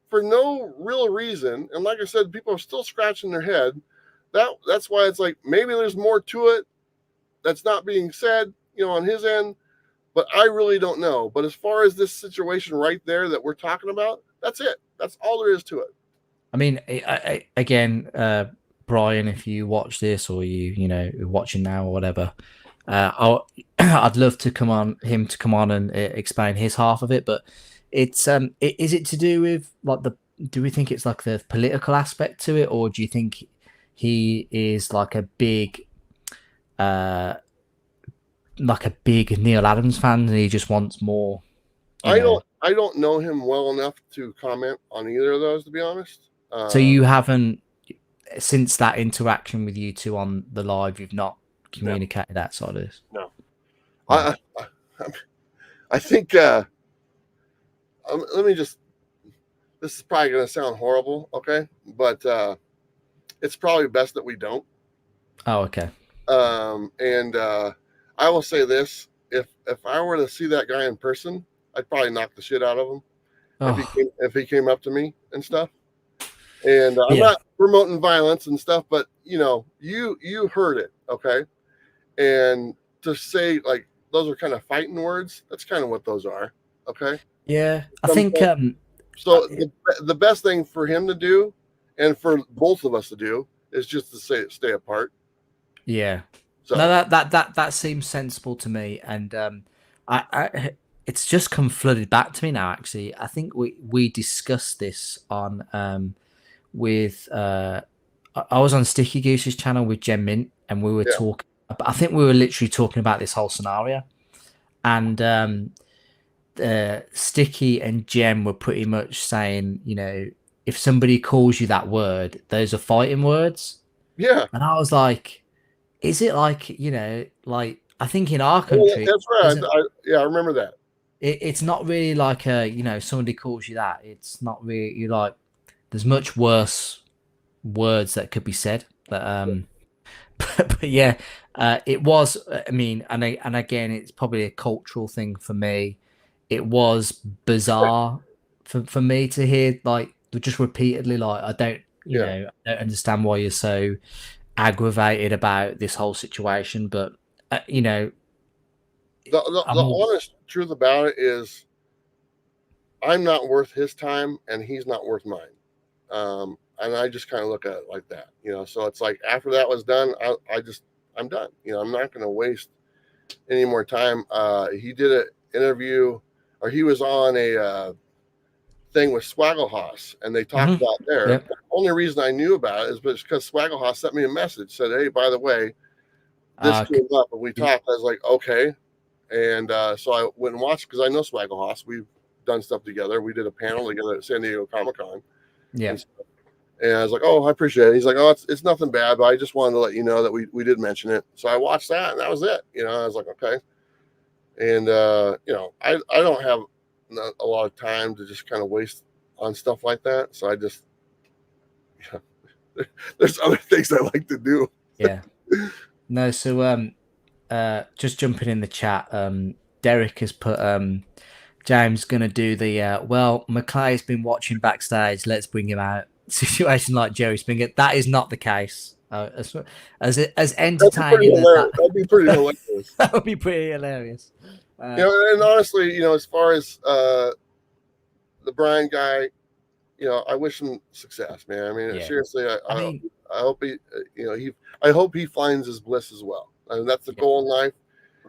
for no real reason? And like I said, people are still scratching their head. That's why it's like, maybe there's more to it that's not being said, on his end, but I really don't know. But as far as this situation right there that we're talking about, that's it. That's all there is to it. I mean, again, Brian, if you watch this or you're watching now or whatever, I'd love to come on and explain his half of it. But it's is it to do with like do we think it's like the political aspect to it, or do you think he is like a big Neil Adams fan and he just wants more? I don't know him well enough to comment on either of those, to be honest. So you haven't, since that interaction with you two on the live, you've not communicated that side of this. No. No. I think. Let me just. This is probably going to sound horrible, okay? But it's probably best that we don't. Oh, okay. And I will say this: if I were to see that guy in person, I'd probably knock the shit out of him if he came up to me and stuff. And I'm not promoting violence and stuff, but you heard it, okay? And to say like those are kind of fighting words, that's kind of what those are, okay? Yeah, I think. So the best thing for him to do, and for both of us to do, is just to stay apart. Yeah. So no, that seems sensible to me, and I it's just come flooded back to me now. Actually, I think we discussed this on with I was on Sticky Goose's channel with Jen Mint, and we were talking. I think we were literally talking about this whole scenario, and Sticky and Jem were pretty much saying, if somebody calls you that word, those are fighting words. Yeah. And I was like, is it like, like I think in our country, that's right. I remember that. It's not really like somebody calls you that. It's not really, you like, there's much worse words that could be said. But but yeah, it was. I mean, and again, it's probably a cultural thing for me. It was bizarre for me to hear like just repeatedly like I don't I don't understand why you're so aggravated about this whole situation, but the honest truth about it is I'm not worth his time and he's not worth mine, and I just kind of look at it like that, so it's like after that was done, I'm done. I'm not going to waste any more time. He did an interview, or he was on a thing with Swaggle and they talked about there. Yep. The only reason I knew about it is because Swaggle sent me a message, said, "Hey, by the way, this came up," and we talked. I was like, okay, and so I went and watched, because I know Swaggle. We've done stuff together. We did a panel together at San Diego Comic-Con. Yeah. And I was like, "Oh, I appreciate it." He's like, "Oh, it's nothing bad, but I just wanted to let you know that we did mention it." So I watched that, and that was it. I was like, okay. And I don't have a lot of time to just kind of waste on stuff like that. So I just, there's other things I like to do. Yeah. No, so just jumping in the chat, Derek has put James gonna do the McClay's been watching backstage, let's bring him out situation like Jerry Springer. That is not the case. As entertaining that'd be pretty hilarious. That would be pretty hilarious. And honestly, as far as the Brian guy, I wish him success, man. I mean, seriously, I hope he, I hope he finds his bliss as well. And that's the goal in life.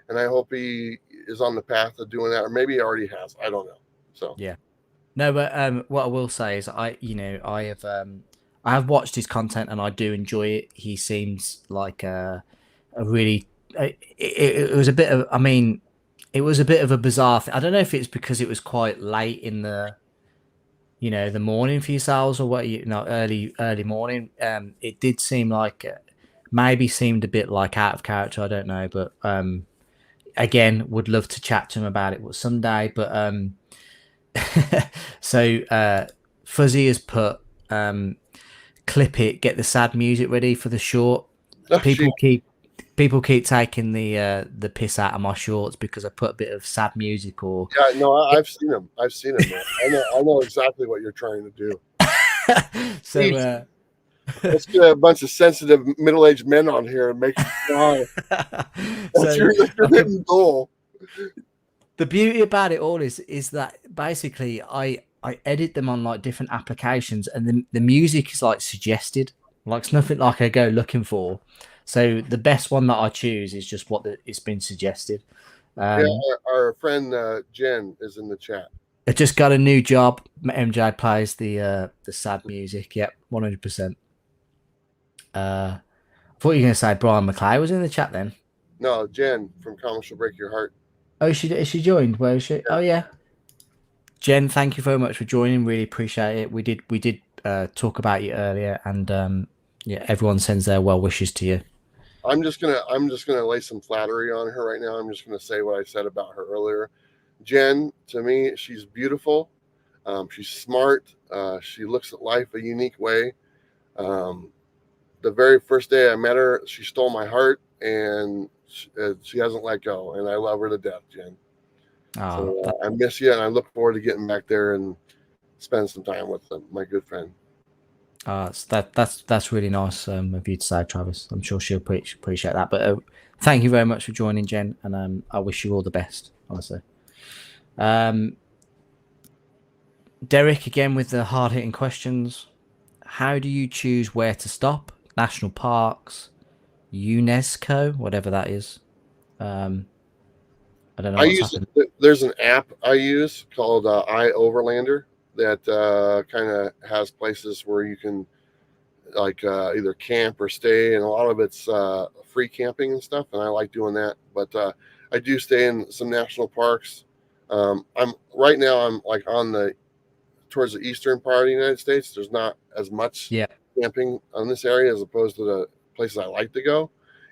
And I hope he is on the path of doing that, or maybe he already has. I don't know. So yeah. No, but what I will say is I have watched his content and I do enjoy it. He seems like a really. It was a bit of. I mean, it was a bit of a bizarre thing. I don't know if it's because it was quite late in the, the morning for yourselves, or what, early morning. It did seem like maybe seemed a bit like out of character. I don't know, but again, would love to chat to him about it someday. But so Fuzzy has put clip it, get the sad music ready for the short. People keep taking the piss out of my shorts because I put a bit of sad music or. Yeah, no, I've seen them. Man. I know exactly what you're trying to do. So let's get a bunch of sensitive middle-aged men on here and make you cry. That's your hidden goal. The beauty about it all is that basically I edit them on like different applications, and the music is like suggested. Like it's nothing like I go looking for. So the best one that I choose is just what it's been suggested. Our friend Jen is in the chat. I just got a new job. MJ plays the sad music. Yep, 100%. I thought you were going to say Brian McClay was in the chat then. No, Jen from Comics Will Break Your Heart. Oh, is she joined? Where is she? Yeah. Oh yeah. Jen, thank you very much for joining. Really appreciate it. We did talk about you earlier, and Yeah, everyone sends their well wishes to you. I'm just gonna lay some flattery on her right now. I'm just gonna say what I said about her earlier. Jen, to me, she's beautiful. She's smart. She looks at life a unique way. Um, the very first day I met her, she stole my heart, and she hasn't let go. And I love her to death, Jen. Oh, So I miss you, and I look forward to getting back there and spend some time with my good friend. that's really nice of you to say, Travis. I'm sure she'll appreciate that. But thank you very much for joining, Jen, and I wish you all the best, honestly. Derek, again with the hard hitting questions. How do you choose where to stop? National parks, UNESCO, whatever that is. I don't know I what's use happened. there's an app I use called iOverlander that kind of has places where you can like either camp or stay, and a lot of it's free camping and stuff, and I like doing that. But I do stay in some national parks. I'm right now. I'm like on the towards the eastern part of the United States. There's not as much Yeah, camping on this area as opposed to the places I like to go,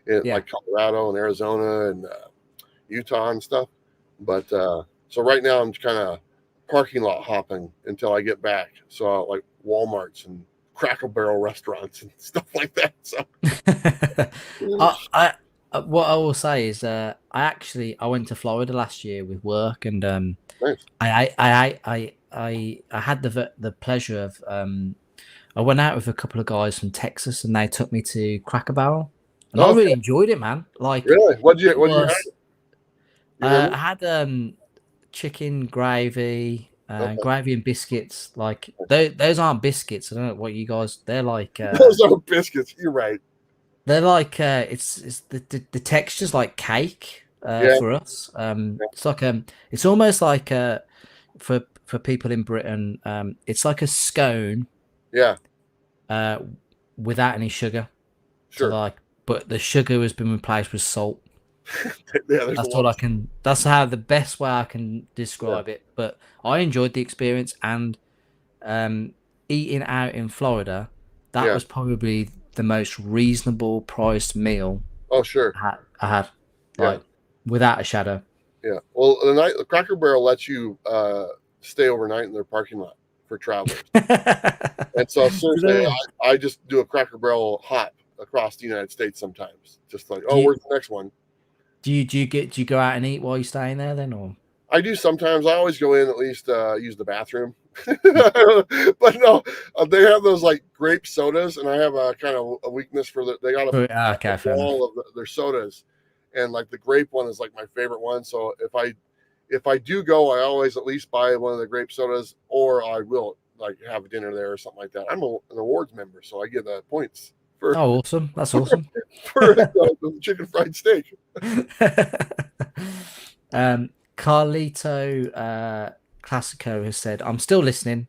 in yeah. like Colorado and Arizona and Utah and stuff. But so right now I'm kind of parking lot hopping until I get back. So like Walmart's and Cracker Barrel restaurants and stuff like that. So I what I will say is I went to Florida last year with work, and nice. I had the pleasure of I went out with a couple of guys from Texas, and they took me to Cracker Barrel, and I Okay, really enjoyed it, man. Like really? it What'd you have? was. You remember? I had chicken gravy, Okay. gravy and biscuits. Like those aren't biscuits. I don't know what you guys. They're like Those are biscuits. You're right. it's the texture's like cake Yeah. for us. It's like it's almost like for people in Britain, it's like a scone Yeah. uh without any sugar. So Sure. like, but the sugar has been replaced with salt. Yeah. There's a That's all lot. I can. That's how the best way I can Yeah. describe it. But I enjoyed the experience, and eating out in Florida, that Yeah. was probably the most reasonable priced meal Oh, sure. I had, Yeah. like without a shadow. Yeah. Well, the Cracker Barrel lets you stay overnight in their parking lot for travelers. And so seriously, Do I just do a Cracker Barrel hop across the United States sometimes. Just like, oh, you where's the next one? do you go out and eat while you're staying there then, or? I do sometimes. I always go in at least use the bathroom. But no, they have those like grape sodas, and I have a kind of a weakness for they got a Okay, fair enough. wall of their sodas, and like the grape one is like my favorite one. So if I do go, I always at least buy one of the grape sodas, or I will like have dinner there or something like that. I'm an awards member, so I get points for Oh, awesome! That's awesome. for the chicken fried steak. Carlito Classico has said, "I'm still listening.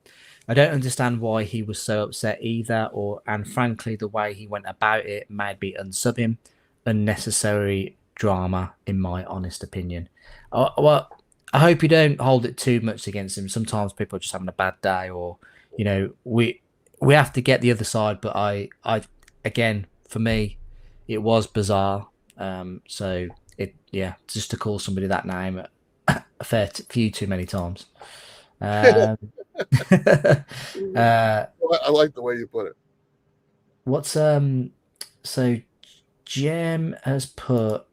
I don't understand why he was so upset either, and frankly, the way he went about it made me unsub him. Unnecessary drama, in my honest opinion. Well, I hope you don't hold it too much against him. Sometimes people are just having a bad day, or we have to get the other side. But I again, for me, it was bizarre. So just to call somebody that name a few too many times. I like the way you put it. What's so Jem has put,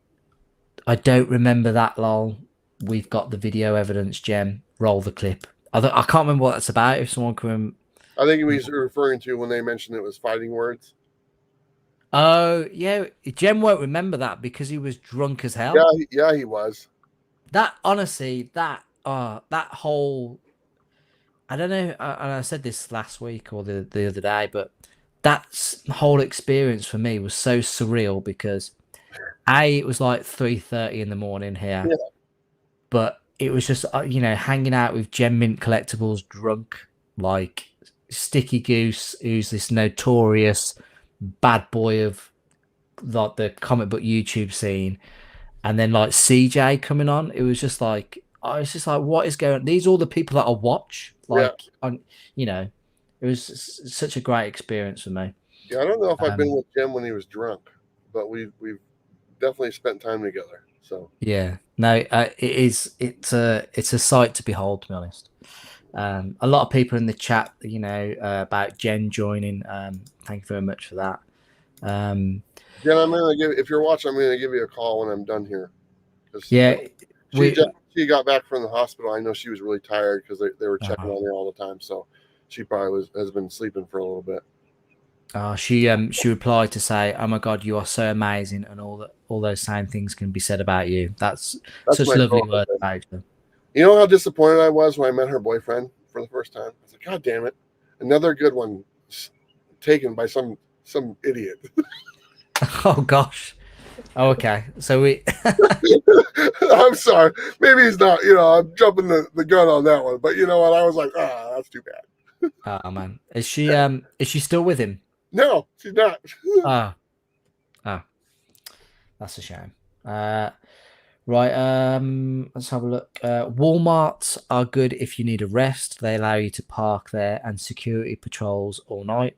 I don't remember that lol. We've got the video evidence, Jem. Roll the clip. I can't remember what that's about. If someone can. I think he was referring to when they mentioned it was fighting words. Oh yeah, Jem won't remember that because he was drunk as hell. Yeah, he was. That honestly, that whole, I don't know. And I said this last week or the other day, but that whole experience for me was so surreal because it was like 3:30 in the morning here, Yeah. but it was just hanging out with Gem Mint Collectibles, drunk like Sticky Goose, who's this notorious bad boy of like the comic book YouTube scene, and then like CJ coming on. It was just like I was just like, what is going on? These are all the people that I watch. Like it was such a great experience for me. Yeah, I don't know if I've been Um, with Jim when he was drunk, but we've definitely spent time together. So yeah, no, it's a sight to behold, to be honest. A lot of people in the chat, about Jen joining. Thank you very much for that. Jen, I'm gonna give if you're watching, I'm gonna give you a call when I'm done here because Yeah, she we. just she got back from the hospital. I know she was really tired because they were checking Uh, on her all the time. So she probably has been sleeping for a little bit. she replied to say, "Oh my God, you are so amazing," and all those same things can be said about you. That's That's such my lovely words girlfriend. about you. You know how disappointed I was when I met her boyfriend for the first time. I was like, God damn it, another good one taken by some idiot. Oh gosh. Oh, okay. So we. I'm sorry. Maybe he's not. I'm jumping the gun on that one. But you know what? I was like, that's too bad. Oh man, is she still with him? No, she's not. Ah, ah, that's a shame. Uh, right. Let's have a look. Walmarts are good if you need a rest. They allow you to park there and security patrols all night.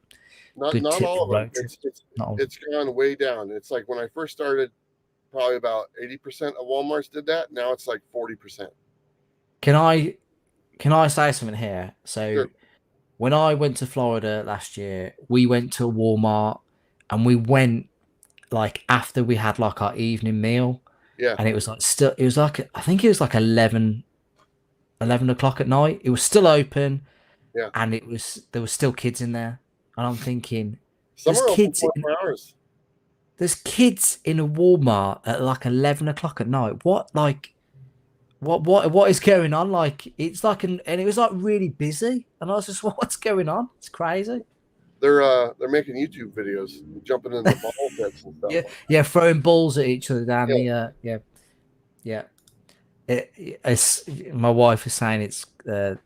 Not Good not tip all for of them. road It's trips. it's Not all. it's gone way down. It's like when I first started, probably about 80% of Walmarts did that. Now it's like 40%. Can I say something here? So Sure. when I went to Florida last year, we went to a Walmart and we went like after we had like our evening meal, Yeah. and it was like still it was like I think it was like 11 o'clock at night. It was still open, Yeah. and there was still kids in there, and I'm thinking Some there's are open kids 24 hours. there's kids in a Walmart at like 11 o'clock at night. What is going on? Like it's like and it was like really busy, and I was just what's going on? It's crazy. They're making YouTube videos, jumping in the ball pits and stuff. Yeah, yeah, throwing balls at each other down Yeah. yeah. My wife is saying it's the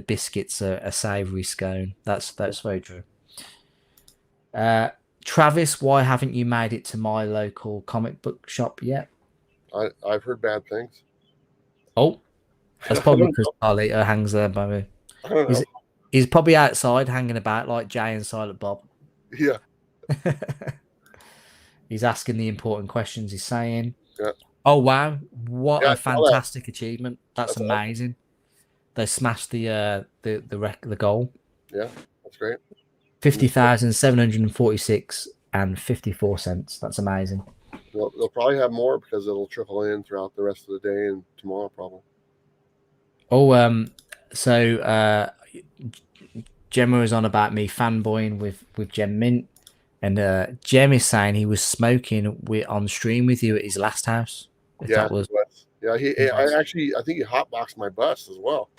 biscuits are a savoury scone. That's very true. Travis, why haven't you made it to my local comic book shop yet? I've heard bad things. Oh, that's I probably don't because know. Carlito hangs there by me. I don't He's know. he's probably outside hanging about like Jay and Silent Bob. Yeah. He's asking the important questions. He's saying, Yeah. "Oh wow, what Yeah. a I saw that. fantastic achievement! That's That's awesome. amazing." They smashed the goal. Yeah. That's great. 50,746 and 54 cents. That's amazing. They'll probably have more because it'll trickle in throughout the rest of the day and tomorrow probably. Oh, so Gemma was on about me fanboying with Gem Mint, and Gem is saying he was smoking on stream with you at his last house. If Yeah. that was, Yeah. he was. I think he hotboxed my bus as well.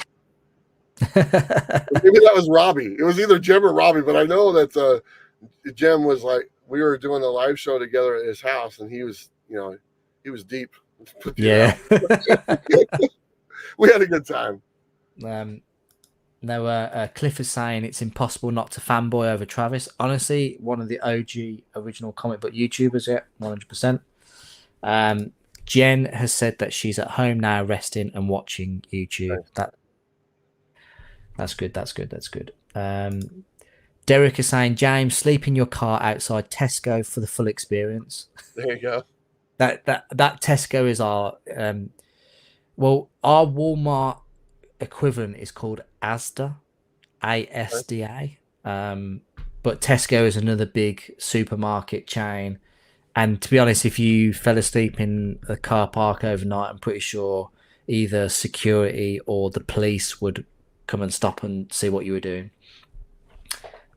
Maybe that was Robbie. It was either Jim or Robbie, but I know that Jim was like we were doing a live show together at his house, and he was deep. Yeah. We had a good time. No, Cliff is saying it's impossible not to fanboy over Travis. Honestly, one of the OG original comic book YouTubers, yeah, 100%. Jen has said that she's at home now, resting and watching YouTube. Nice. That's good. That's good. That's good. Derek is saying, James, sleep in your car outside Tesco for the full experience. There you go. That Tesco is our our Walmart equivalent is called Asda, ASDA. But Tesco is another big supermarket chain. And to be honest, if you fell asleep in a car park overnight, I'm pretty sure either security or the police would come and stop and see what you were doing.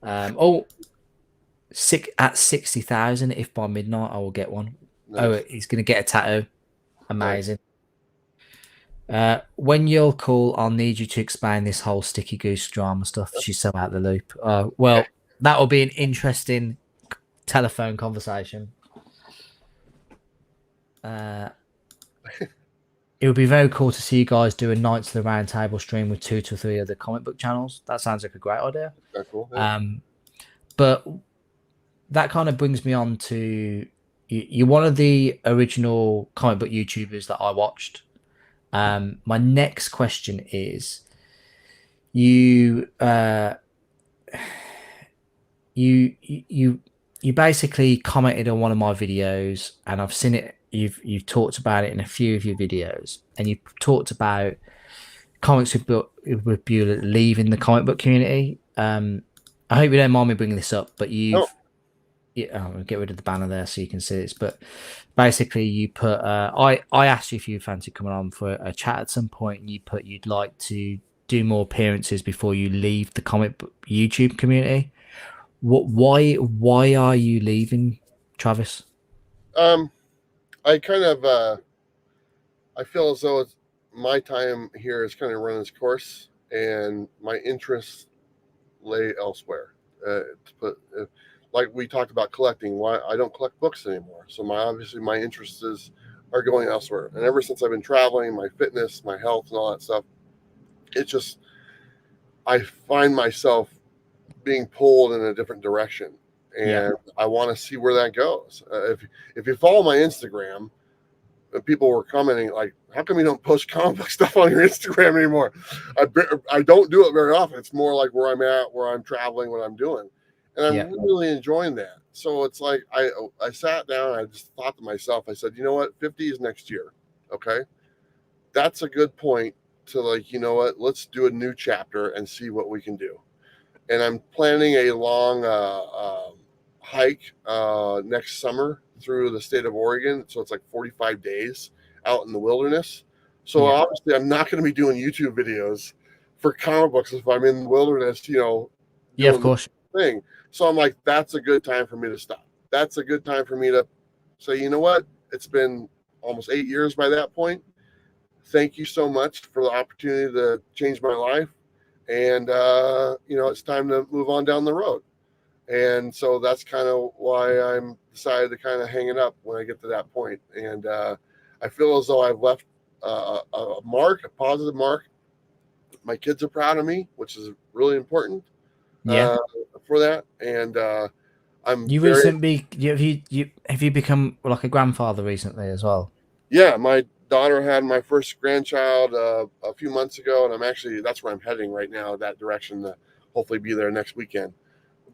At 60,000, if by midnight I will get one. Nice. Oh, he's going to get a tattoo. Amazing. Nice. When you're cool, I'll need you to explain this whole Sticky Goose drama stuff. She's so out the loop. Well, that will be an interesting telephone conversation. It would be very cool to see you guys do a Knights of the Round Table stream with 2 to 3 other comic book channels. That sounds like a great idea. That's cool. Yeah. But that kind of brings me on to you're one of the original comic book YouTubers that I watched. My next question is, you you basically commented on one of my videos, and I've seen it. You've talked about it in a few of your videos, and you talked about comics with Bueller leaving the comic book community. I hope you don't mind me bringing this up, but No, I'll get rid of the banner there so you can see this. But basically, you put I asked you if you fancy coming on for a chat at some point, and you put you'd like to do more appearances before you leave the comic book YouTube community. Why are you leaving, Travis? I kind of I feel as though my time here has kind of run its course, and my interests lay elsewhere. Like we talked about collecting, why I don't collect books anymore. So obviously my interests are going elsewhere. And ever since I've been traveling, my fitness, my health, and all that stuff, it's just I find myself being pulled in a different direction, and I want to see where that goes. If you follow my Instagram, people were commenting like, "How come you don't post comic book stuff on your Instagram anymore?" I don't do it very often. It's more like where I'm at, where I'm traveling, what I'm doing, and I'm really enjoying that. So it's like I sat down and I just thought to myself, I said, you know what, 50 is next year, okay? That's a good point to like, you know what, let's do a new chapter and see what we can do. And I'm planning a long hike next summer through the state of Oregon. So it's like 45 days out in the wilderness. So obviously I'm not going to be doing YouTube videos for comic books if I'm in the wilderness, you know, Yeah, of course. thing. So I'm like, that's a good time for me to stop. That's a good time for me to say, you know what? It's been almost 8 years by that point. Thank you so much for the opportunity to change my life. And, you know, it's time to move on down the road. And so that's kind of why I'm decided to kind of hang it up when I get to that point. And I feel as though I've left a mark, a positive mark. My kids are proud of me, which is really important for that. And I'm you recently have you become like a grandfather recently as well? Yeah, my daughter had my first grandchild a few months ago, and that's where I'm heading right now, that direction, to hopefully be there next weekend.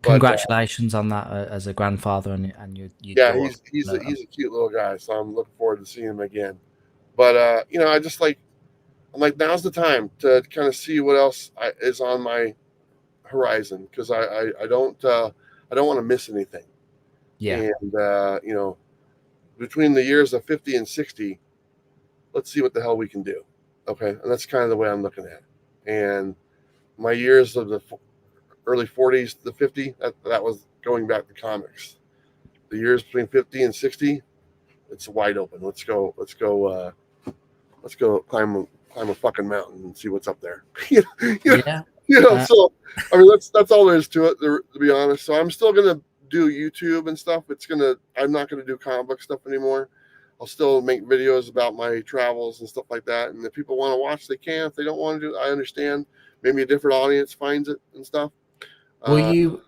But congratulations on that as a grandfather and your yeah, daughter. he's a cute little guy, so I'm looking forward to seeing him again. But you know, I'm like, now's the time to kind of see what else is on my horizon, because I don't want to miss anything. Yeah. And you know, between the years of 50 and 60, let's see what the hell we can do. Okay, and that's kind of the way I'm looking at it. And my years of the early 40s to 50, that was going back to comics. The years between 50 and 60, it's wide open. Let's go climb a fucking mountain and see what's up there. Yeah. So I mean, that's all there is to it, to be honest. So I'm still gonna do YouTube and stuff. I'm not gonna do comic book stuff anymore. I'll still make videos about my travels and stuff like that. And if people want to watch, they can. If they don't want to do, I understand. Maybe a different audience finds it and stuff. Will you?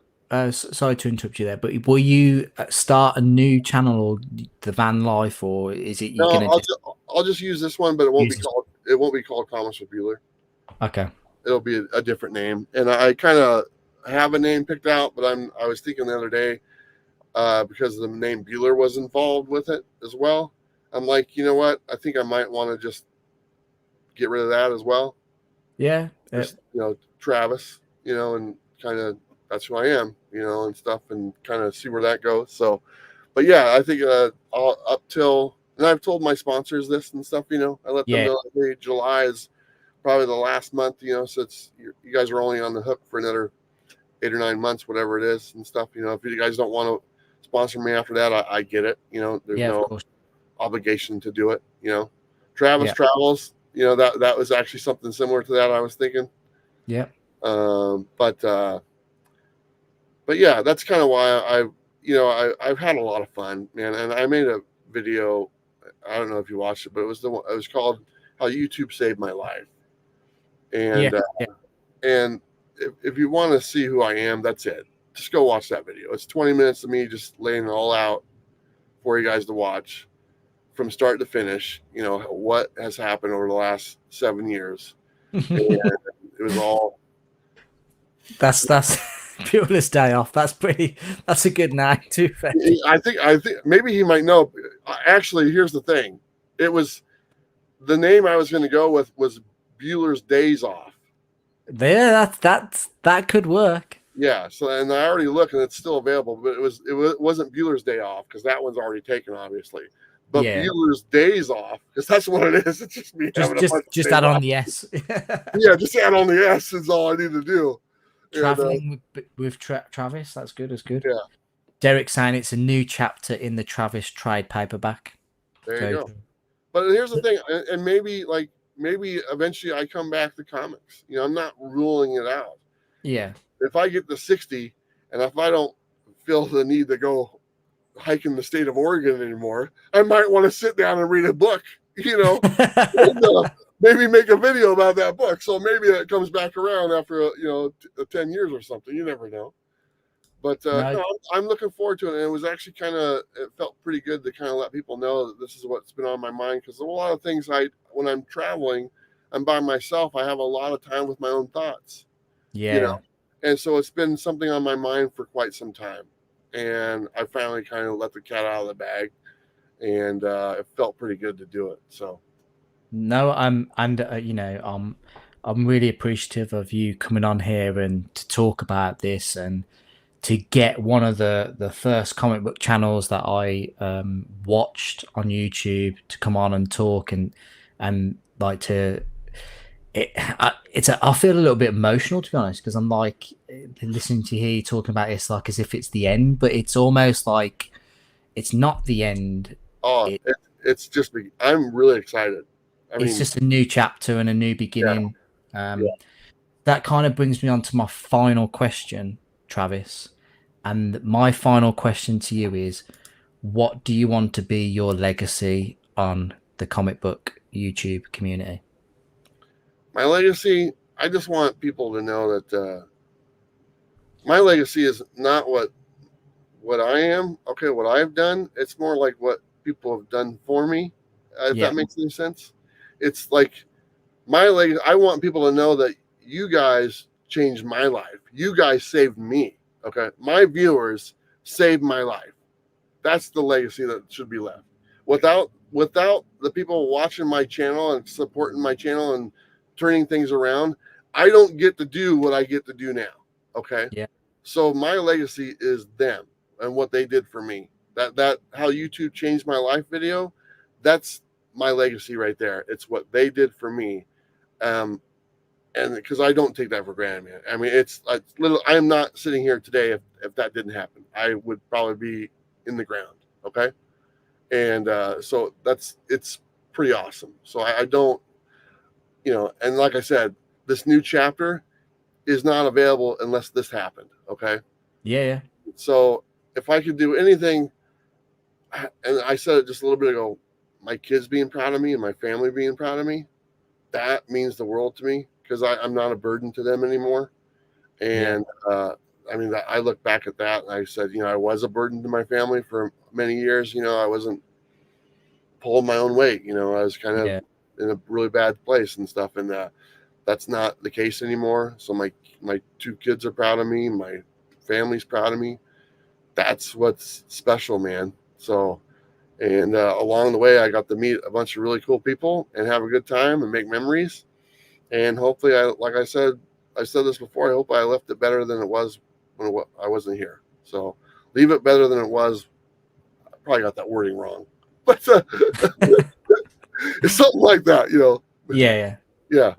Sorry to interrupt you there, but will you start a new channel, or the van life, or is it No, I'll just use this one, but it won't be called Comics with Bueller. Okay. It'll be a different name, and I kind of have a name picked out, but I was thinking the other day, because the name Bueller was involved with it as well. I'm like, you know what? I think I might want to just get rid of that as well. Yeah. Just, you know, Travis, you know, and kind of that's who I am, you know, and stuff, and kind of see where that goes. So, but yeah, I think and I've told my sponsors this and stuff, you know, I let them know that July is probably the last month, you know, so you guys are only on the hook for another 8 or 9 months, whatever it is and stuff. You know, if you guys don't want to sponsor me after that, I get it. You know, there's no obligation to do it. You know, Travis travels. You know, that was actually something similar to that I was thinking. Yeah. But yeah, that's kind of why I've had a lot of fun, man. And I made a video. I don't know if you watched it, but it was called "How YouTube Saved My Life." And and if you want to see who I am, that's it. Just go watch that video. It's 20 minutes of me just laying it all out for you guys to watch from start to finish. You know, what has happened over the last 7 years. And it was all. That's Bueller's Day Off. That's a good name too. I think maybe he might know. Actually, here's the thing. It was the name I was going to go with was Bueller's Days Off. Yeah, that could work. Yeah. So, and I already looked, and it's still available, but it wasn't Bueller's Day Off because that one's already taken, obviously. But Yeah. Bueller's Days Off, because that's what it is. It's just me having a bunch of Just days add on off. the S. Yeah, just add on the S is all I need to do. Traveling with Travis, that's good. That's good. Yeah. Derek's saying it's a new chapter in the Travis trade paperback. There you go. But here's the thing, and maybe eventually I come back to comics. I'm not ruling it out. Yeah. If I get to 60, and if I don't feel the need to go hiking the state of Oregon anymore, I might want to sit down and read a book. And, maybe make a video about that book. So maybe that comes back around after 10 years or something. You never know. But no, I'm looking forward to it. And it was actually it felt pretty good to kind of let people know that this is what's been on my mind. Because a lot of things when I'm traveling, I'm by myself. I have a lot of time with my own thoughts. Yeah. And so it's been something on my mind for quite some time. And I finally kind of let the cat out of the bag. And it felt pretty good to do it. So. No, I'm really appreciative of you coming on here and to talk about this and to get one of the first comic book channels that I watched on YouTube to come on and talk and like to I feel a little bit emotional, to be honest, because I'm like listening to you talking about it's like as if it's the end, but it's almost like it's not the end. Oh, it's just I'm really excited. It's just a new chapter and a new beginning. That kind of brings me on to my final question, Travis. And my final question to you is, what do you want to be your legacy on the comic book YouTube community? My legacy, I just want people to know that my legacy is not what I am, what I've done. It's more like what people have done for me, if that makes any sense. It's like my legacy. I want people to know that you guys changed my life. You guys saved me. Okay. My viewers saved my life. That's the legacy that should be left. Without the people watching my channel and supporting my channel and turning things around, I don't get to do what I get to do now. Okay. Yeah. So my legacy is them and what they did for me. That how YouTube changed my life video, that's my legacy right there. It's what they did for me. And because I don't take that for granted, man. I mean, it's little. I am not sitting here today if that didn't happen. I would probably be in the ground. Okay, and so it's pretty awesome. So I don't, and like I said, this new chapter is not available unless this happened. Okay. Yeah. So if I could do anything, and I said it just a little bit ago, my kids being proud of me and my family being proud of me, that means the world to me. Because I'm not a burden to them anymore. And I mean, I look back at that and I said, I was a burden to my family for many years. I wasn't pulling my own weight. I was kind of in a really bad place and stuff. And that's not the case anymore. So my two kids are proud of me. My family's proud of me. That's what's special, man. So, and along the way, I got to meet a bunch of really cool people and have a good time and make memories. And hopefully, I said this before, I hope I left it better than it was when I wasn't here. So leave it better than it was. I probably got that wording wrong, but it's something like that, Yeah.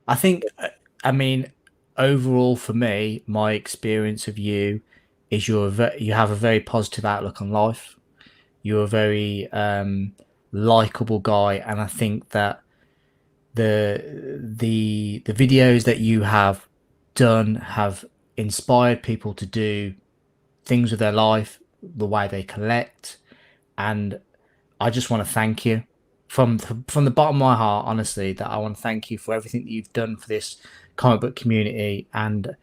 I think, overall for me, my experience of you is you have a very positive outlook on life. You're a very likable guy, and I think that the videos that you have done have inspired people to do things with their life, the way they collect, and I just want to thank you from the bottom of my heart, honestly, that I want to thank you for everything that you've done for this comic book community, and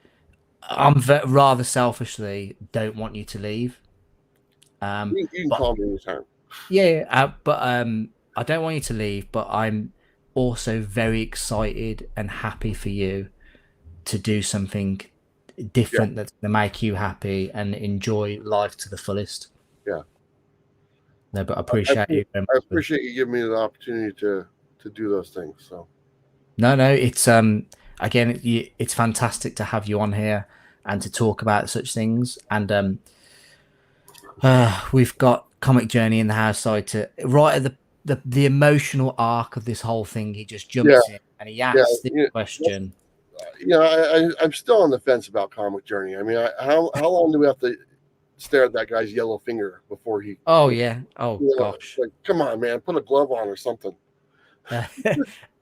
I'm rather selfishly don't want you to leave. You can call me anytime. But I don't want you to leave, but I'm also very excited and happy for you to do something different that's going to make you happy and enjoy life to the fullest. Yeah. No, but I appreciate you. I appreciate you giving me the opportunity to do those things. So no, it's again, it's fantastic to have you on here and to talk about such things. And we've got Comic Journey in the house side to right at the emotional arc of this whole thing. He just jumps in and he asks the question. I'm still on the fence about Comic Journey. I mean, how long do we have to stare at that guy's yellow finger before he? Oh yeah. Oh gosh. Like, come on, man, put a glove on or something.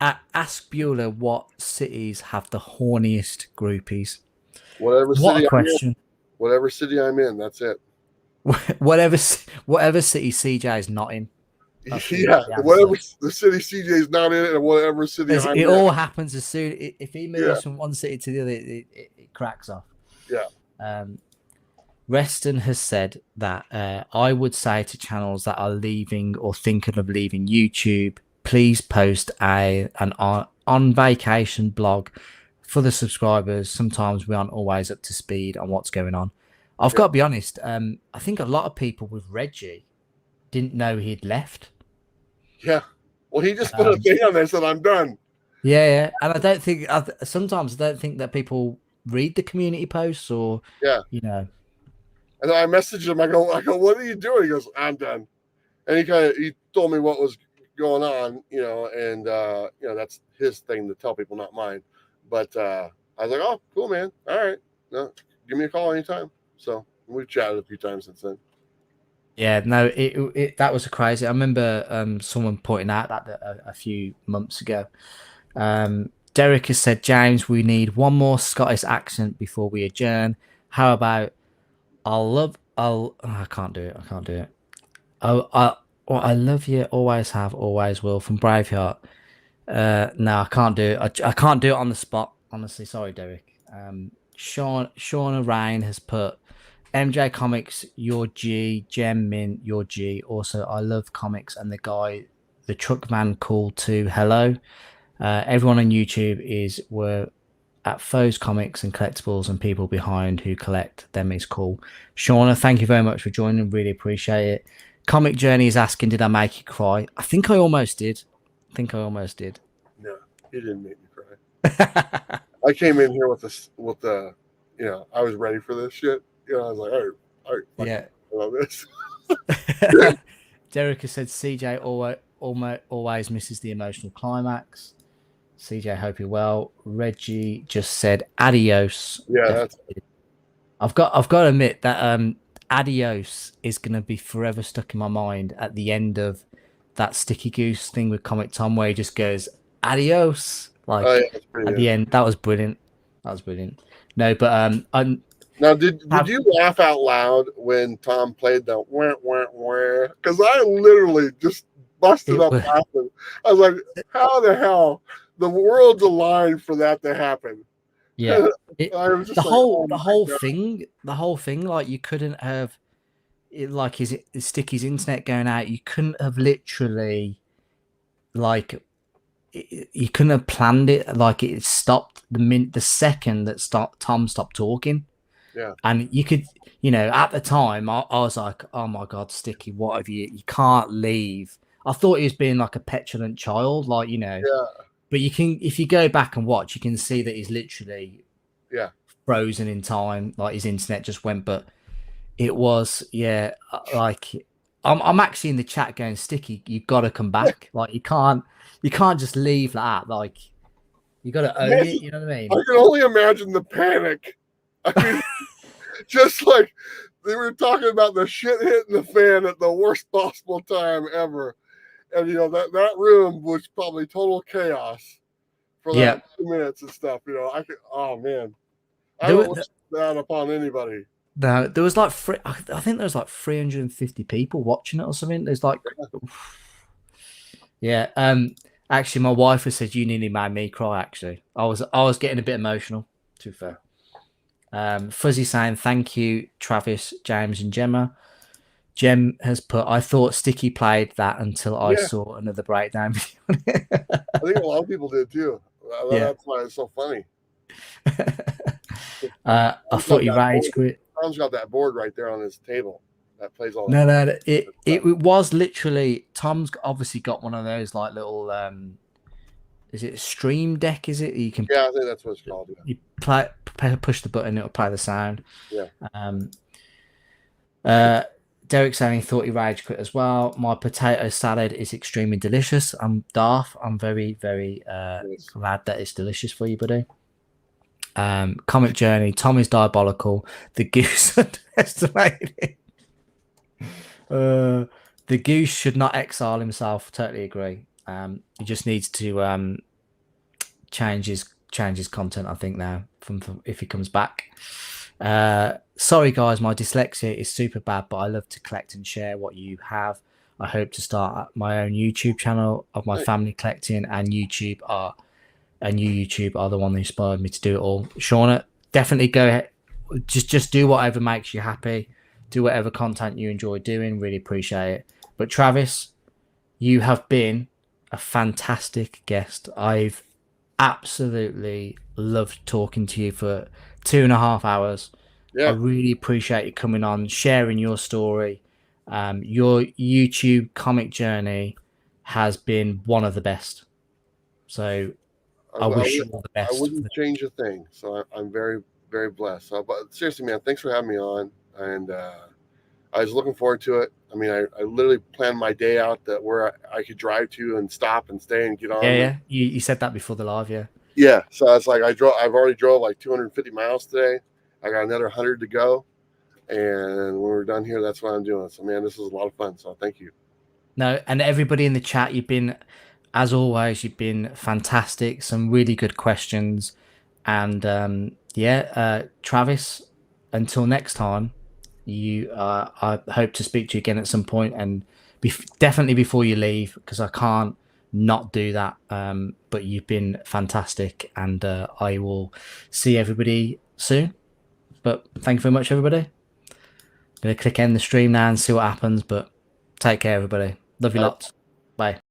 Ask Bueller what cities have the horniest groupies. Whatever city I'm in, that's it. whatever city CJ is not in. Whatever the city CJ's not in, and whatever city I'm in. It all happens as soon if he moves from one city to the other, it cracks off. Yeah. Reston has said that I would say to channels that are leaving or thinking of leaving YouTube, please post an on vacation blog for the subscribers. Sometimes we aren't always up to speed on what's going on. I've got to be honest. I think a lot of people with Reggie didn't know he'd left. Yeah. Well, he just put a thing on there and said, I'm done. Yeah. And I don't think that people read the community posts or, you know. And I messaged him. I go, what are you doing? He goes, I'm done. And he told me what was going on, and that's his thing to tell people, not mine. But I was like, oh, cool, man. All right. No, give me a call anytime. So we've chatted a few times since then. Yeah, no, that was crazy. I remember someone pointing out that a few months ago. Derek has said, James, we need one more Scottish accent before we adjourn. How about I can't do it. I love you, always have, always will from Braveheart. No, I can't do it. I can't do it on the spot. Honestly, sorry, Derek. Shauna Rain has put MJ Comix, your G, Gem Mint, your G. Also, I love comics and the truck man called to hello. Everyone on YouTube we're at Foes Comics and Collectibles, and people behind who collect them is cool. Shauna, thank you very much for joining. Really appreciate it. Comic Journey is asking, did I make you cry? I think I almost did. No, you didn't make me cry. I came in here with the I was ready for this shit. I was like, all right, yeah. I love this. Derek has said CJ always misses the emotional climax. CJ, hope you're well. Reggie just said adios. Yeah, I've got to admit that adios is going to be forever stuck in my mind at the end of that Sticky Goose thing with Comic Tom, where he just goes adios at the end. That was brilliant. No, but now did you laugh out loud when Tom played the wah wah wah? Because I literally just busted up laughing. I was like, how the hell the world's aligned for that to happen? Yeah, the whole thing, like you couldn't have it, like Sticky's internet going out. You couldn't have literally, like, you couldn't have planned it. Like it stopped the second that Tom stopped talking. Yeah, and you could, at the time, I was like, oh my god, Sticky, what have you can't leave. I thought he was being like a petulant child, like, Yeah. But you can, if you go back and watch, you can see that he's literally frozen in time. Like his internet just went, but it was, like I'm actually in the chat going, Sticky, you got to come back. Like you can't just leave like that. Like you got to own it. You know what I mean? I can only imagine the panic. I mean, just like they were talking about the shit hitting the fan at the worst possible time ever. And, that room was probably total chaos for that 2 minutes and stuff. Oh, man. I don't wish that upon anybody. No, there was like, I think there was like 350 people watching it or something. There's like, actually, my wife has said you nearly made me cry, actually. I was getting a bit emotional, to be fair. Fuzzy saying, thank you, Travis, James, and Gemma. Jem has put, I thought Sticky played that until I saw another breakdown. I think a lot of people did too. That's why it's so funny. A Tom's got footy that rage board- quit. Tom's got that board right there on his table that plays all No, that. no, it was literally Tom's obviously got one of those like little is it a stream deck? Is it you can Yeah, I think that's what it's called. Yeah. you push the button, it'll play the sound. Yeah. Derek saying he thought he rage quit as well. My potato salad is extremely delicious. I'm Darth. I'm very, very Yes. glad that it's delicious for you, buddy. Comic Journey. Tom is diabolical. The Goose underestimated. The Goose should not exile himself. Totally agree. He just needs to change his content, I think, now from if he comes back. Sorry guys, my dyslexia is super bad, but I love to collect and share what you have. I hope to start my own YouTube channel of my family collecting, and YouTube are the one that inspired me to do it all. Shauna, definitely go ahead. Just do whatever makes you happy. Do whatever content you enjoy doing. Really appreciate it. But Travis, you have been a fantastic guest. I've absolutely loved talking to you for 2.5 hours. Yeah. I really appreciate you coming on, sharing your story. Your YouTube comic journey has been one of the best. So I wish you all the best. I wouldn't change a thing. So I'm very, very blessed. So, but seriously, man, thanks for having me on. And I was looking forward to it. I mean, I literally planned my day out that where I could drive to and stop and stay and get on. Yeah. You said that before the live, yeah. Yeah. So it's like I've already drove like 250 miles today. I got another 100 to go. And when we're done here, that's what I'm doing. So, man, this is a lot of fun. So thank you. No, and everybody in the chat, you've been, as always, you've been fantastic. Some really good questions. And Travis, until next time, I hope to speak to you again at some point, and definitely before you leave, because I can't not do that. But you've been fantastic, and I will see everybody soon. But thank you very much, everybody. I'm going to click end the stream now and see what happens, but take care, everybody. Love you lots. Bye.